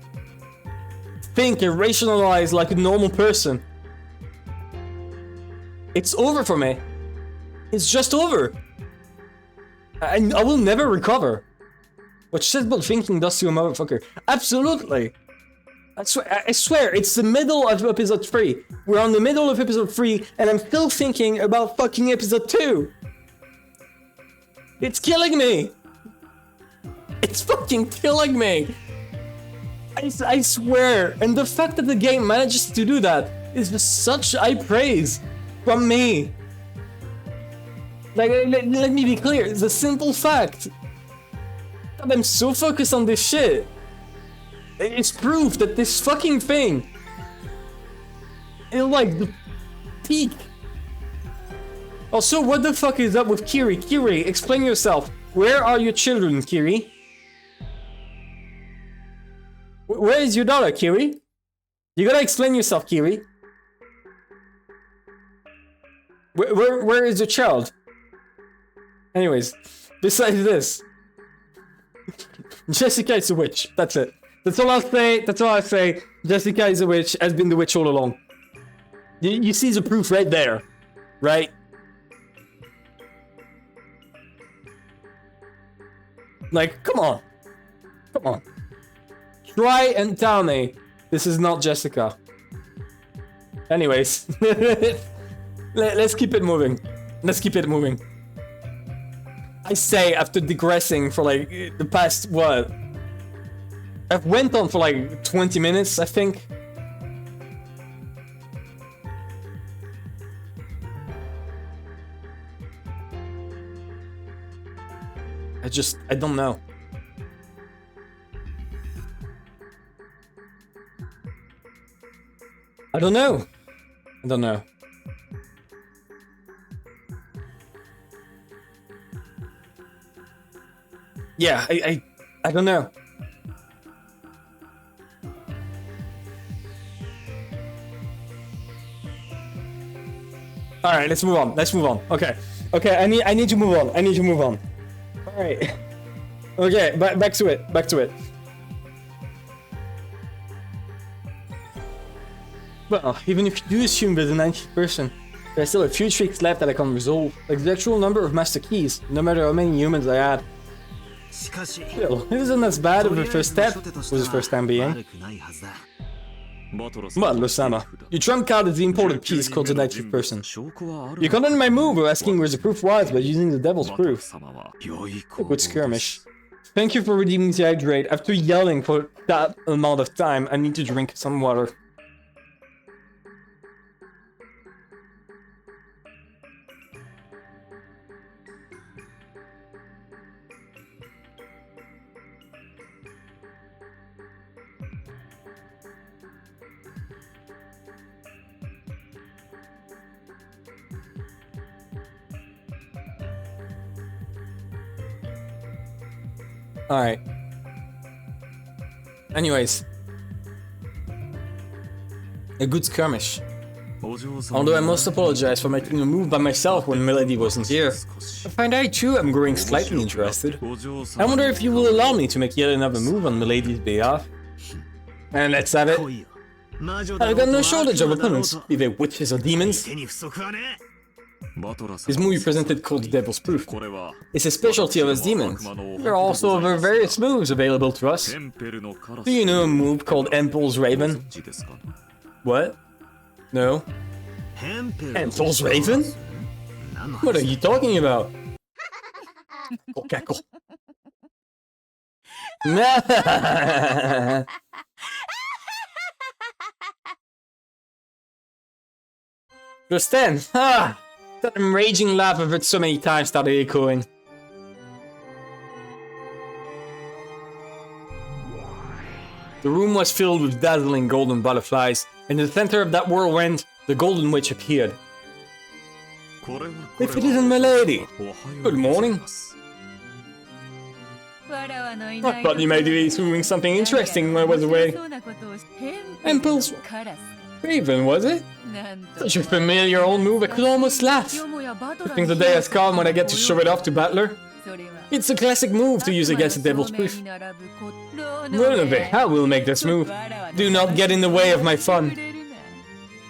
think and rationalize like a normal person. It's over for me. It's just over. I will never recover. What sensible thinking does to a motherfucker. Absolutely. I swear, it's the middle of episode 3. We're on the middle of episode 3, and I'm still thinking about fucking episode 2. It's killing me. It's fucking killing me. I swear. And the fact that the game manages to do that is just such high praise from me. Like, let me be clear. It's a simple fact that I'm so focused on this shit. It's proof that this fucking thing is like the peak. Also, what the fuck is up with Kiri? Kiri, explain yourself. Where are your children, Kiri? Where is your daughter, Kiri? You gotta explain yourself, Kiri. Where is your child? Anyways, besides this, Jessica is a witch. That's it. That's all I'll say. That's all I'll say. Jessica is a witch. Has been the witch all along. You see the proof right there, right? Like, come on. Come on. Try and tell me this is not Jessica. Anyways. Let's keep it moving. Let's keep it moving. I say, after digressing for like the past, what? I've went on for like 20 minutes, I think. I don't know. I don't know. I don't know. Yeah, I don't know. All right, let's move on. Let's move on. Okay, okay. I need to move on. I need to move on. All right. Okay, back to it. Back to it. Well, even if you do assume there's a 90th person, there are still a few tricks left that I can resolve, like the actual number of master keys, no matter how many humans I add. Still, it isn't as bad of a first step, was the first time being. Well, Losama, your trump card is the important piece called the 90th person. You condemned my move of asking where the proof was by using the devil's proof. A good skirmish. Thank you for redeeming the hydrate. After yelling for that amount of time, I need to drink some water. Alright. Anyways. A good skirmish. Although I must apologize for making a move by myself when Milady wasn't here. I find I too am growing slightly interested. I wonder if you will allow me to make yet another move on Milady's behalf. And let's have it. I've got no shortage of opponents, be they witches or demons. This movie presented called the Devil's Proof. It's a specialty of us demons. There are also other various moves available to us. Do you know a move called Hempel's Raven? What? No? Hempel's Raven? What are you talking about? Cackle. Just then, that enraging laugh I've heard so many times started echoing. The room was filled with dazzling golden butterflies, and in the center of that whirlwind, the Golden Witch appeared. If it isn't Milady! Good morning. I thought you might be doing something interesting when I was away. Hempel's Raven, was it? Such a familiar old move, I could almost laugh. I think the day has come when I get to show it off to Battler. It's a classic move to use against the Devil's Proof. Ronove, I will make this move. Do not get in the way of my fun.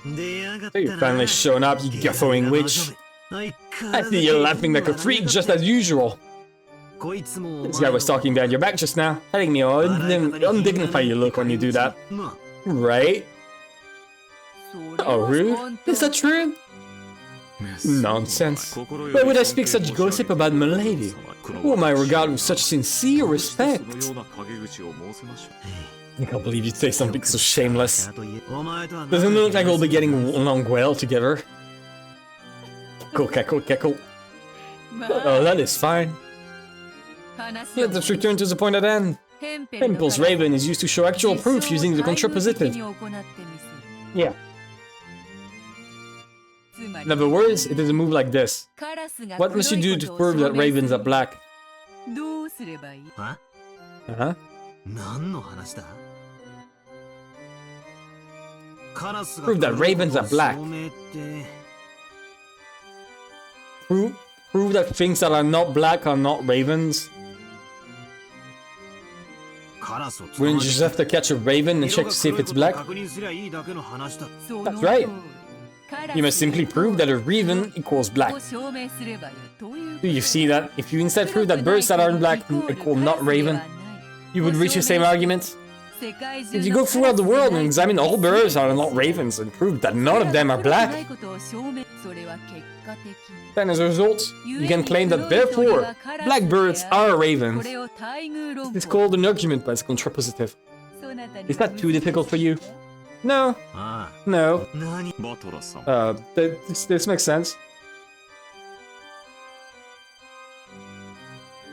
So you've finally shown up, you guffawing witch. I see you laughing like a freak just as usual. This guy was talking behind your back just now, telling me how undignified you look when you do that. Right? Oh, rude? Is that true? Nonsense. Why would I speak such gossip about Milady, whom I regard with such sincere respect? I can't believe you'd say something so shameless. Doesn't look like we'll be getting along well together. Cackle. Oh, that is fine. Let us return to the point at hand. Hempel's Raven is used to show actual proof using the contrapositive. Yeah. In other words, it is a move like this. What must you do to prove that ravens are black? すればいい。Uh-huh. 何の話だ？ Prove that ravens are black. Prove that things that are not black are not ravens. Wouldn't you just have to catch a raven and check to see if it's black? That's right. You must simply prove that a raven equals black. Do you see that? If you instead prove that birds that aren't black equal not raven, you would reach the same argument. If you go throughout the world and examine all birds that are not ravens and prove that none of them are black, then as a result, you can claim that therefore, black birds are ravens. It's called an argument by its contrapositive. Is that too difficult for you? No. No. This makes sense.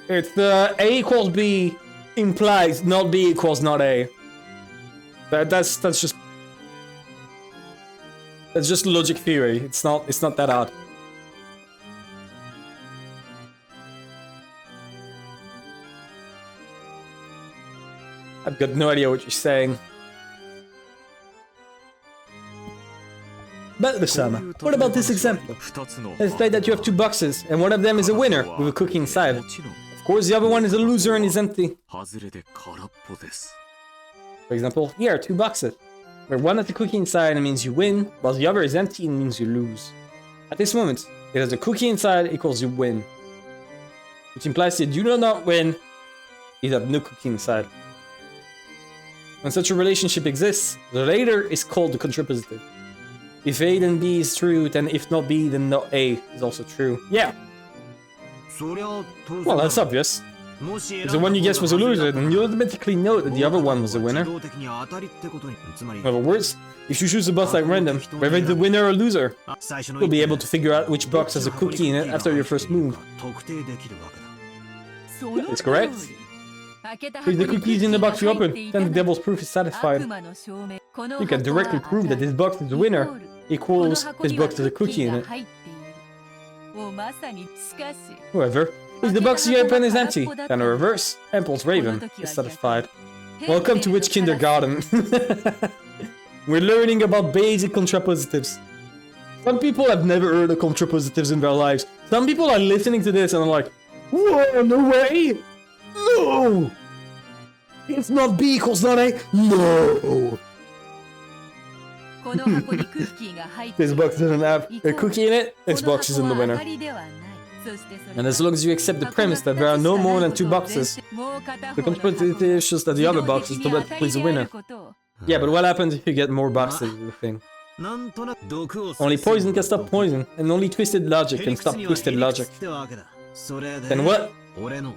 It's the A equals B implies not B equals not A. That's just logic theory. It's not that hard. I've got no idea what you're saying. But Osama, what about this example? Let's say that you have two boxes, and one of them is a winner with a cookie inside. Of course, the other one is a loser and is empty. For example, here are two boxes, where one has a cookie inside and means you win, while the other is empty and means you lose. At this moment, it has a cookie inside equals you win, which implies that you do not win, you have no cookie inside. When such a relationship exists, the later is called the contrapositive. If A then B is true, then if not B, then not A is also true. Yeah. Well, that's obvious. If the one you guessed was a loser, then you automatically know that the other one was a winner. In other words, if you choose a box like random, whether the winner or loser, you'll be able to figure out which box has a cookie in it after your first move. It's correct. If the cookie is in the box you open, then the devil's proof is satisfied. You can directly prove that this box is the winner, equals this box has a cookie in it. However, if the box you open is empty, then the reverse, Hempel's raven, is satisfied. Welcome to Witch Kindergarten. We're learning about basic contrapositives. Some people have never heard of contrapositives in their lives. Some people are listening to this and are like, whoa, no way! No! If not B equals not A, no! This box doesn't have a cookie in it, this box is in the winner. And as long as you accept the premise that there are no more than two boxes, the contrapositive shows that the other box is automatically the winner. Yeah, but what happens if you get more boxes of the thing? Only poison can stop poison, and only twisted logic can stop twisted logic. Then what?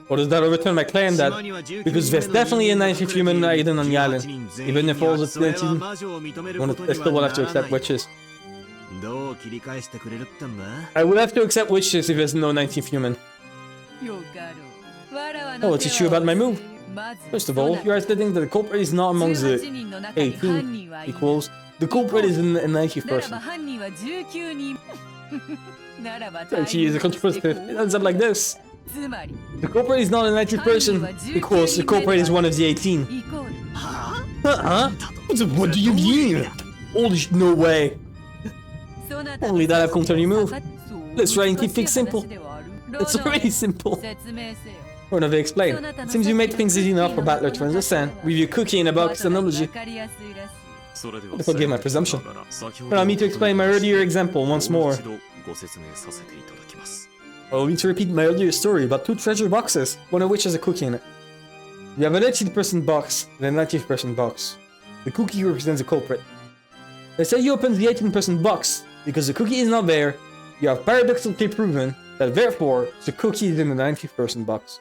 Or does that overturn my claim that, because there's definitely a 90th human hidden on the island, even if all the 19, I still will have to accept witches. I will have to accept witches if there's no 19th human. Oh, what's it true about my move? First of all, you are stating that the culprit is not among the 18 equals. The culprit is in the 90th person. So she is a contrapositive. It ends up like this. The culprit is not a 90th person equals the culprit is one of the 18. Huh? What do you mean? Holy no way. Only that I've conquered your move. Let's try and keep things simple. It's already simple. Ronove explained. It seems you made things easy enough for Battler to understand. With your cookie in a box analogy. Forgive my presumption. Allow me to explain my earlier example once more. Allow me to repeat my earlier story about two treasure boxes, one of which has a cookie in it. You have an 18th person box and a 19th person box. The cookie represents the culprit. Let's say you open the 18th person box. Because the cookie is not there, you have paradoxically proven that therefore the cookie is in the 90th person box.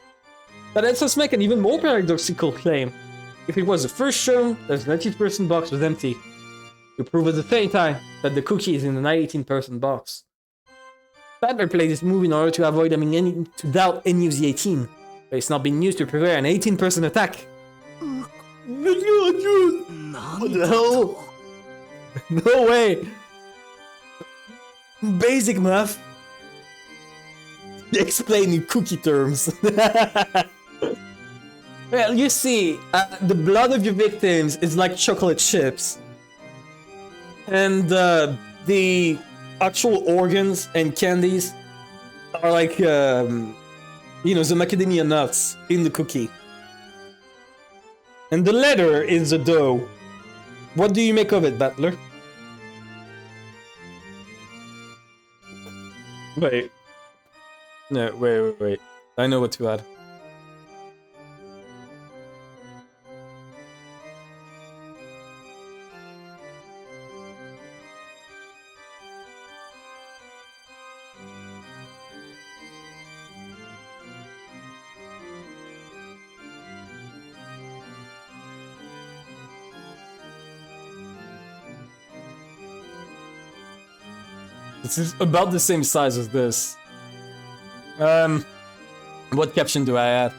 That lets us make an even more paradoxical claim. If it was the first shown that the 90th person box was empty, you prove at the same time that the cookie is in the 18th person box. Battler played this move in order to avoid having to doubt any of the 18, but it's not being used to prepare an 18 person attack. What the hell? No way! Basic math. Explain in cookie terms. Well, you see, the blood of your victims is like chocolate chips. And the actual organs and candies are like, you know, the macadamia nuts in the cookie. And the letter is the dough. What do you make of it, Battler? Wait. No, wait. I know what to add. This is about the same size as this. What caption do I add?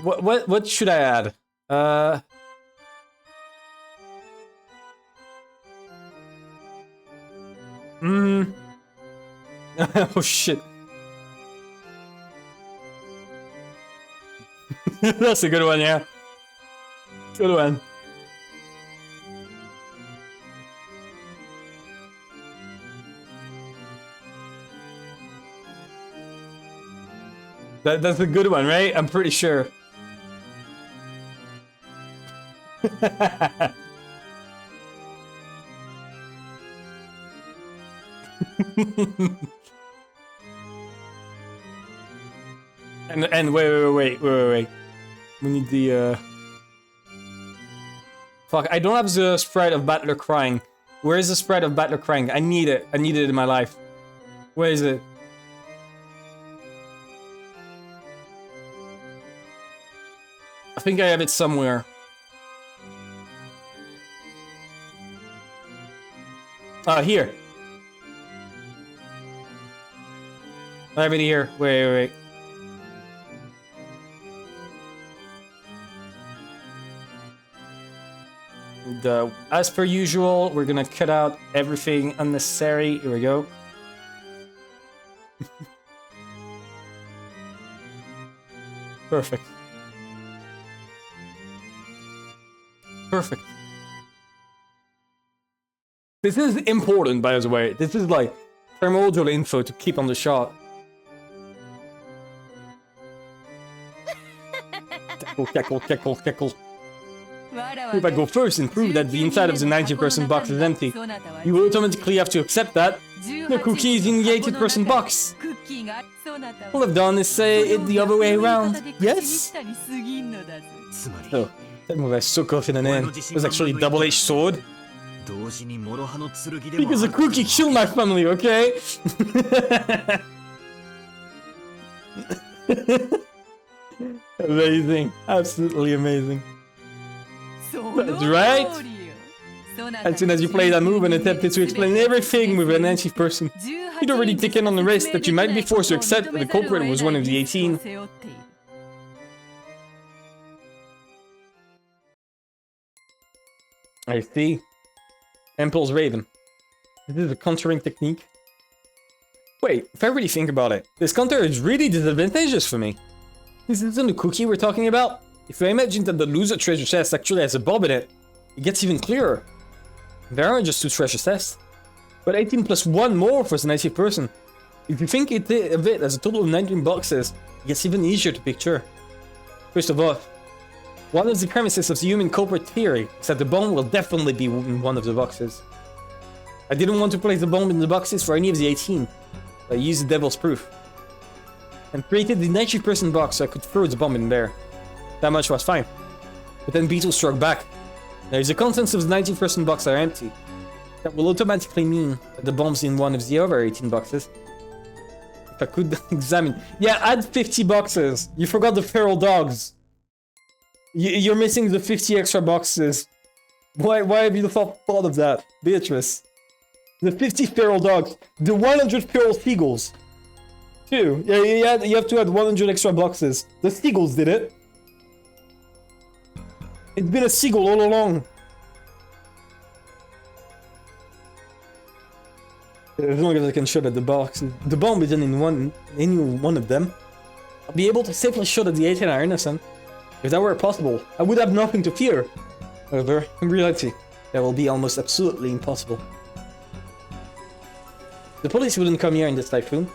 What should I add? Oh shit. That's a good one, yeah. Good one. That's a good one, right? I'm pretty sure. And wait. We need the Fuck, I don't have the sprite of Battler crying. Where is the sprite of Battler crying? I need it. I need it in my life. Where is it? I think I have it somewhere. Here. I have it here. Wait. As per usual, we're gonna cut out everything unnecessary. Here we go. Perfect. This is important, by the way. This is like primordial info to keep on the shot. Cackle. If I go first and prove that the inside of the 90% box is empty, you will automatically have to accept that the cookie is in the 80% box. All I've done is say it the other way around. Yes? Oh, that move I suck off in an end was actually a double-edged sword. Because the cookie killed my family, okay? Amazing. Absolutely amazing. That's right. As soon as you play that move and attempted to explain everything with an anti person, you'd already taken on the risk that you might be forced to accept that the culprit was one of the 18. I see. Hempel's Raven. This is a countering technique. Wait, if I really think about it, this counter is really disadvantageous for me. This isn't the cookie we're talking about. If I imagine that the loser treasure chest actually has a bomb in it, it gets even clearer. There aren't just 2 treasure chests, but 18 plus 1 more for the 90th person. If you think of it as a total of 19 boxes, it gets even easier to picture. First of all, one of the premises of the human culprit theory is that the bomb will definitely be in one of the boxes. I didn't want to place the bomb in the boxes for any of the 18, but I used the devil's proof and created the 90% box so I could throw the bomb in there. That much was fine. But then Beetle struck back. There is the contents of the 19% box are empty. That will automatically mean that the bomb's in one of the other 18 boxes. If I could examine... Yeah, add 50 boxes. You forgot the feral dogs. You're missing the 50 extra boxes. Why have you thought of that, Beatrice? The 50 feral dogs. The 100 feral seagulls. Too. Yeah, you have to add 100 extra boxes. The seagulls did it. It's been a seagull all along. As long as I can shut at the bomb isn't in any one of them, I'll be able to safely shut at the 18 are innocent. If that were possible, I would have nothing to fear. However, in reality, that will be almost absolutely impossible. The police wouldn't come here in this typhoon.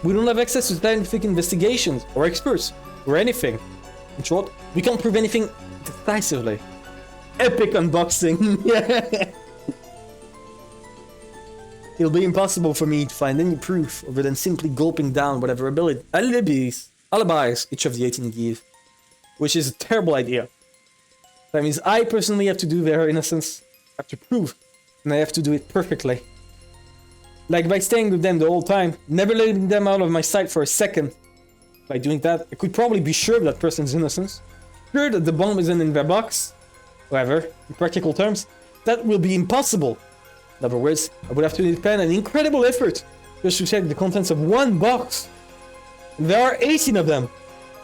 We don't have access to scientific investigations, or experts, or anything. In short, we can't prove anything decisively. Epic unboxing! Yeah. It'll be impossible for me to find any proof other than simply gulping down whatever alibis each of the 18 give. Which is a terrible idea. That means I personally have to do their innocence, have to prove, and I have to do it perfectly. Like by staying with them the whole time, never letting them out of my sight for a second. By doing that, I could probably be sure of that person's innocence. Sure that the bomb isn't in their box. However, in practical terms, that will be impossible. In other words, I would have to depend an incredible effort just to check the contents of one box. And there are 18 of them.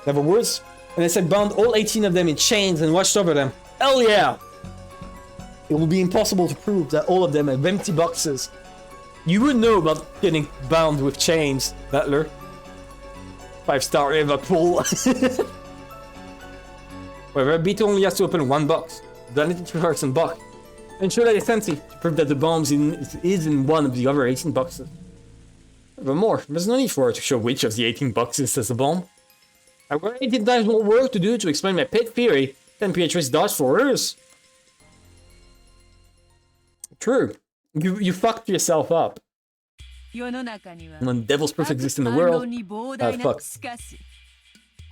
In other words, unless I bound all 18 of them in chains and watched over them. Hell yeah! It will be impossible to prove that all of them have empty boxes. You would know about getting bound with chains, Battler. 5-star Eva pull. However, Beat only has to open one box. Then it reverts and box. Ensure that it's empty to prove that the bomb is in one of the other 18 boxes. Furthermore, there's no need for her to show which of the 18 boxes has a bomb. I've got 18 times more work to do to explain my pet theory than Beatrice does for hers. True. You fucked yourself up. When devils proof exist in the world, fuck.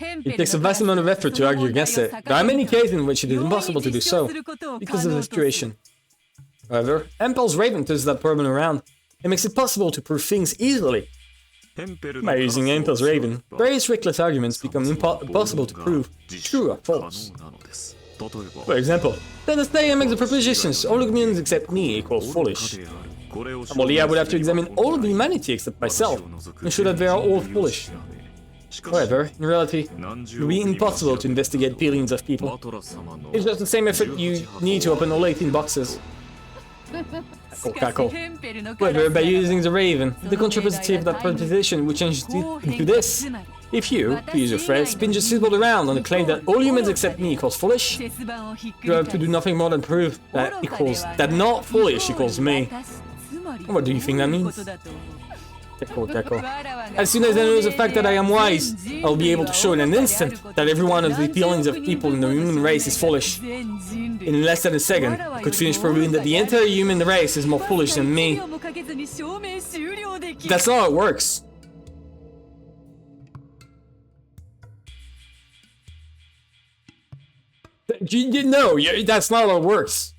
It takes a vast amount of effort to argue against it. There are many cases in which it is impossible to do so, because of the situation. However, Hempel's raven turns that problem around, and makes it possible to prove things easily. By using Hempel's raven, various reckless arguments become impossible to prove, true or false. For example, let us say I make the propositions all humans except me equals foolish. Amalia would have to examine all of humanity except myself, and show that they are all foolish. However, in reality, it would be impossible to investigate billions of people. It's just the same effort you need to open all 18 boxes. Cackle. However, by using the raven, the contrapositive of that proposition would change into this. If you, to use your phrase, spin your symbol around on the claim that all humans except me equals foolish, you have to do nothing more than prove that not foolish equals me. What do you think that means? Cackle. As soon as I know the fact that I am wise, I'll be able to show in an instant that every one of the billions of people in the human race is foolish. In less than a second, I could finish proving that the entire human race is more foolish than me. That's not how it works. No, that's not how it works.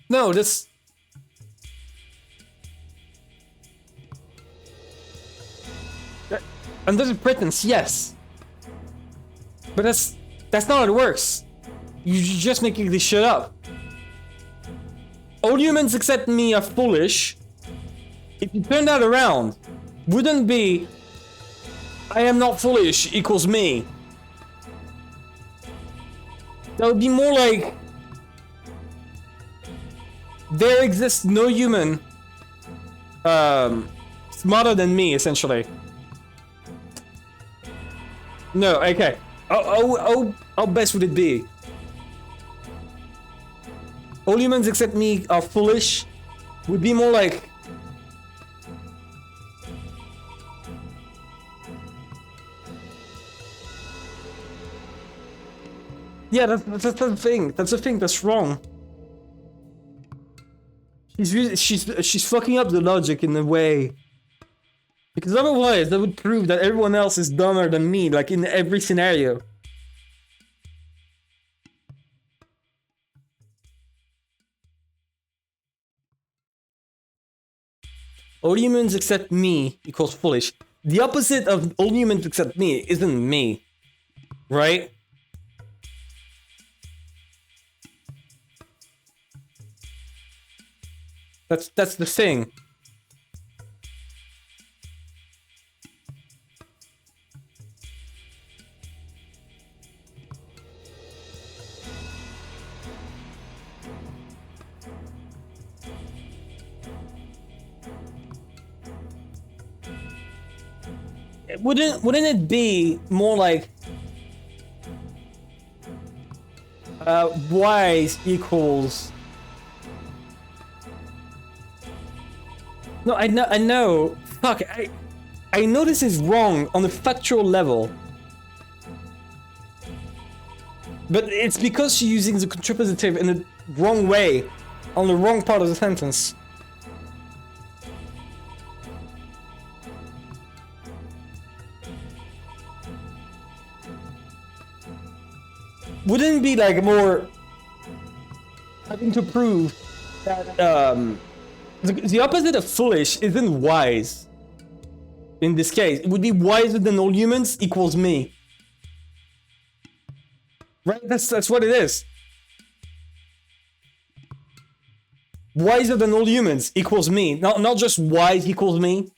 No, that's... Under the pretense, yes. But that's not how it works. You're just making this shit up. All humans except me are foolish. If you turn that around, wouldn't be I am not foolish equals me. That would be more like there exists no human smarter than me, essentially. No, okay. How best would it be? All humans except me are foolish would be more like... Yeah, that's the thing. That's the thing that's wrong. She's fucking up the logic in a way. Because otherwise, that would prove that everyone else is dumber than me, like in every scenario. All humans except me equals foolish. The opposite of all humans except me isn't me. Right? That's the thing. Wouldn't it be more like wise equals? No, I know. Fuck, I know this is wrong on the factual level. But it's because she's using the contrapositive in the wrong way, on the wrong part of the sentence. Wouldn't it be like more having to prove that the opposite of foolish isn't wise? In this case, it would be wiser than all humans equals me. Right? That's what it is. Wiser than all humans equals me. Not just wise equals me.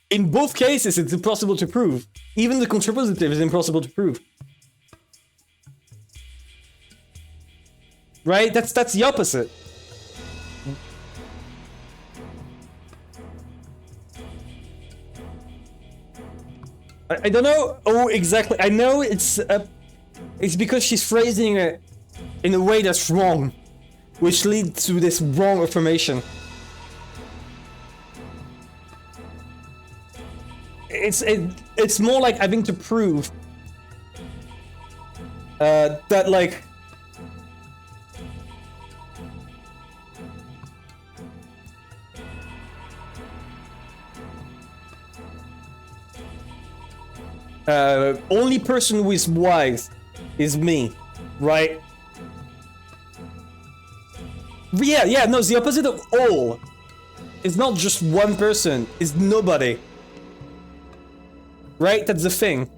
In both cases, it's impossible to prove. Even the contrapositive is impossible to prove. Right? That's the opposite. I don't know. Oh, exactly. I know it's because she's phrasing it in a way that's wrong, which leads to this wrong affirmation. It's more like having to prove that like only person who is wise is me, right? Yeah, no, the opposite of all is not just one person, it's nobody. Right? That's the thing.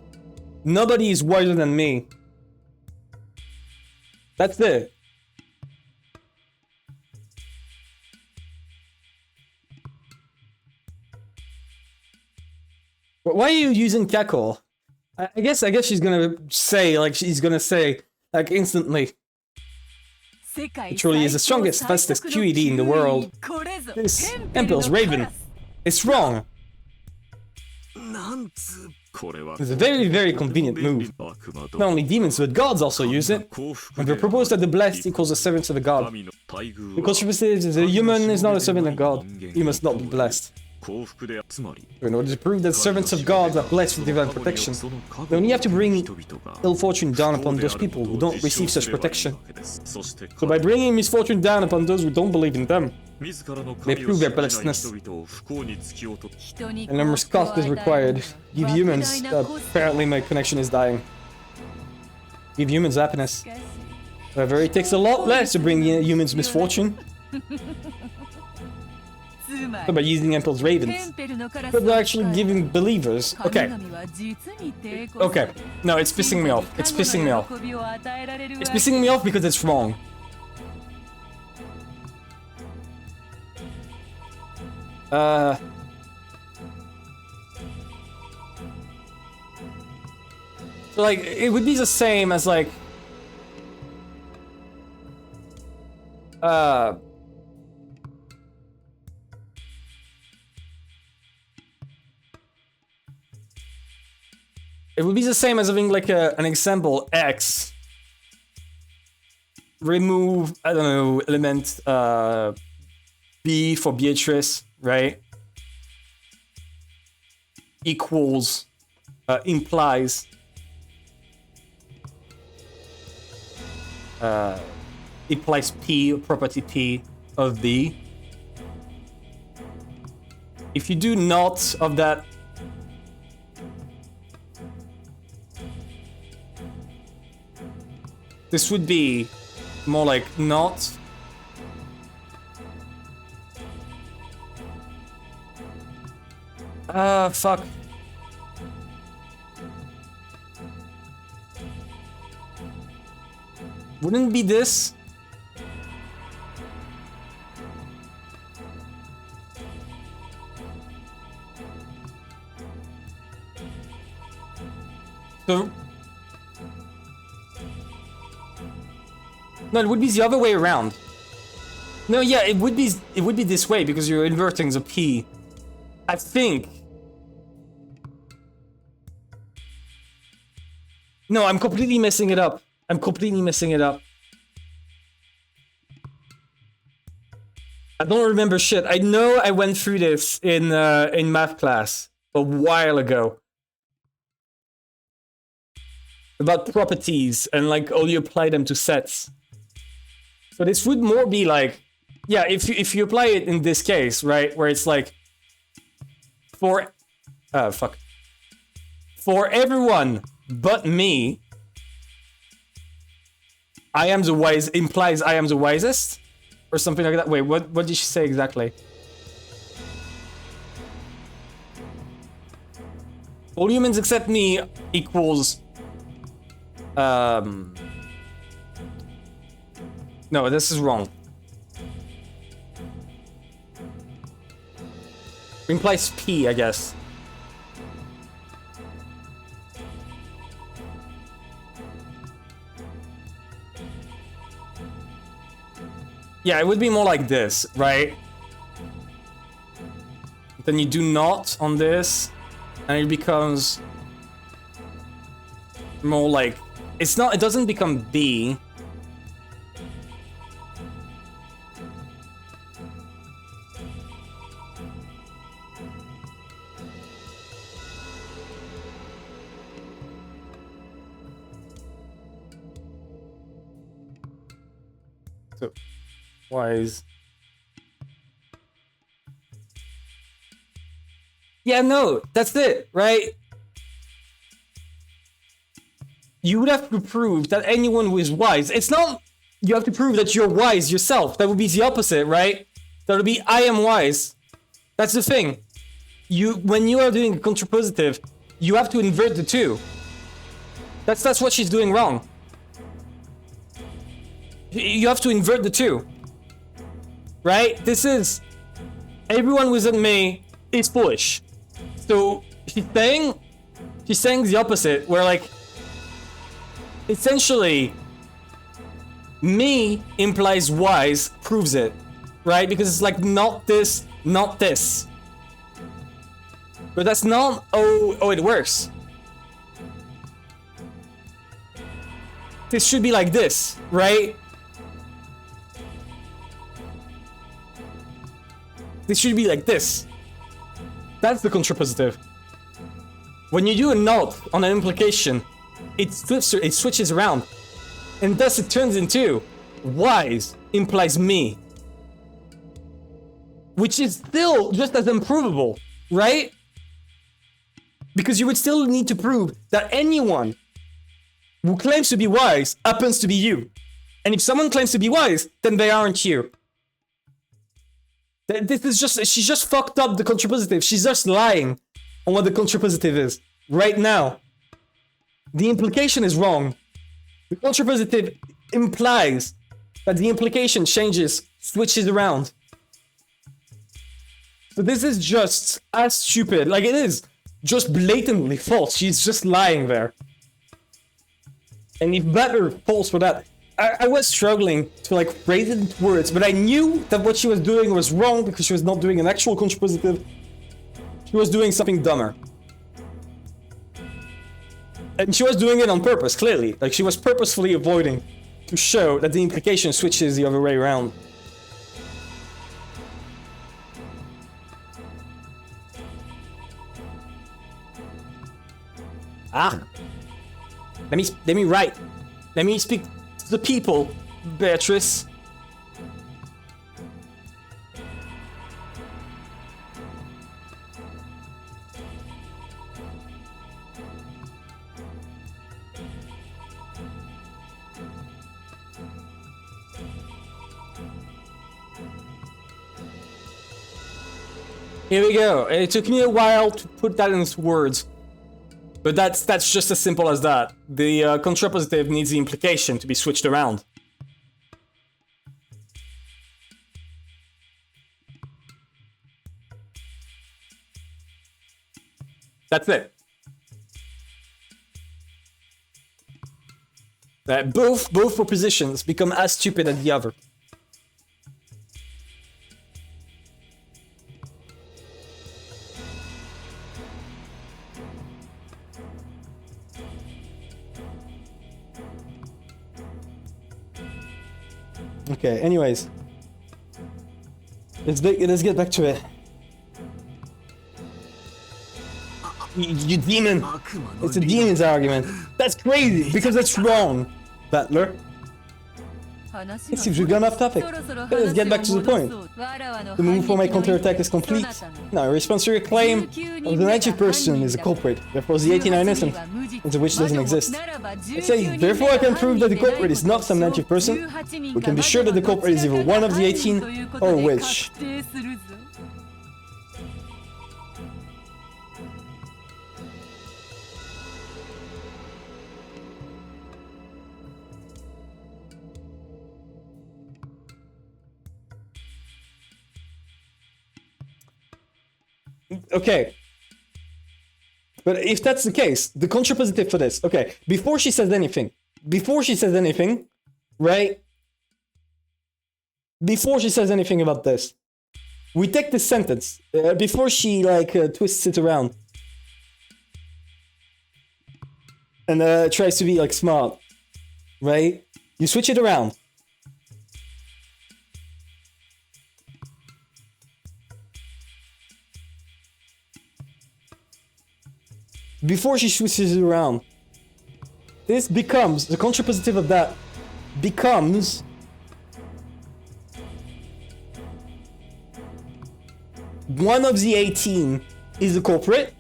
Nobody is wiser than me. That's it. Why are you using cackle? I guess she's gonna say like instantly. It truly is the strongest, fastest QED in the world. This Hempel's Raven. It's wrong. It's a very, very convenient move. Not only demons, but gods also use it. And we propose that the blessed equals the servant of the god. Because the human is not a servant of God. He must not be blessed. In order to prove that servants of God are blessed with divine protection, we only have to bring ill fortune down upon those people who don't receive such protection. So by bringing misfortune down upon those who don't believe in them, they prove their blessedness. Enormous cost is required. Give humans... apparently my connection is dying. Give humans happiness. However, it takes a lot less to bring humans misfortune. So by using Hempel's Ravens. But they're actually giving believers... Okay. Okay. No, it's pissing me off. It's pissing me off. It's pissing me off because it's wrong. So like, it would be the same as like... It would be the same as having like an example X. Remove, I don't know, element B for Beatrice, right? Equals, implies. Implies P, property P of B. If you do not of that, this would be more like not. Fuck. Wouldn't it be this? So... No, it would be the other way around. No, yeah, it would be this way because you're inverting the P. I think No, I'm completely messing it up. I'm completely messing it up. I don't remember shit. I know I went through this in math class a while ago. About properties and like how you apply them to sets. So this would more be like, yeah, if you apply it in this case, right, where it's like for everyone but me, I am the wise implies I am the wisest, or something like that. Wait, what did she say exactly? All humans except me equals no, this is wrong. Implies P, I guess. Yeah, it would be more like this, right? Then you do not on this, and it becomes more like it's not. It doesn't become B. So, wise. Yeah, no, that's it, right? You would have to prove that anyone who is wise. It's not you have to prove that you're wise yourself. That would be the opposite, right? That would be I am wise. That's the thing. When you are doing a contrapositive, you have to invert the two. That's what she's doing wrong. You have to invert the two. Right? This is everyone within me is foolish. So she's saying the opposite, where like essentially me implies wise proves it, right? Because it's like not this, not this. But that's not oh it works. This should be like this, right? This should be like this. That's the contrapositive. When you do a not on an implication, it switches around. And thus it turns into wise implies me. Which is still just as improvable, right? Because you would still need to prove that anyone who claims to be wise happens to be you. And if someone claims to be wise, then they aren't you. This is just, she's just fucked up the contrapositive. She's just lying on what the contrapositive is right now. The implication is wrong. The contrapositive implies that the implication changes, switches around. So this is just as stupid. Like it is just blatantly false. She's just lying there. And if better false for that. I was struggling to like phrase it into words, but I knew that what she was doing was wrong because she was not doing an actual contrapositive. She was doing something dumber. And she was doing it on purpose, clearly. Like she was purposefully avoiding to show that the implication switches the other way around. Let me write. Let me speak to the people, Beatrice. Here we go. It took me a while to put that into words. But that's just as simple as that. The contrapositive needs the implication to be switched around. That's it. Both propositions become as stupid as the other. Okay, anyways. Let's get back to it. You demon! 悪魔の It's a 理論 demon's argument. That's crazy, because that's wrong, Battler. It seems we've gone off topic. Let's get back to the point. The move for my counterattack is complete. Now, in response to your claim of the 90th person is a culprit, therefore the 18 are innocent, and the witch doesn't exist. I say, therefore I can prove that the culprit is not some 90th person. We can be sure that the culprit is either one of the 18 or a witch. Okay. But if that's the case, the contrapositive for this, okay, before she says anything, right? Before she says anything about this, we take this sentence, before she, like, twists it around. And tries to be, like, smart, right? You switch it around. Before she switches it around, this becomes, the contrapositive of that becomes one of the 18 is the culprit.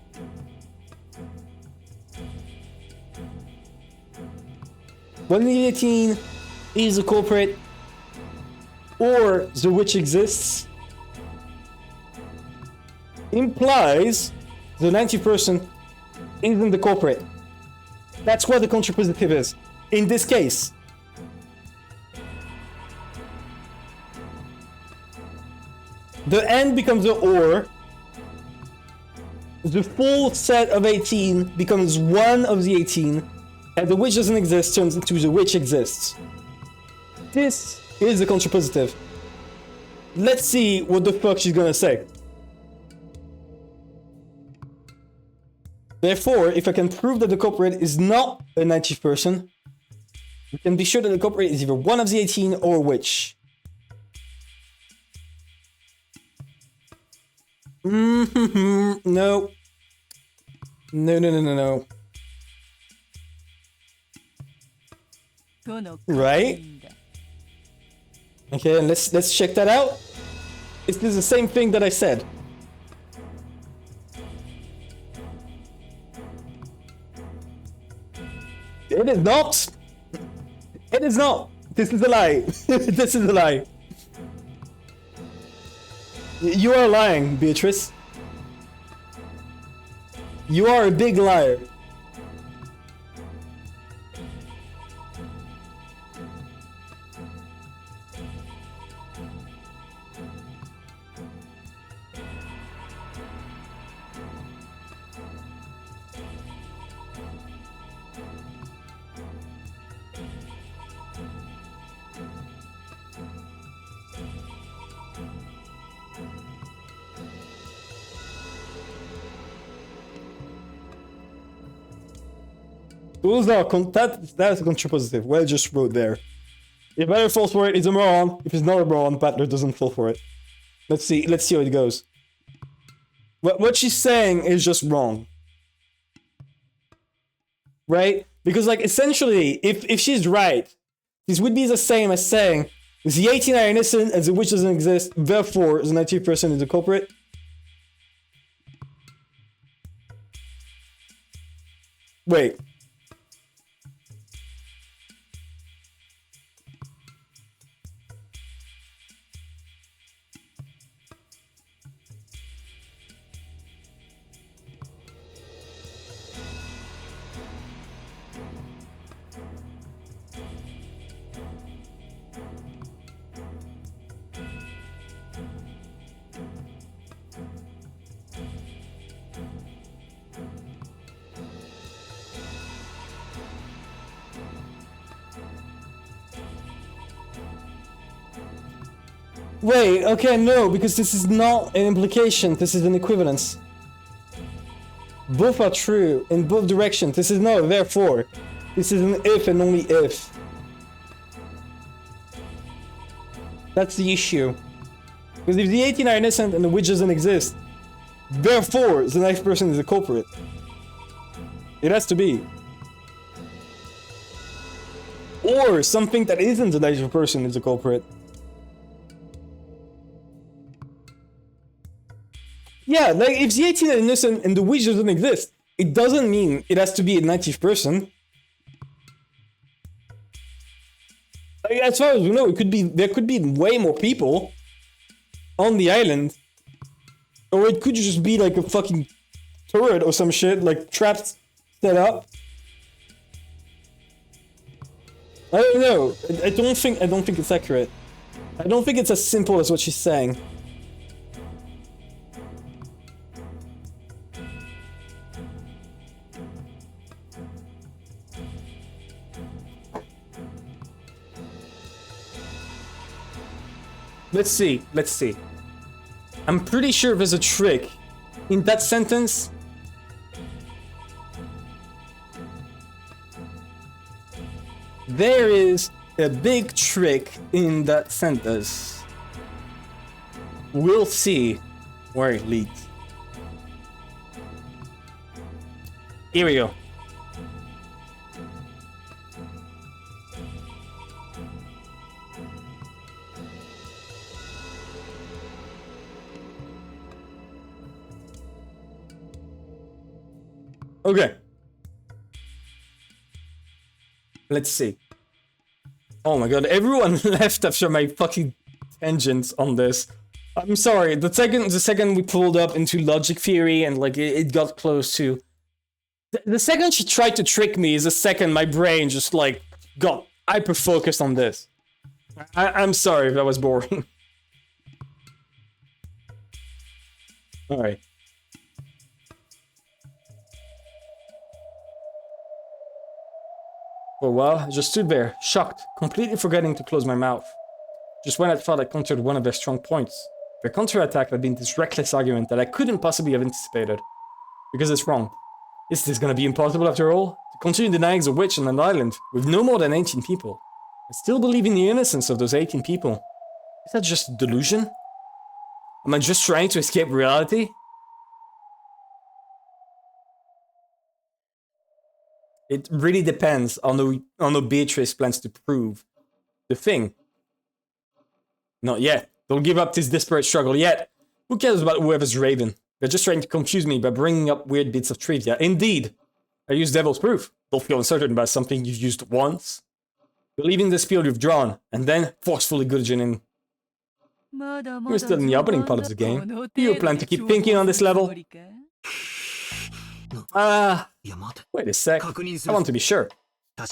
One of the 18 is the culprit, or the witch exists, implies the 90 person isn't the culprit. That's what the contrapositive is. In this case. The and becomes the or. The full set of 18 becomes one of the 18. And the witch doesn't exist turns into the witch exists. This is the contrapositive. Let's see what the fuck she's gonna say. Therefore, if I can prove that the culprit is not a 90th person, we can be sure that the culprit is either one of the 18 or a witch. No. No. Right? Okay, and let's check that out. Is this the same thing that I said? It is not. It is not. This is a lie. This is a lie. You are lying, Beatrice. You are a big liar. Those are that's a contrapositive. Well, just wrote there. If Battler falls for it, it's a moron. If it's not a moron, Battler doesn't fall for it. Let's see how it goes. What she's saying is just wrong. Right? Because, like, essentially, if she's right, this would be the same as saying the 18 are innocent and the witch doesn't exist, therefore the 90th person is the culprit. Wait. Wait, okay, no, because this is not an implication, this is an equivalence. Both are true, in both directions, this is not a therefore. This is an if and only if. That's the issue. Because if the 18 are innocent and the witch doesn't exist, therefore the knife person is a culprit. It has to be. Or something that isn't the knife person is a culprit. Yeah, like if the 18 are innocent and the witch doesn't exist, it doesn't mean it has to be a native person. Like, as far as we know, there could be way more people on the island, or it could just be like a fucking turret or some shit, like trapped, set up. I don't know. I don't think it's accurate. I don't think it's as simple as what she's saying. Let's see. I'm pretty sure there's a trick in that sentence. There is a big trick in that sentence. We'll see where it leads. Here we go. Okay. Let's see. Oh my god, everyone left after my fucking tangents on this. I'm sorry, the second we pulled up into logic theory and like it got close to... The second she tried to trick me is the second my brain just like got hyper-focused on this. I'm sorry if that was boring. Alright. For a while, I just stood there, shocked, completely forgetting to close my mouth. Just when I thought I countered one of their strong points, their counterattack had been this reckless argument that I couldn't possibly have anticipated. Because it's wrong. Is this gonna be impossible after all? To continue denying the witch on an island with no more than 18 people? I still believe in the innocence of those 18 people. Is that just a delusion? Am I just trying to escape reality? It really depends on how Beatrice plans to prove the thing. Not yet. Don't give up this desperate struggle yet. Who cares about whoever's Raven? They're just trying to confuse me by bringing up weird bits of trivia. Indeed. I use devil's proof. Don't feel uncertain about something you've used once. Believing the spell you've drawn, and then forcefully gudgeoning. You're still in the opening part of the game. Do you plan to keep thinking on this level? Wait a sec. I want to be sure. I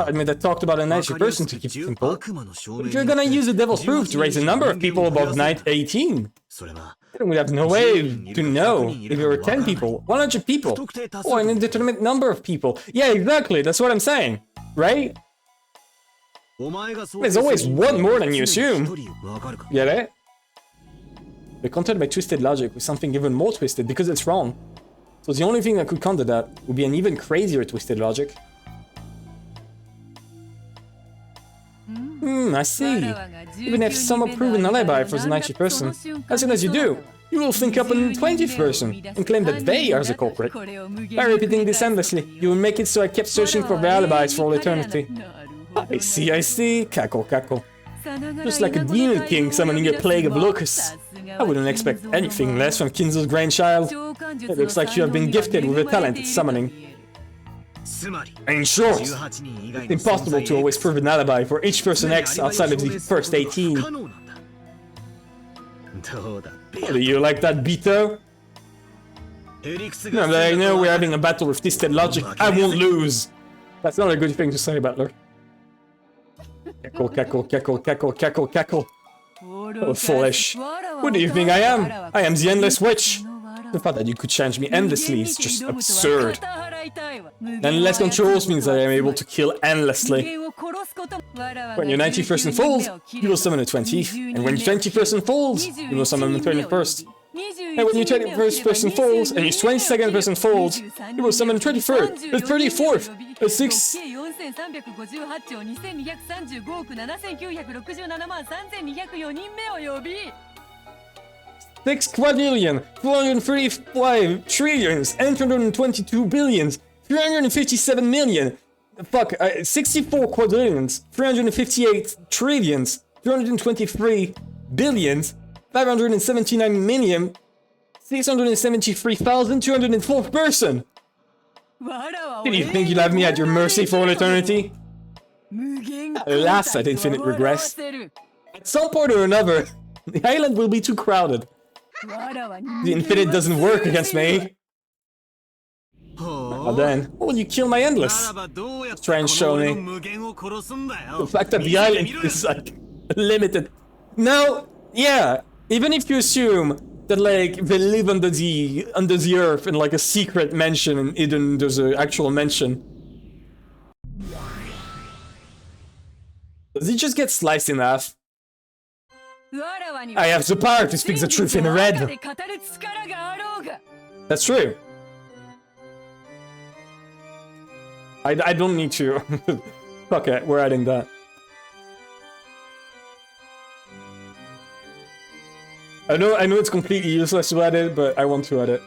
admit I talked about a nicer person to keep it simple. But if you're gonna use the devil's proof to raise the number of people above 18, then we'd have no way to know if there were 10 people, 100 people, or an indeterminate number of people. Yeah, exactly, that's what I'm saying, right? There's always one more than you assume. Get it? They countered my twisted logic with something even more twisted because it's wrong. So the only thing that could counter that would be an even crazier twisted logic. I see. Even if some approve an alibi for the 90th person, as soon as you do, you will think up a 20th person and claim that they are the culprit. By repeating this endlessly, you will make it so I kept searching for their alibis for all eternity. I see. Cackle, cackle. Just like a demon king summoning a plague of locusts. I wouldn't expect anything less from Kinzo's grandchild. It looks like you have been gifted with a talent at summoning. In short, it's impossible to always prove an alibi for each person X outside of the first 18. Do you like that, Beto? Now that I know we're having a battle with twisted logic, I won't lose. That's not a good thing to say, Butler. Cackle, cackle, cackle, cackle, cackle, cackle. Oh, foolish. Who do you think I am? I am the Endless Witch. The fact that you could change me endlessly is just absurd. Endless controls means that I am able to kill endlessly. When your 90th person falls, you will summon a 20th, and when your 20th person falls, you will summon a 21st. And when your 21st person falls and your 22nd person falls, you will summon a 23rd, a 34th, a 6th. 6 quadrillion, 435 trillions, 822 billions, 357 million. Fuck, 64 quadrillions, 358 trillions, 323 billions, 579 million, 673,204 person. Did you think you'd have me at your mercy for all eternity? Alas, at infinite regress. At some point or another, the island will be too crowded. The infinite doesn't work against me. Well then, what will you kill my endless? Try and show me. The fact that the island is like limited. Now, yeah, even if you assume that like they live under the earth in like a secret mansion and hidden there's an actual mansion. Does he just get sliced in half? I have the power to speak the truth in red. That's true. I don't need to. Okay, we're adding that. I know it's completely useless to add it, but I want to add it.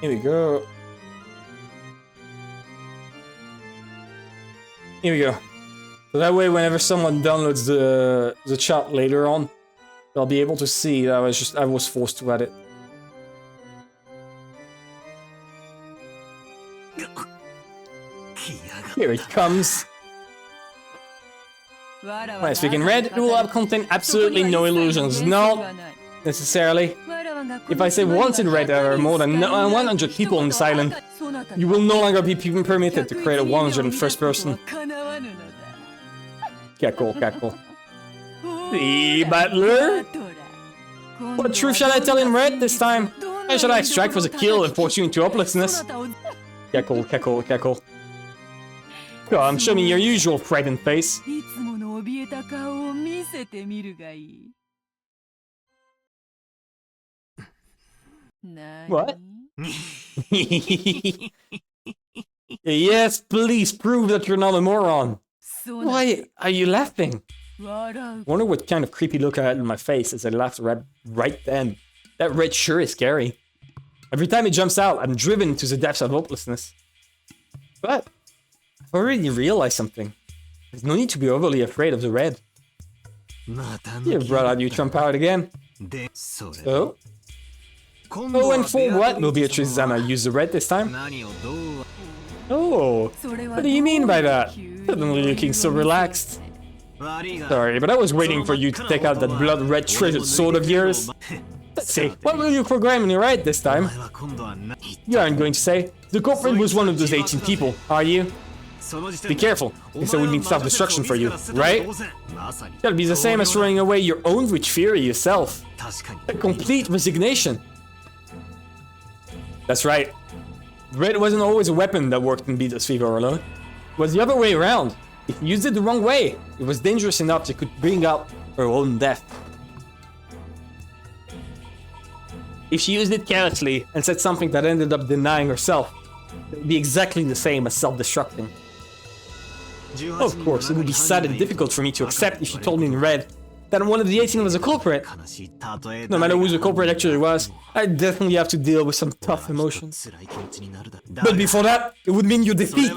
Here we go. Here we go. So that way, whenever someone downloads the chat later on, they'll be able to see that I was forced to add it. Here it comes. When I speak in red, it will have contain absolutely no illusions. No, necessarily. If I say once in red there are more than 100 people on this island, you will no longer be permitted to create a 101st person. Cackle. The battler? What truth shall I tell in red this time? Why should I strike for the kill and force you into hopelessness? Cackle. Come, show me your usual frightened face. What? Yes, please prove that you're not a moron. Why are you laughing? Wonder what kind of creepy look I had in my face as I laughed right then. That red sure is scary. Every time it jumps out, I'm driven to the depths of hopelessness. But I've already realized something. There's no need to be overly afraid of the red. You brought out your trump card again. So? Oh, and for what, no Beatrice Zama use the red this time? Oh, what do you mean by that? Suddenly looking so relaxed. Sorry, but I was waiting for you to take out that blood-red treasured sword of yours. Let's see, what will you program in your right this time? You aren't going to say, the culprit was one of those 18 people, are you? Be careful, because that would mean self-destruction for you, right? That'll be the same as throwing away your own rich fury yourself. A complete resignation. That's right. Red wasn't always a weapon that worked in Beatles Fever alone. It was the other way around. If you used it the wrong way, it was dangerous enough that it could bring out her own death. If she used it carelessly and said something that ended up denying herself, it would be exactly the same as self-destructing. Of course, it would be sad and difficult for me to accept if you told me in red that one of the 18 was a culprit. No matter who the culprit actually was, I'd definitely have to deal with some tough emotions. But before that, it would mean your defeat.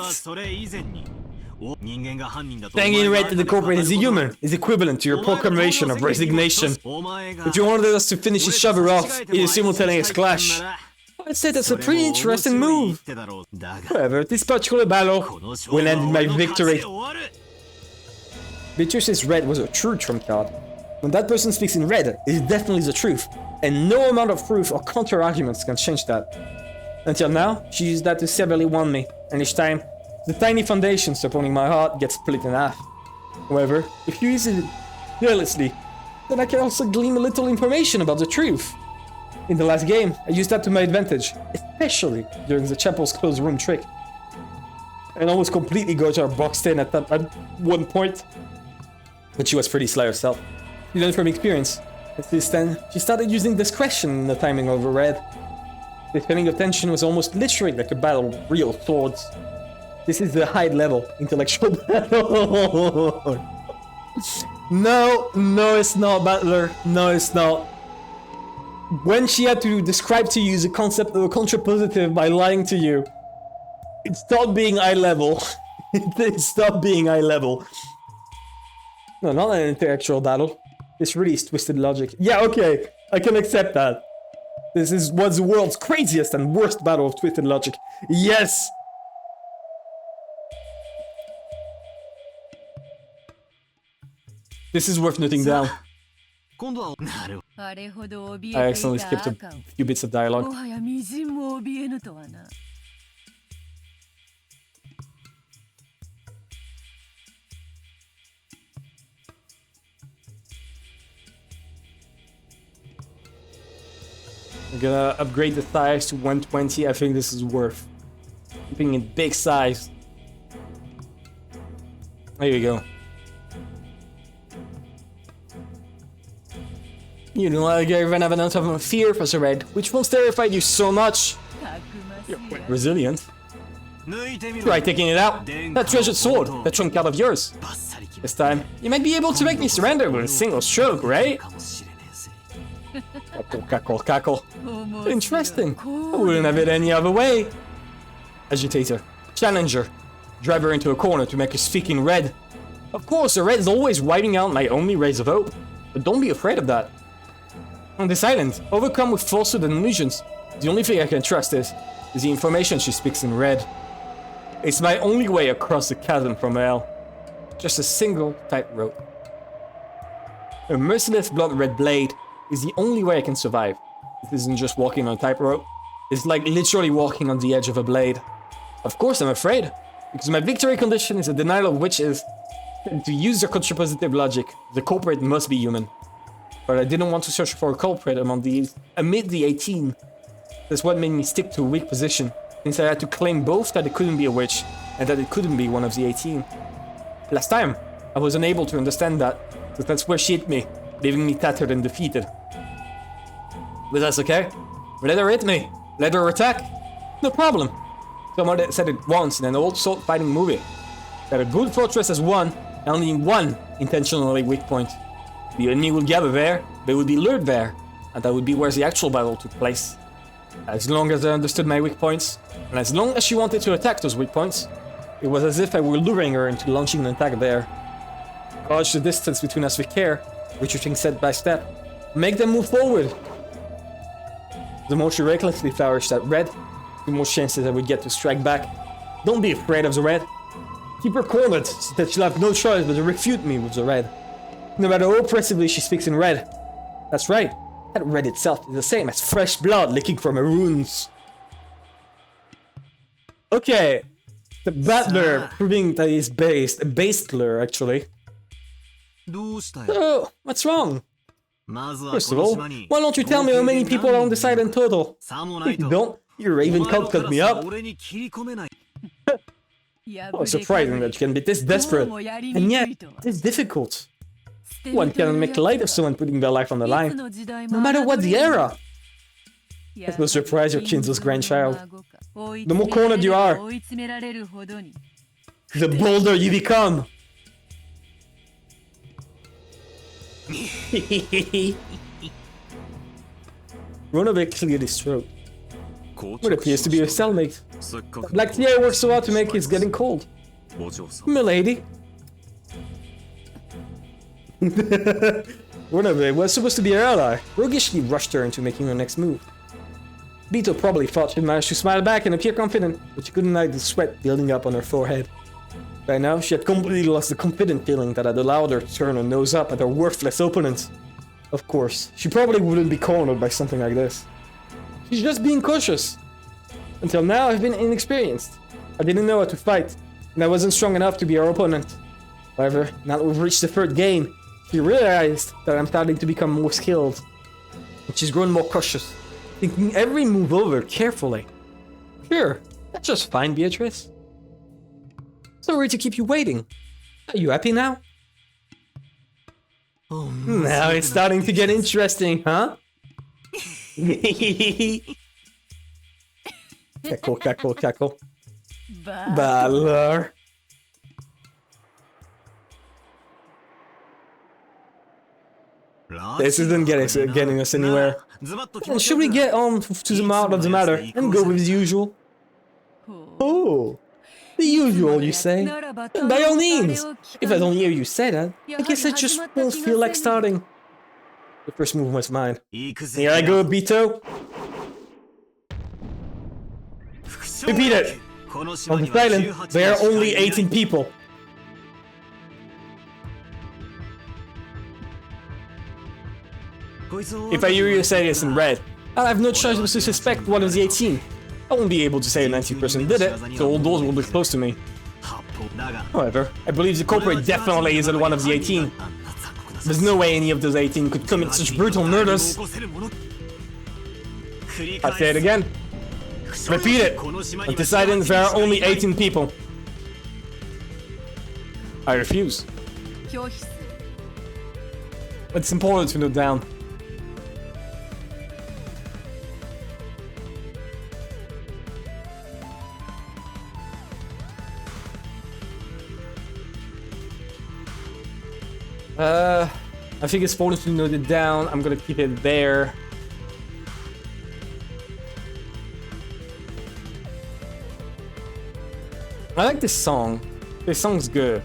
Saying in red that the culprit is a human is equivalent to your proclamation of resignation. But you wanted us to finish each other off in a simultaneous clash. I'd say that's a pretty interesting move. However, this particular battle will end in my victory. Beatrice's red was a true trump card. When that person speaks in red, it is definitely the truth, and no amount of proof or counter-arguments can change that. Until now, she used that to severely wound me, and each time, the tiny foundation supporting my heart gets split in half. However, if you use it carelessly, then I can also glean a little information about the truth. In the last game, I used that to my advantage, especially during the chapel's closed room trick. And almost completely got her boxed in at one point. But she was pretty sly herself. She learned from experience. And since then, she started using discretion in the timing of her red. This feeling of tension was almost literally like a battle of real swords. This is the high level intellectual battle. No, it's not, Battler. No, it's not. When she had to describe to you the concept of a contrapositive by lying to you, it stopped being eye level. It stopped being eye level. No, not an intellectual battle. This really is twisted logic. Yeah, okay, I can accept that. This was the world's craziest and worst battle of twisted logic. Yes! This is worth noting down. I accidentally skipped a few bits of dialogue. I'm gonna upgrade the size to 120. I think this is worth keeping it big size. There you go. You no longer even have an ounce of fear for the red, which once terrified you so much. You're quite resilient. Try taking it out. That treasured sword, that trunk out of yours. This time, you might be able to make me surrender with a single stroke, right? Cackle, cackle, cackle. Interesting. I wouldn't have it any other way. Agitator. Challenger. Drive her into a corner to make her speak in red. Of course, the red is always wiping out my only rays of hope. But don't be afraid of that. On this island, overcome with falsehood and illusions, the only thing I can trust is the information she speaks in red. It's my only way across the chasm from hell. Just a single tightrope. A merciless blood-red blade is the only way I can survive. This isn't just walking on a tightrope. It's like literally walking on the edge of a blade. Of course I'm afraid, because my victory condition is a denial of which is to use the contrapositive logic, the culprit must be human. But I didn't want to search for a culprit amid the 18. That's what made me stick to a weak position, since I had to claim both that it couldn't be a witch and that it couldn't be one of the 18. Last time, I was unable to understand that, so that's where she hit me, leaving me tattered and defeated. But that's okay. Let her hit me. Let her attack. No problem. Someone said it once in an old sword fighting movie. That a good fortress has one, and only one intentionally weak point. The enemy will gather there, they would be lured there, and that would be where the actual battle took place. As long as I understood my weak points, and as long as she wanted to attack those weak points, it was as if I were luring her into launching an attack there. Gauge the distance between us with care, retreating step by step. Make them move forward. The more she recklessly flourished that red, the more chances I would get to strike back. Don't be afraid of the red. Keep her cornered so that she'll have no choice but to refute me with the red. No matter how oppressively she speaks in red. That's right, that red itself is the same as fresh blood leaking from her wounds. Okay, the battler proving that he's based, a bastler actually. So, what's wrong? First of all, why don't you tell me how many people are on the side in total? If you don't, your raven cult cut me up. Oh, surprising that you can be this desperate, and yet this difficult. One cannot make light of someone putting their life on the line, no matter what the era. It will surprise your Kinzo's grandchild. The more cornered you are, the bolder you become. Ronove cleared his throat. What appears to be a cellmate. Black tea I worked so hard to make is getting cold. Milady. Ronove was supposed to be her ally. Roguishly rushed her into making her next move. Bito probably thought she'd manage to smile back and appear confident, but she couldn't hide the sweat building up on her forehead. By now, she had completely lost the confident feeling that had allowed her to turn her nose up at her worthless opponent. Of course, she probably wouldn't be cornered by something like this. She's just being cautious. Until now, I've been inexperienced. I didn't know how to fight, and I wasn't strong enough to be her opponent. However, now that we've reached the third game, She realized that I'm starting to become more skilled. And she's grown more cautious, thinking every move over carefully. Sure, that's just fine, Beatrice. Sorry to keep you waiting. Are you happy now? Now it's starting to get interesting, huh? Cackle, cackle, cackle. Valor. This isn't getting us anywhere. Then should we get on to the heart of the matter and go with the usual? Oh, the usual, you say? And by all means! If I don't hear you say that, I guess I just won't feel like starting. The first move was mine. Here I go, Bito. Repeat it! On the island, there are only 18 people. If I hear you say this in red, I'll have no choice but to suspect one of the 18. I won't be able to say a 90% did it, so all doors will be close to me. However, I believe the culprit definitely isn't one of the 18. There's no way any of those 18 could commit such brutal murders. I'll say it again. Repeat it. On this island, there are only 18 people. I refuse. It's important to note down. I think it's important to note it down. I'm gonna keep it there. I like this song. This song's good.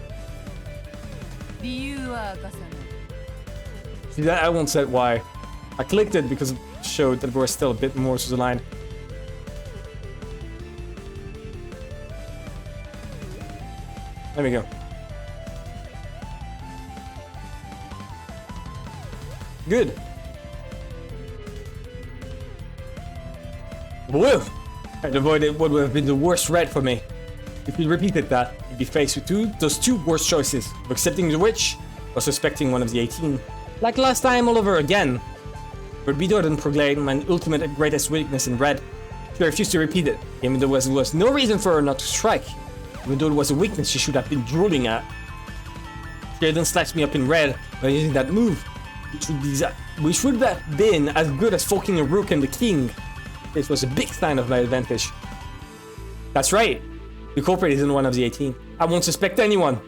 See, that I won't say why. I clicked it because it showed that we're still a bit more to the line. There we go. Good. Woo! I'd avoided what would have been the worst red for me. If you repeated that, you'd be faced with those two worst choices of accepting the witch or suspecting one of the 18. Like last time all over again. But Bido didn't proclaim my ultimate and greatest weakness in red. She refused to repeat it, even though there was no reason for her not to strike. Even though it was a weakness she should have been drooling at. She then slashed me up in red by using that move, which would have been as good as fucking a rook and the king. This was a big sign of my advantage. That's right. The culprit isn't one of the 18. I won't suspect anyone.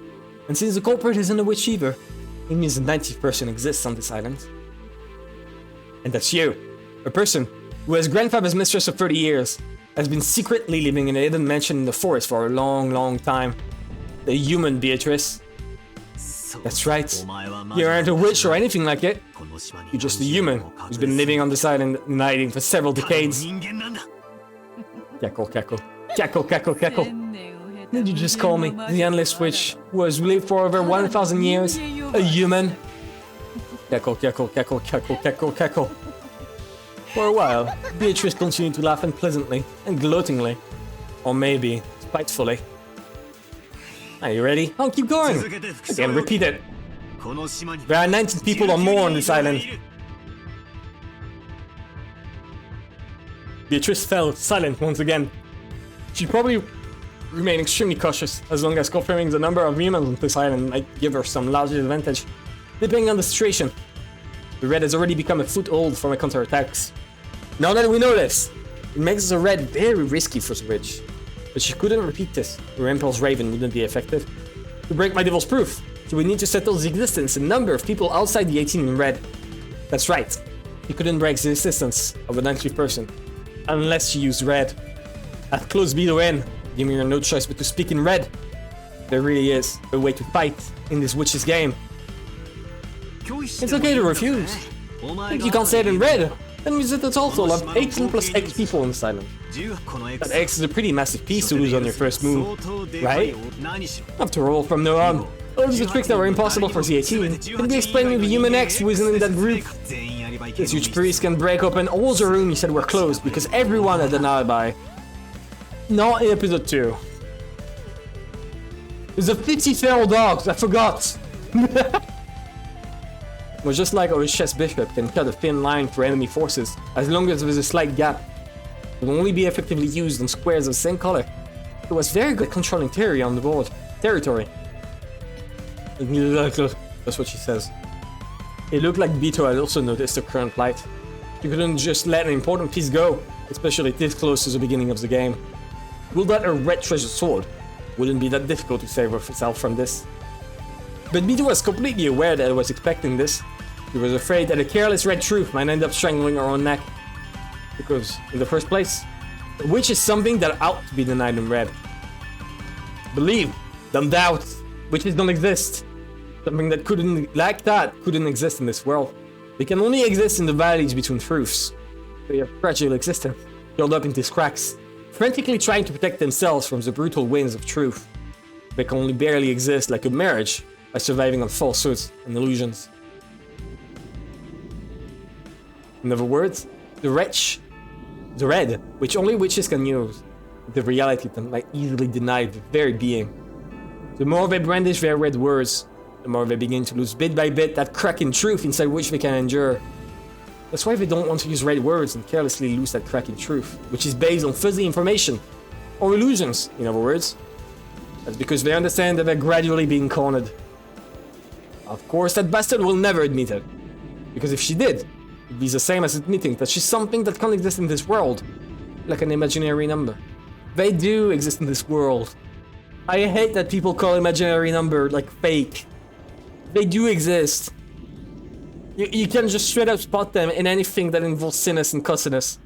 And since the culprit isn't a witch either, it means the 90th person exists on this island. And that's you. A person who, as grandfather's mistress of 30 years, has been secretly living in a hidden mansion in the forest for a long, long time. The human Beatrice. That's right. You aren't a witch or anything like it. You're just a human who's been living on this island in hiding for several decades. Cackle, cackle. Cackle, cackle, cackle. Did you just call me the endless witch who has lived for over 1,000 years? A human? Cackle, cackle, cackle, cackle, cackle, cackle. For a while, Beatrice continued to laugh unpleasantly and gloatingly. Or maybe, spitefully. Are you ready? I'll keep going. Again, repeat it. There are 19 people or more on this island. Beatrice fell silent once again. She'd probably remain extremely cautious, as long as confirming the number of humans on this island might give her some large advantage. Depending on the situation, the red has already become a foothold for my counterattacks. Now that we know this, it makes the red very risky for the witch. But she couldn't repeat this, or Hempel's raven wouldn't be effective. To break my devil's proof, she would need to settle the existence and number of people outside the 18 in red. That's right, she couldn't break the existence of a 90th person, unless she used red. I've closed Bido in, giving her no choice but to speak in red. There really is a way to fight in this witch's game. It's okay to refuse. If you can't say it in red, then we set a total of 18 plus X people in this island. That X is a pretty massive piece to lose on your first move, right? After all, from now on, all of the tricks that were impossible for the 18 can be explained with the human X who isn't in that group. This huge priest can break open all the rooms you said were closed because everyone had an alibi. Not in episode 2. There's a 50 feral dogs, I forgot! Well, just like our chess bishop can cut a thin line through enemy forces, as long as there is a slight gap, it will only be effectively used on squares of the same color. It was very good controlling territory on the board. Territory. That's what she says. It looked like Bito had also noticed the current plight. She couldn't just let an important piece go, especially this close to the beginning of the game. Will that a red treasure sword? Wouldn't be that difficult to save herself from this. But Bito was completely aware that I was expecting this. He was afraid that a careless red truth might end up strangling her own neck. Because, in the first place, which is something that ought to be denied in red. Believe, don't doubt, witches don't exist. Something that couldn't exist in this world. They can only exist in the valleys between truths. They have fragile existence, curled up in these cracks, frantically trying to protect themselves from the brutal winds of truth. They can only barely exist like a marriage by surviving on falsehoods and illusions. In other words, the red, which only witches can use, the reality that might easily deny the very being. The more they brandish their red words, the more they begin to lose bit by bit that crack in truth inside which they can endure. That's why they don't want to use red words and carelessly lose that crack in truth, which is based on fuzzy information, or illusions, in other words. That's because they understand that they're gradually being cornered. Of course, that bastard will never admit it, because if she did, it'd be the same as admitting that she's something that can't exist in this world, like an imaginary number. They do exist in this world. I hate that people call imaginary number like fake. They do exist. You can just straight up spot them in anything that involves sinus and cussiness.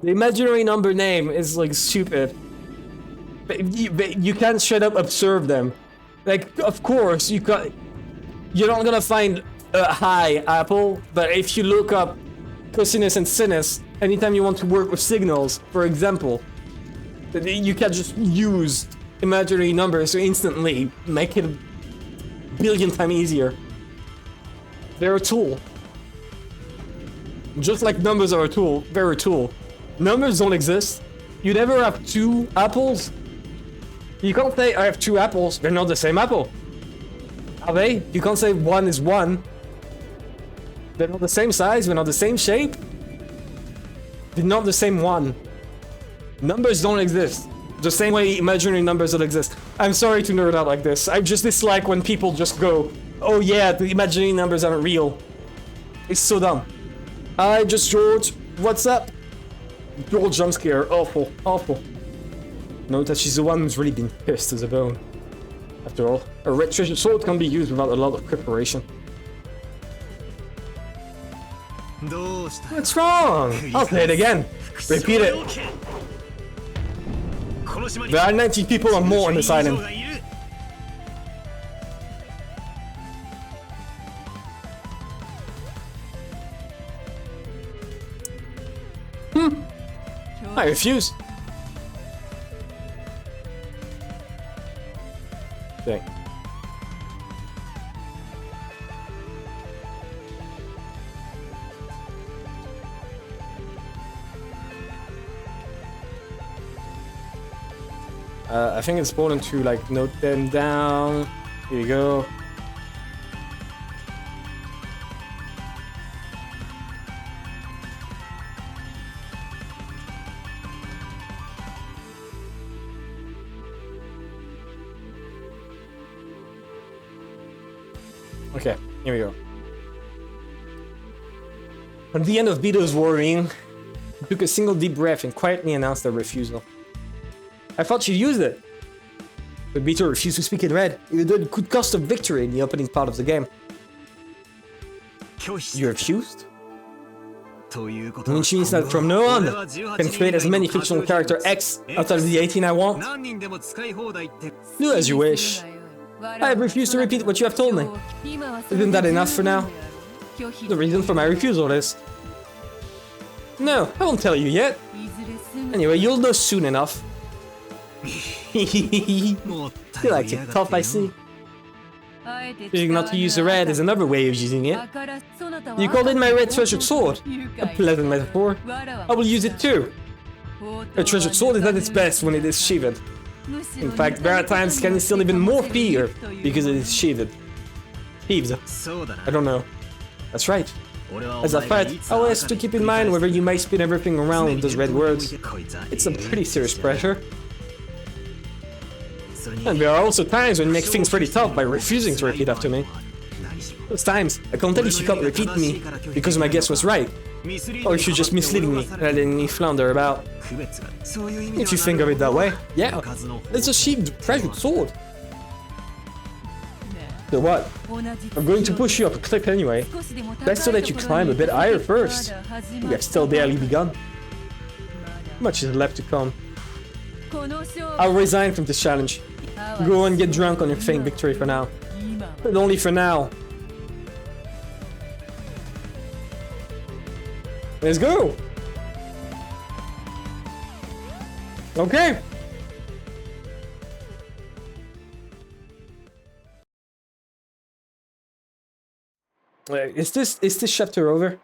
The imaginary number name is like stupid. You can't straight up observe them. Like, of course, you're not gonna find a high apple, but if you look up cosinus and sinus, anytime you want to work with signals, for example, you can just use imaginary numbers to instantly make it a billion times easier. They're a tool. Just like numbers are a tool, they're a tool. Numbers don't exist. You never have two apples. You can't say I have two apples, they're not the same apple. Are they? You can't say one is one. They're not the same size, they're not the same shape. They're not the same one. Numbers don't exist. The same way imaginary numbers don't exist. I'm sorry to nerd out like this. I just dislike when people just go, oh yeah, the imaginary numbers aren't real. It's so dumb. Hi, just George. What's up? George jump scare. Awful. Awful. Note that she's the one who's really been pissed as a bone. After all, a red treasure sword can be used without a lot of preparation. What's wrong? I'll play it again. Repeat it. There are 90 people or more on this island. I refuse. Dang. I think it's important to like note them down. Here you go. Okay, here we go. At the end of Bito's worrying, he took a single deep breath and quietly announced their refusal. I thought you used it. But Bito refused to speak in red, even though it could cost a victory in the opening part of the game. You refused? Which means that from now on, I can create as many fictional character X out of the 18 I want. Do as you wish. I have refused to repeat what you have told me. Isn't that enough for now? The reason for my refusal is... No, I won't tell you yet. Anyway, you'll know soon enough. You like it tough, I see. Choosing not to use the red is another way of using it. You called it my red treasured sword. A pleasant metaphor. I will use it too. A treasured sword is at its best when it is sheathed. In fact, there are times can instill even more fear because it is sheathed. Thieves. I don't know. That's right. As I fight, I will ask to keep in mind whether you might spin everything around with those red words. It's a pretty serious pressure. And there are also times when you make things pretty tough by refusing to repeat after me. Those times, I can't tell if you can't repeat me because my guess was right, or if you're just misleading me and letting me flounder about. If you think of it that way, yeah, it's a sheathed treasured sword. So what? I'm going to push you up a cliff anyway. Best to let you climb a bit higher first. We have still barely begun. Much is left to come. I'll resign from this challenge. Go and get drunk on your faint victory for now. But only for now. Let's go! Okay! Is this chapter over?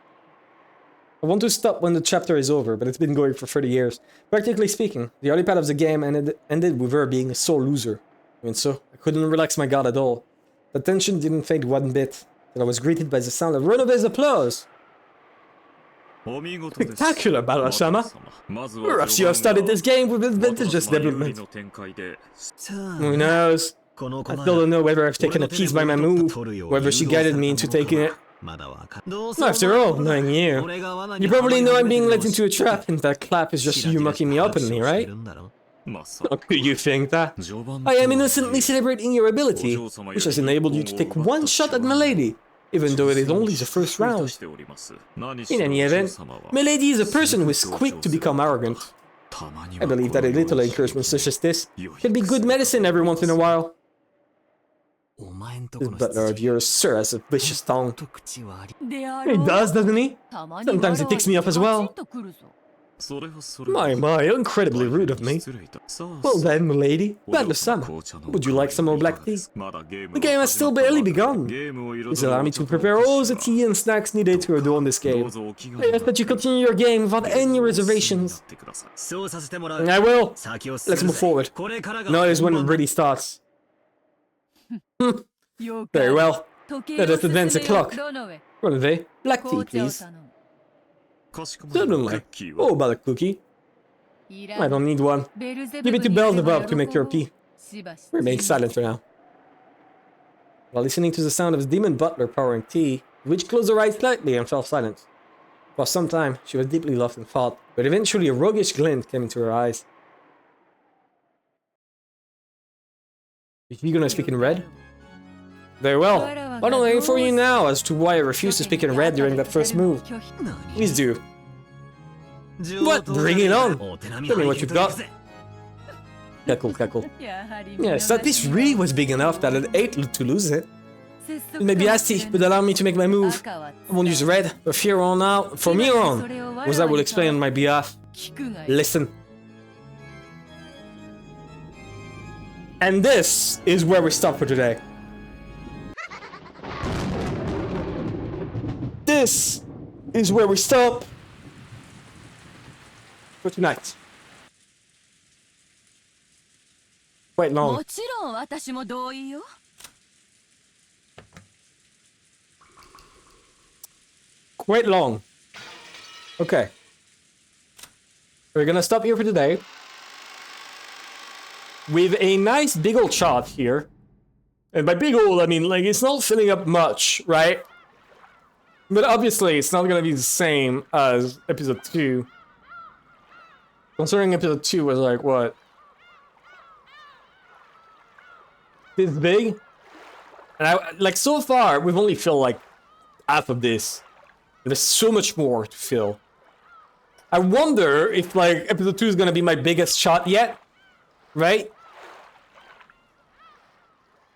I want to stop when the chapter is over, but it's been going for 30 years. Practically speaking, the early part of the game ended with her being a sore loser. I mean, so I couldn't relax my guard at all. The tension didn't fade one bit, and I was greeted by the sound of Ronove's applause. Spectacular, Bala-sama! Perhaps you have started this game with advantageous development. Who knows? I still don't know whether I've taken a piece by my move, whether she guided me into taking it. After all, knowing you probably know I'm being led into a trap, and that clap is just you mocking me openly, right? How could you think that? I am innocently celebrating your ability, which has enabled you to take one shot at Milady, even though it is only the first round. In any event, Milady is a person who is quick to become arrogant. I believe that a little encouragement such as this can be good medicine every once in a while. This butler of yours, sir, has a vicious tongue. He does, doesn't he? Sometimes he ticks me off as well. My, incredibly rude of me. Well then, milady, Butler-sama, would you like some more black tea? The game has still barely begun. Please allow me to prepare all the tea and snacks needed to adorn this game. I ask that you continue your game without any reservations. I will. Let's move forward. Now is when it really starts. Very well. Let us advance the clock. Ronove, black tea, please. Certainly. Oh, about a cookie. I don't need one. Give it to Beelzebub to make your tea. Remain silent for now. While listening to the sound of the demon butler pouring tea, the witch closed her eyes slightly and fell silent. For some time, she was deeply lost in thought, but eventually a roguish glint came into her eyes. Is he gonna speak in red? Very well. Why don't I inform you now as to why I refused to speak in red during that first move? Please do. What? Bring it on! Tell me what you've got. Cackle, cackle. Yes, that this really was big enough that it ate to lose it. It may be hasty, but allow me to make my move. I won't use red, but from here on, as I will explain on my behalf. Listen. And this is where we stop for today. This is where we stop for tonight. Quite long. Quite long. Okay. We're gonna stop here for today. With a nice big old shot here. And by big old, I mean, like, it's not filling up much, right? But obviously, it's not gonna be the same as episode 2. Considering episode 2 was like, what? This big? And like, so far, we've only filled like half of this. There's so much more to fill. I wonder if, like, episode 2 is gonna be my biggest shot yet. Right?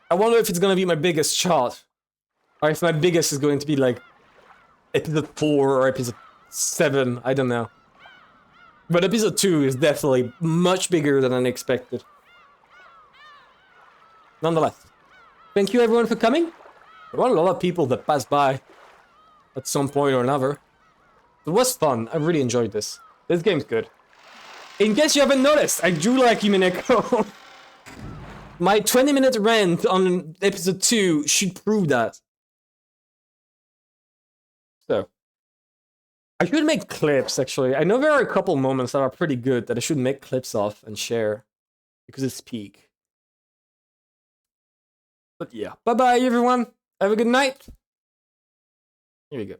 I wonder if it's gonna be my biggest shot. Or if my biggest is going to be like episode 4 or episode 7, I don't know. But episode 2 is definitely much bigger than I expected. Nonetheless, thank you everyone for coming. There were a lot of people that passed by at some point or another. It was fun, I really enjoyed this. This game's good. In case you haven't noticed, I do like Umineko. My 20-minute rant on episode 2 should prove that. So, I should make clips, actually. I know there are a couple moments that are pretty good that I should make clips of and share. Because it's peak. But yeah. Bye-bye, everyone. Have a good night. Here we go.